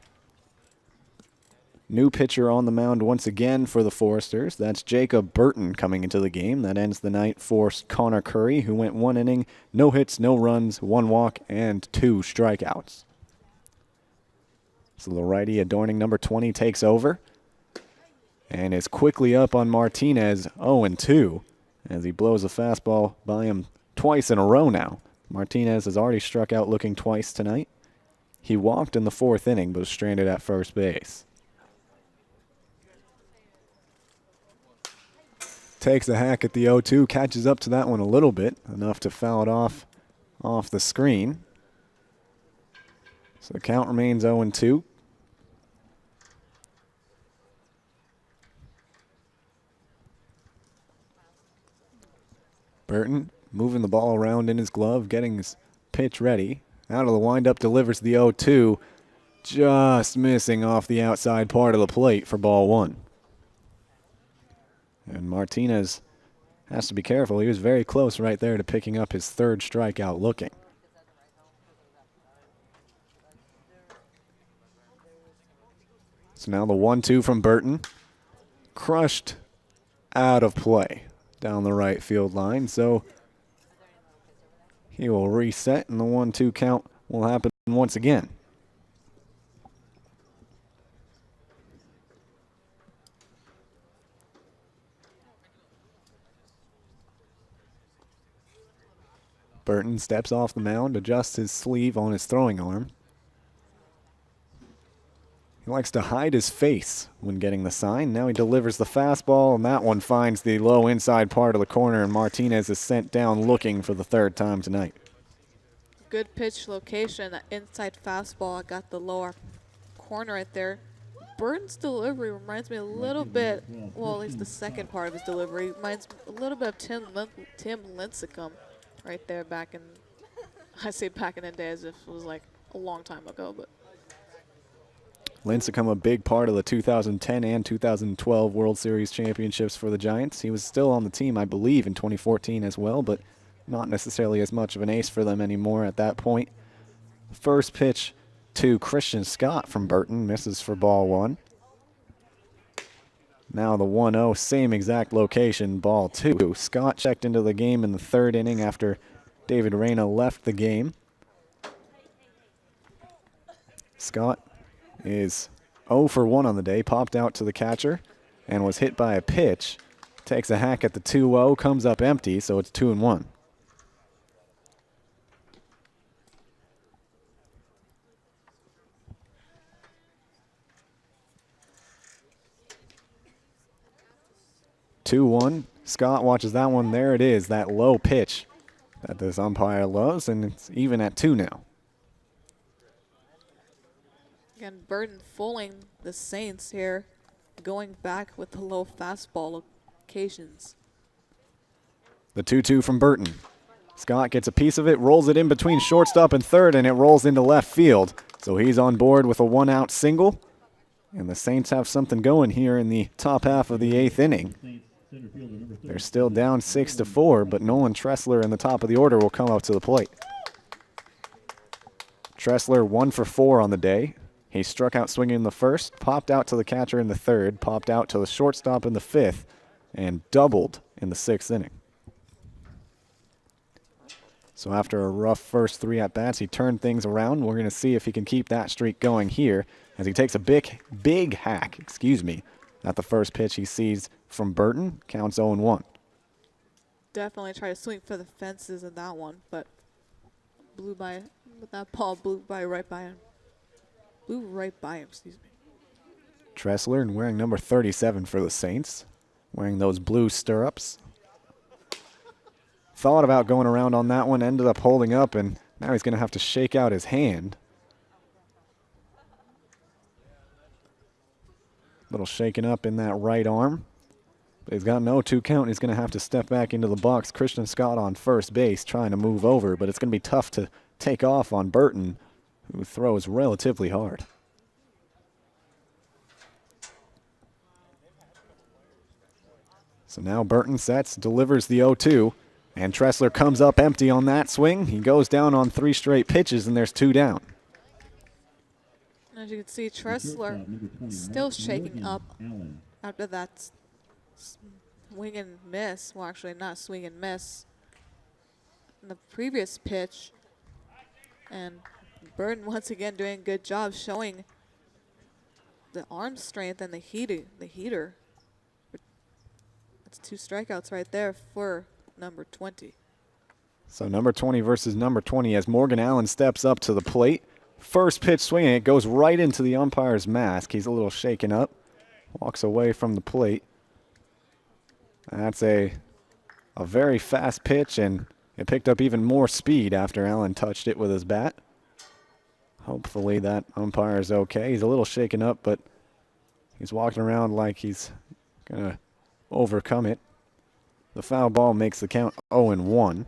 New pitcher on the mound once again for the Foresters. That's Jacob Burton coming into the game. That ends the night for Connor Curry, who went 1 inning, no hits, no runs, 1 walk, and 2 strikeouts. So the righty adorning number 20 takes over and is quickly up on Martinez 0-2 as he blows a fastball by him twice in a row now. Martinez has already struck out looking twice tonight. He walked in the 4th inning but was stranded at first base. Takes a hack at the 0-2, catches up to that one a little bit, enough to foul it off the screen. So the count remains 0-2. Burton moving the ball around in his glove, getting his pitch ready. Out of the windup, delivers the 0-2, just missing off the outside part of the plate for ball 1. And Martinez has to be careful. He was very close right there to picking up his 3rd strikeout looking. So now the 1-2 from Burton. Crushed out of play down the right field line. So he will reset and the 1-2 count will happen once again. Burton steps off the mound, adjusts his sleeve on his throwing arm. He likes to hide his face when getting the sign. Now he delivers the fastball, and that one finds the low inside part of the corner, and Martinez is sent down looking for the 3rd time tonight. Good pitch location. That inside fastball got the lower corner right there. Burton's delivery reminds me a little bit, well, at least the second part of his delivery, reminds me a little bit of Tim Lincecum. Right there back in, I say back in the day as if it was like a long time ago, but. Lincecum, a big part of the 2010 and 2012 World Series championships for the Giants. He was still on the team, I believe, in 2014 as well, but not necessarily as much of an ace for them anymore at that point. First pitch to Christian Scott from Burton, misses for ball 1. Now the 1-0, same exact location, ball 2. Scott checked into the game in the 3rd inning after David Reyna left the game. Scott is 0 for 1 on the day, popped out to the catcher and was hit by a pitch. Takes a hack at the 2-0, comes up empty, so it's 2-1. Scott watches that one. There it is, that low pitch that this umpire loves, and it's even at 2 now. Again, Burton fooling the Saints here, going back with the low fastball locations. The 2-2 from Burton. Scott gets a piece of it, rolls it in between shortstop and 3rd, and it rolls into left field. So he's on board with a 1-out single, and the Saints have something going here in the top half of the 8th inning. They're still down 6-4, but Nolan Tressler in the top of the order will come up to the plate. Tressler 1 for 4 on the day. He struck out swinging in the 1st, popped out to the catcher in the 3rd, popped out to the shortstop in the 5th, and doubled in the 6th inning. So after a rough first 3 at-bats, he turned things around. We're going to see if he can keep that streak going here as he takes a big hack, at the first pitch he sees from Burton. Counts 0-1. Definitely try to swing for the fences in that one, but that ball blew right by him. Tressler, and wearing number 37 for the Saints, wearing those blue stirrups. Thought about going around on that one, ended up holding up, and now he's going to have to shake out his hand. Little shaking up in that right arm. But he's got no 2 count. He's going to have to step back into the box. Christian Scott on first base trying to move over, but it's going to be tough to take off on Burton, who throws relatively hard. So now Burton sets, delivers the 0-2, and Tressler comes up empty on that swing. He goes down on 3 straight pitches, and there's 2 down. As you can see, Tressler still shaking up after that swing and miss. Well, actually, not swing and miss in the previous pitch. And Burton once again doing a good job showing the arm strength and the heater. That's 2 strikeouts right there for number 20. So number 20 versus number 20 as Morgan Allen steps up to the plate. First pitch swinging, it goes right into the umpire's mask. He's a little shaken up, walks away from the plate. That's a very fast pitch, and it picked up even more speed after Allen touched it with his bat. Hopefully that umpire is okay. He's a little shaken up, but he's walking around like he's going to overcome it. The foul ball makes the count 0-1.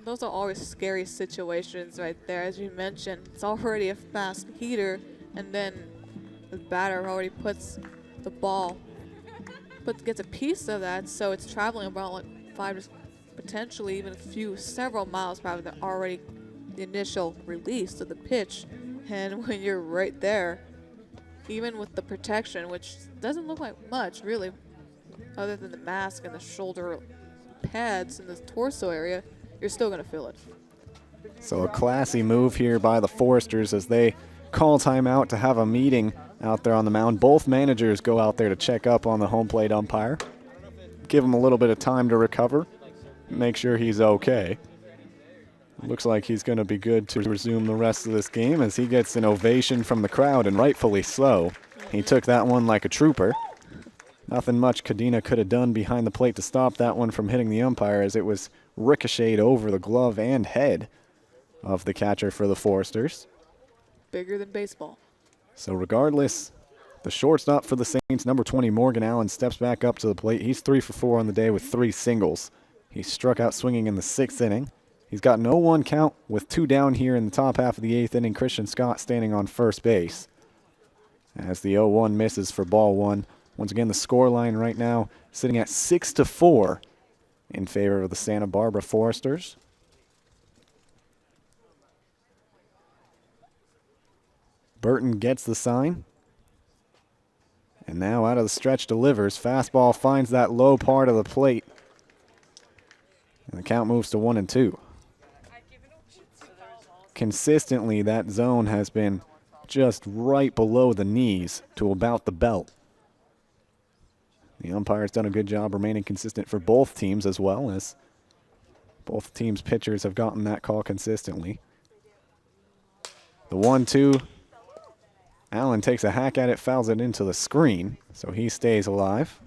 Those are always scary situations right there. As you mentioned, it's already a fast heater, and then the batter already puts the ball, gets a piece of that, so it's traveling about like 5 to potentially even several miles probably than already the initial release of the pitch. And when you're right there, even with the protection, which doesn't look like much really, other than the mask and the shoulder pads in the torso area, you're still going to feel it. So a classy move here by the Foresters as they call timeout to have a meeting out there on the mound. Both managers go out there to check up on the home plate umpire, give him a little bit of time to recover, make sure he's okay. Looks like he's going to be good to resume the rest of this game as he gets an ovation from the crowd, and rightfully so. He took that one like a trooper. Nothing much Cadena could have done behind the plate to stop that one from hitting the umpire, as it was ricocheted over the glove and head of the catcher for the Foresters. Bigger than baseball. So regardless, the shortstop for the Saints, number 20, Morgan Allen, steps back up to the plate. He's 3 for 4 on the day with 3 singles. He struck out swinging in the 6th inning. He's got an 0-1 count with 2 down here in the top half of the 8th inning. Christian Scott standing on first base as the 0-1 misses for ball 1. Once again, the score line right now sitting at 6-4 in favor of the Santa Barbara Foresters. Burton gets the sign. And now out of the stretch delivers. Fastball finds that low part of the plate. And the count moves to 1-2. Consistently, that zone has been just right below the knees to about the belt. The umpire's done a good job remaining consistent for both teams, as well as both teams' pitchers have gotten that call consistently. The 1-2. Allen takes a hack at it, fouls it into the screen, so he stays alive.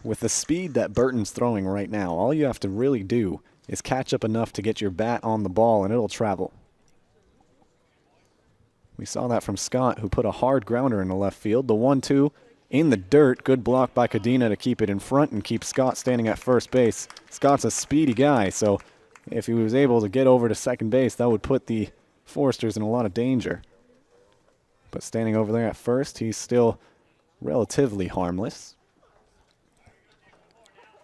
With the speed that Burton's throwing right now, all you have to really do is catch up enough to get your bat on the ball, and it'll travel. We saw that from Scott, who put a hard grounder in the left field. The 1-2 in the dirt. Good block by Cadena to keep it in front and keep Scott standing at first base. Scott's a speedy guy, so if he was able to get over to second base, that would put the Foresters in a lot of danger. But standing over there at first, he's still relatively harmless.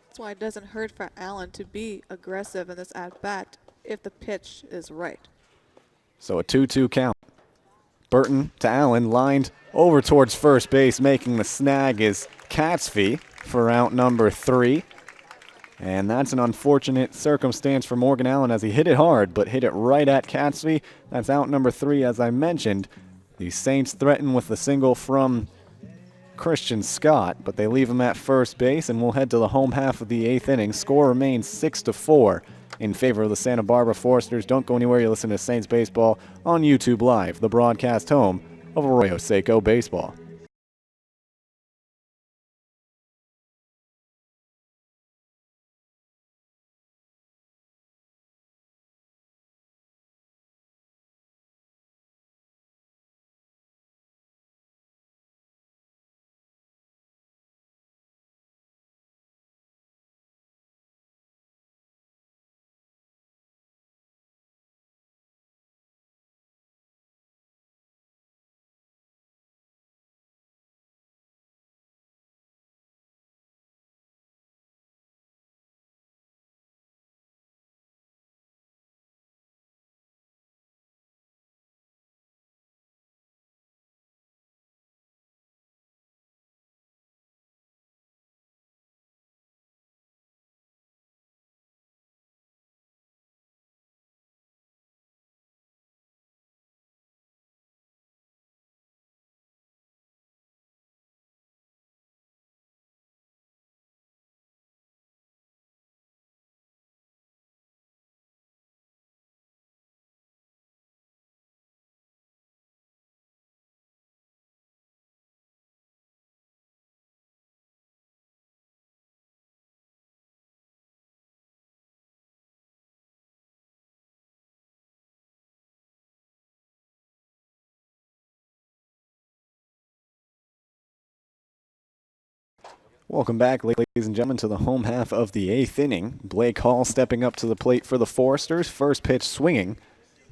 That's why it doesn't hurt for Allen to be aggressive in this at-bat if the pitch is right. So a 2-2 count. Burton to Allen, lined over towards first base. Making the snag is Catsby for out number 3. And that's an unfortunate circumstance for Morgan Allen as he hit it hard, but hit it right at Catsby. That's out number 3, as I mentioned. The Saints threaten with the single from Christian Scott, but they leave him at first base, and we'll head to the home half of the 8th inning. Score remains 6-4 in favor of the Santa Barbara Foresters. Don't go anywhere. You listen to Saints Baseball on YouTube Live, the broadcast home of Arroyo Seco Baseball. Welcome back, ladies and gentlemen, to the home half of the 8th inning. Blake Hall stepping up to the plate for the Foresters. First pitch swinging.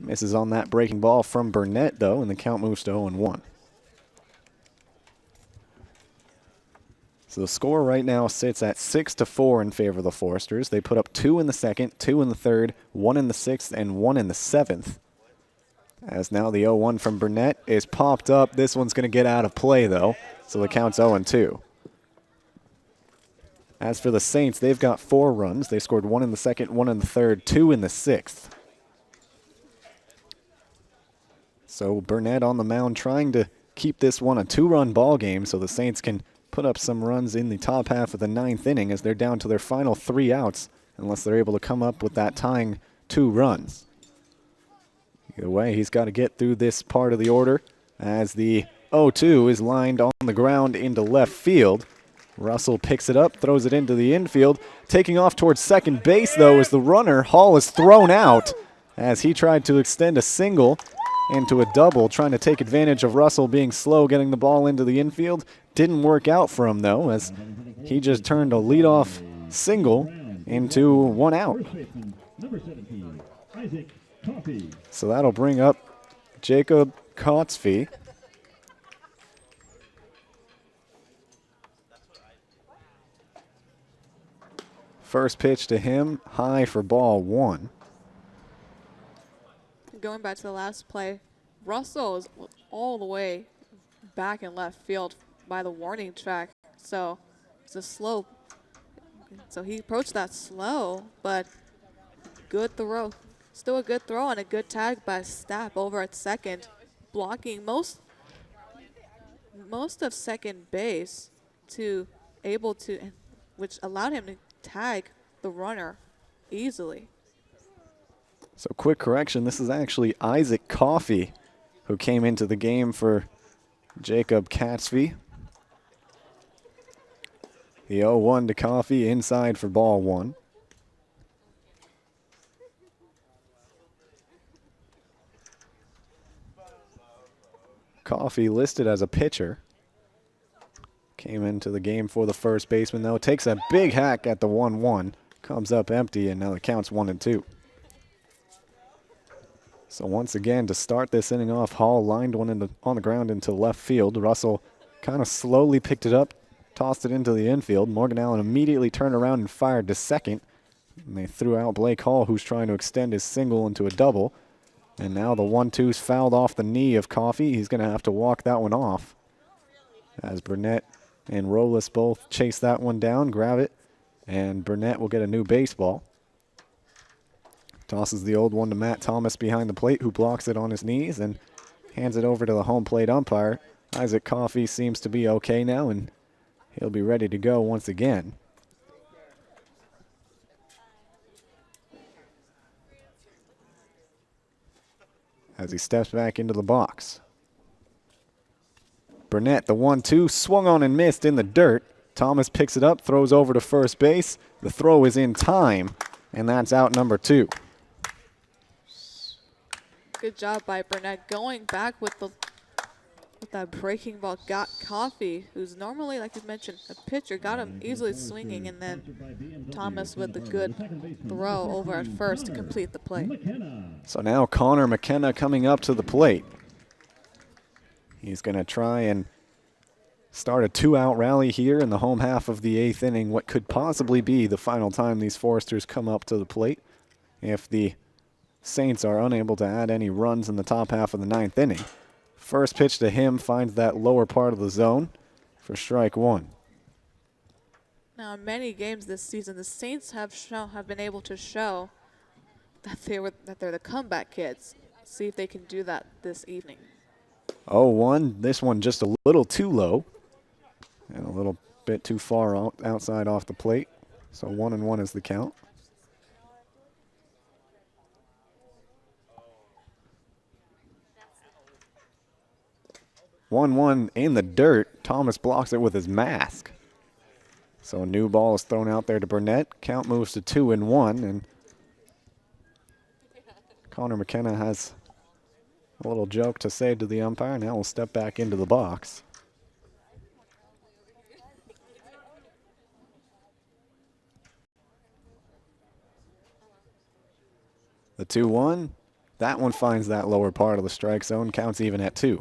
Misses on that breaking ball from Burnett, though, and the count moves to 0-1. So the score right now sits at 6-4 in favor of the Foresters. They put up 2 in the second, 2 in the third, 1 in the sixth, and 1 in the seventh. As now the 0-1 from Burnett is popped up. This one's going to get out of play, though, so the count's 0-2. As for the Saints, they've got 4 runs. They scored 1 in the second, 1 in the third, 2 in the sixth. So Burnett on the mound trying to keep this one a 2-run ball game so the Saints can put up some runs in the top half of the 9th inning as they're down to their final 3 outs unless they're able to come up with that tying 2 runs. Either way, he's got to get through this part of the order as the 0-2 is lined on the ground into left field. Russell picks it up, throws it into the infield. Taking off towards second base, though, is the runner. Hall is thrown out as he tried to extend a single into a double, trying to take advantage of Russell being slow getting the ball into the infield. Didn't work out for him, though, as he just turned a leadoff single into 1 out. Number 17, Isaac Coffey. So that'll bring up Jacob Kotzfe. First pitch to him, high for ball 1. Going back to the last play, Russell is all the way back in left field by the warning track. So it's a slow. So he approached that slow, but good throw. Still a good throw and a good tag by Stapp over at second, blocking most of second base which allowed him to tag the runner easily. So quick correction, this is actually Isaac Coffey who came into the game for Jacob Katzfe. The 0-1 to Coffey, inside for ball 1. Coffey listed as a pitcher. Came into the game for the first baseman, though. Takes a big hack at the 1-1. Comes up empty, and now the count's 1-2. So once again, to start this inning off, Hall lined one on the ground into left field. Russell kind of slowly picked it up, tossed it into the infield. Morgan Allen immediately turned around and fired to second. And they threw out Blake Hall, who's trying to extend his single into a double. And now the 1-2's fouled off the knee of Coffey. He's going to have to walk that one off. As Burnett and Robles both chase that one down, grab it, and Burnett will get a new baseball. Tosses the old one to Matt Thomas behind the plate, who blocks it on his knees and hands it over to the home plate umpire. Isaac Coffey seems to be okay now, and he'll be ready to go once again. As he steps back into the box. Burnett, the 1-2, swung on and missed in the dirt. Thomas picks it up, throws over to first base. The throw is in time, and that's out number 2. Good job by Burnett going back with that breaking ball. Got Coffey, who's normally, like you mentioned, a pitcher, got him easily swinging, and then Thomas with a good throw over at first to complete the play. So now Connor McKenna coming up to the plate. He's going to try and start a 2-out rally here in the home half of the 8th inning, what could possibly be the final time these Foresters come up to the plate if the Saints are unable to add any runs in the top half of the 9th inning. First pitch to him finds that lower part of the zone for strike 1. Now, in many games this season, the Saints have been able to show that they're the comeback kids. See if they can do that this evening. 0-1. This one just a little too low and a little bit too far outside off the plate. So 1-1 is the count. One in the dirt. Thomas blocks it with his mask. So a new ball is thrown out there to Burnett. Count moves to 2-1, and Connor McKenna has a little joke to say to the umpire. Now we'll step back into the box. The 2-1, that one finds that lower part of the strike zone, counts even at 2.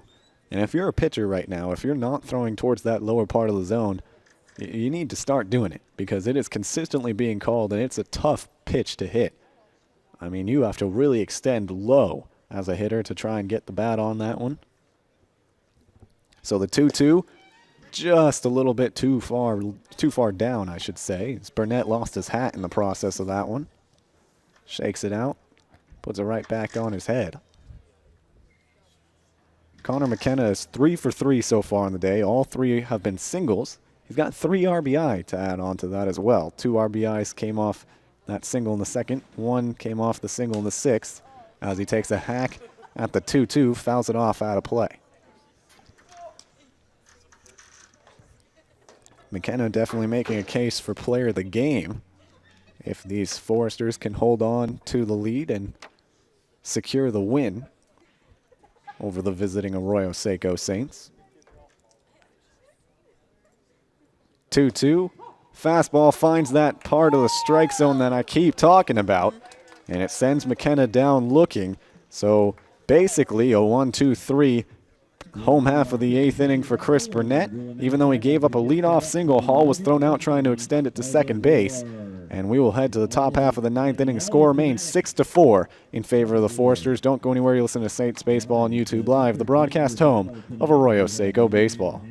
And if you're a pitcher right now, if you're not throwing towards that lower part of the zone, you need to start doing it because it is consistently being called and it's a tough pitch to hit. I mean, you have to really extend low as a hitter to try and get the bat on that one. So the 2-2, just a little bit too far down, I should say. As Burnett lost his hat in the process of that one. Shakes it out, puts it right back on his head. Connor McKenna is 3 for 3 so far in the day. All 3 have been singles. He's got 3 RBI to add on to that as well. 2 RBIs came off that single in the second. 1 came off the single in the sixth as he takes a hack at the 2-2, fouls it off out of play. McKenna definitely making a case for player of the game if these Foresters can hold on to the lead and secure the win over the visiting Arroyo Seco Saints. 2-2. Fastball finds that part of the strike zone that I keep talking about, and it sends McKenna down looking. So basically a 1-2-3 home half of the 8th inning for Chris Burnett. Even though he gave up a leadoff single, Hall was thrown out trying to extend it to second base. And we will head to the top half of the 9th inning. Score remains 6-4 in favor of the Foresters. Don't go anywhere. You listen to Saints Baseball on YouTube Live, the broadcast home of Arroyo Seco Baseball.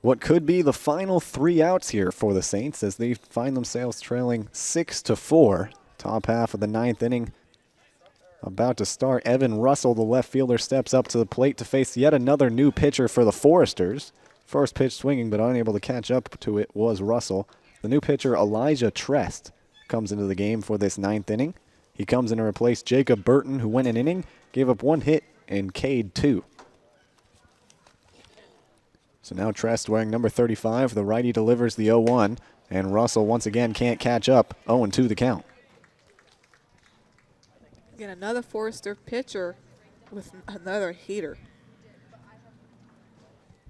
What could be the final 3 outs here for the Saints as they find themselves trailing 6-4. Top half of the 9th inning about to start. Evan Russell, the left fielder, steps up to the plate to face yet another new pitcher for the Foresters. First pitch swinging, but unable to catch up to it was Russell. The new pitcher, Elijah Trest, comes into the game for this 9th inning. He comes in to replace Jacob Burton, who went an inning, gave up 1 hit, and K'd 2. So now Trest wearing number 35. The righty delivers the 0-1, and Russell once again can't catch up. 0-2 the count. Again, another Forester pitcher with another heater.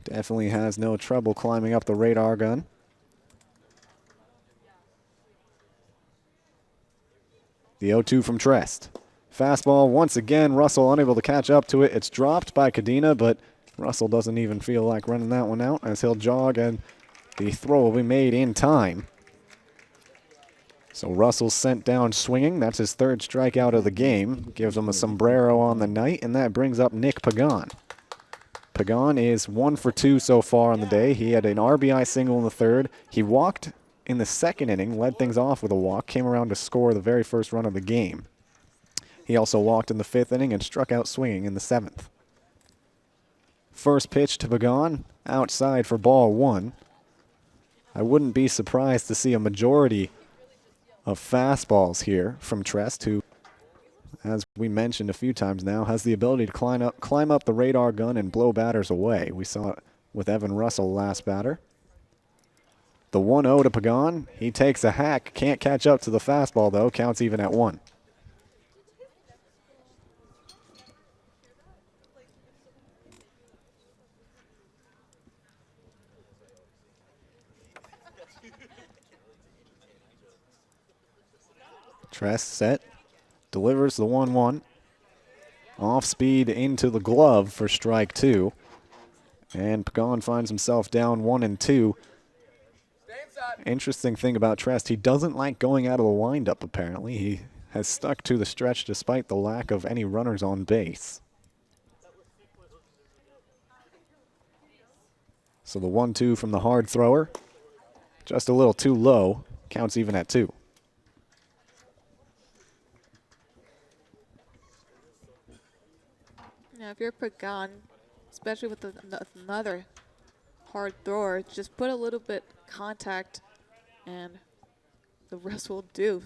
Definitely has no trouble climbing up the radar gun. The 0-2 from Trest. Fastball once again, Russell unable to catch up to it. It's dropped by Cadena, but Russell doesn't even feel like running that one out as he'll jog and the throw will be made in time. So Russell's sent down swinging. That's his third strikeout of the game. Gives him a sombrero on the night, and that brings up Nick Pagan. Pagan is 1 for 2 so far on the day. He had an RBI single in the third. He walked in the second inning, led things off with a walk, came around to score the very first run of the game. He also walked in the fifth inning and struck out swinging in the seventh. First pitch to Pagan, outside for ball 1. I wouldn't be surprised to see a majority of fastballs here from Trest, who, as we mentioned a few times now, has the ability to climb up the radar gun and blow batters away. We saw it with Evan Russell last batter. The 1-0 to Pagan. He takes a hack, can't catch up to the fastball though, counts even at 1. Trest set, delivers the 1-1. Off speed into the glove for strike 2. And Pagan finds himself down 1-2. Interesting thing about Trest, he doesn't like going out of the windup apparently. He has stuck to the stretch despite the lack of any runners on base. So the 1-2 from the hard thrower, just a little too low, counts even at 2. Now, if you're Pagan, especially with another hard thrower, just put a little bit contact and the rest will do.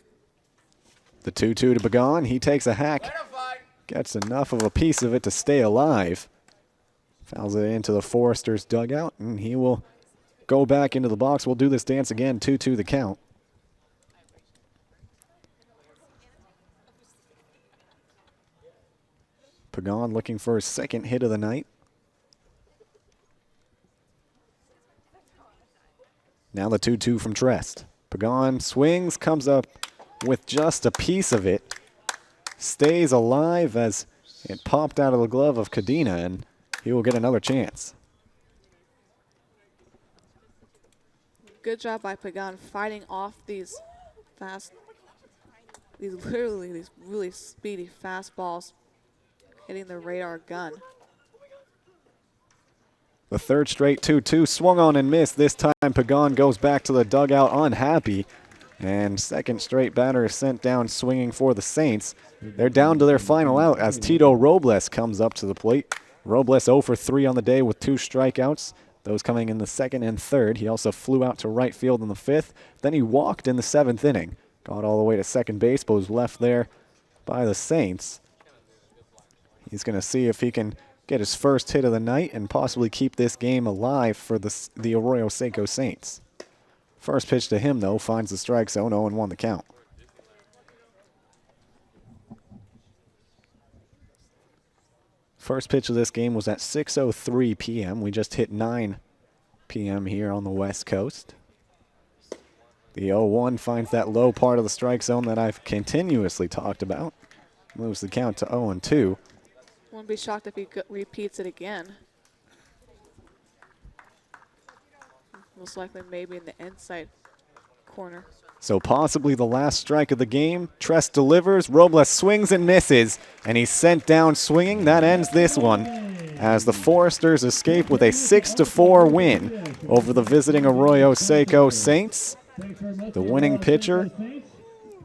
The 2-2 to Pagan. He takes a hack, gets enough of a piece of it to stay alive. Fouls it into the Foresters' dugout, and he will go back into the box. We'll do this dance again, 2-2 the count. Pagan looking for his second hit of the night. Now the 2-2 from Trest. Pagan swings, comes up with just a piece of it. Stays alive as it popped out of the glove of Cadena, and he will get another chance. Good job by Pagan fighting off these really speedy fastballs, hitting the radar gun. The third straight 2-2 swung on and missed. This time Pagan goes back to the dugout unhappy. And second straight batter is sent down swinging for the Saints. They're down to their final out as Tito Robles comes up to the plate. Robles 0 for 3 on the day with 2 strikeouts. Those coming in the second and third. He also flew out to right field in the fifth. Then he walked in the 7th inning. Got all the way to second base, but was left there by the Saints. He's going to see if he can get his first hit of the night and possibly keep this game alive for the Arroyo Seco Saints. First pitch to him, though, finds the strike zone, 0-1 the count. First pitch of this game was at 6:03 p.m. We just hit 9 p.m. here on the West Coast. The 0-1 finds that low part of the strike zone that I've continuously talked about. Moves the count to 0-2. Wouldn't be shocked if he repeats it again. Most likely maybe in the inside corner. So possibly the last strike of the game. Trest delivers, Robles swings and misses, and he's sent down swinging. That ends this one as the Foresters escape with a 6-4 win over the visiting Arroyo Seco Saints. The winning pitcher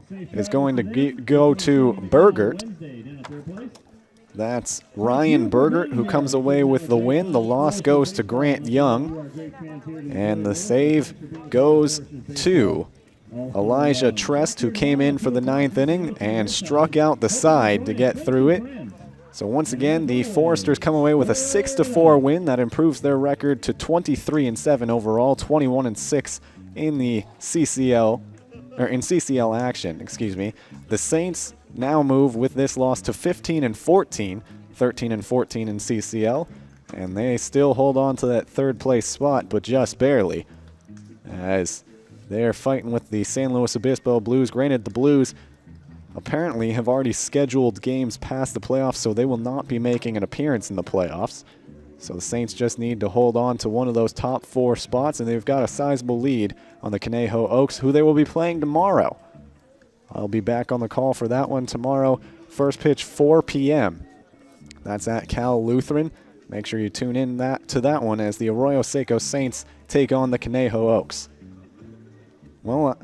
is going to go to Bergert. That's Ryan Bergert who comes away with the win. The loss goes to Grant Young. And the save goes to Elijah Trest, who came in for the 9th inning and struck out the side to get through it. So once again, the Foresters come away with a 6-4 win. That improves their record to 23-7 overall, 21-6 in the CCL, or in CCL action, excuse me. The Saints now move with this loss to 15-14, 13-14 in CCL, and they still hold on to that third place spot, but just barely, as they're fighting with the San Luis Obispo Blues. Granted, the Blues apparently have already scheduled games past the playoffs, so they will not be making an appearance in the playoffs. So the Saints just need to hold on to one of those top 4 spots, and they've got a sizable lead on the Conejo Oaks, who they will be playing tomorrow. I'll be back on the call for that one tomorrow. First pitch 4 p.m. That's at Cal Lutheran. Make sure you tune in to that one as the Arroyo Seco Saints take on the Conejo Oaks. Well,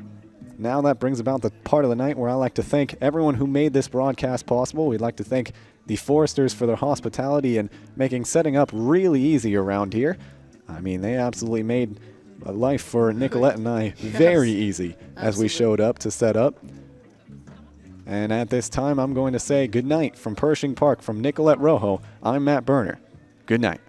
now that brings about the part of the night where I like to thank everyone who made this broadcast possible. We'd like to thank the Foresters for their hospitality and making setting up really easy around here. I mean, they absolutely made life for Nicolette and I very easy as we showed up to set up. And at this time, I'm going to say good night from Pershing Park. From Nicolette Rojo, I'm Matt Berner. Good night.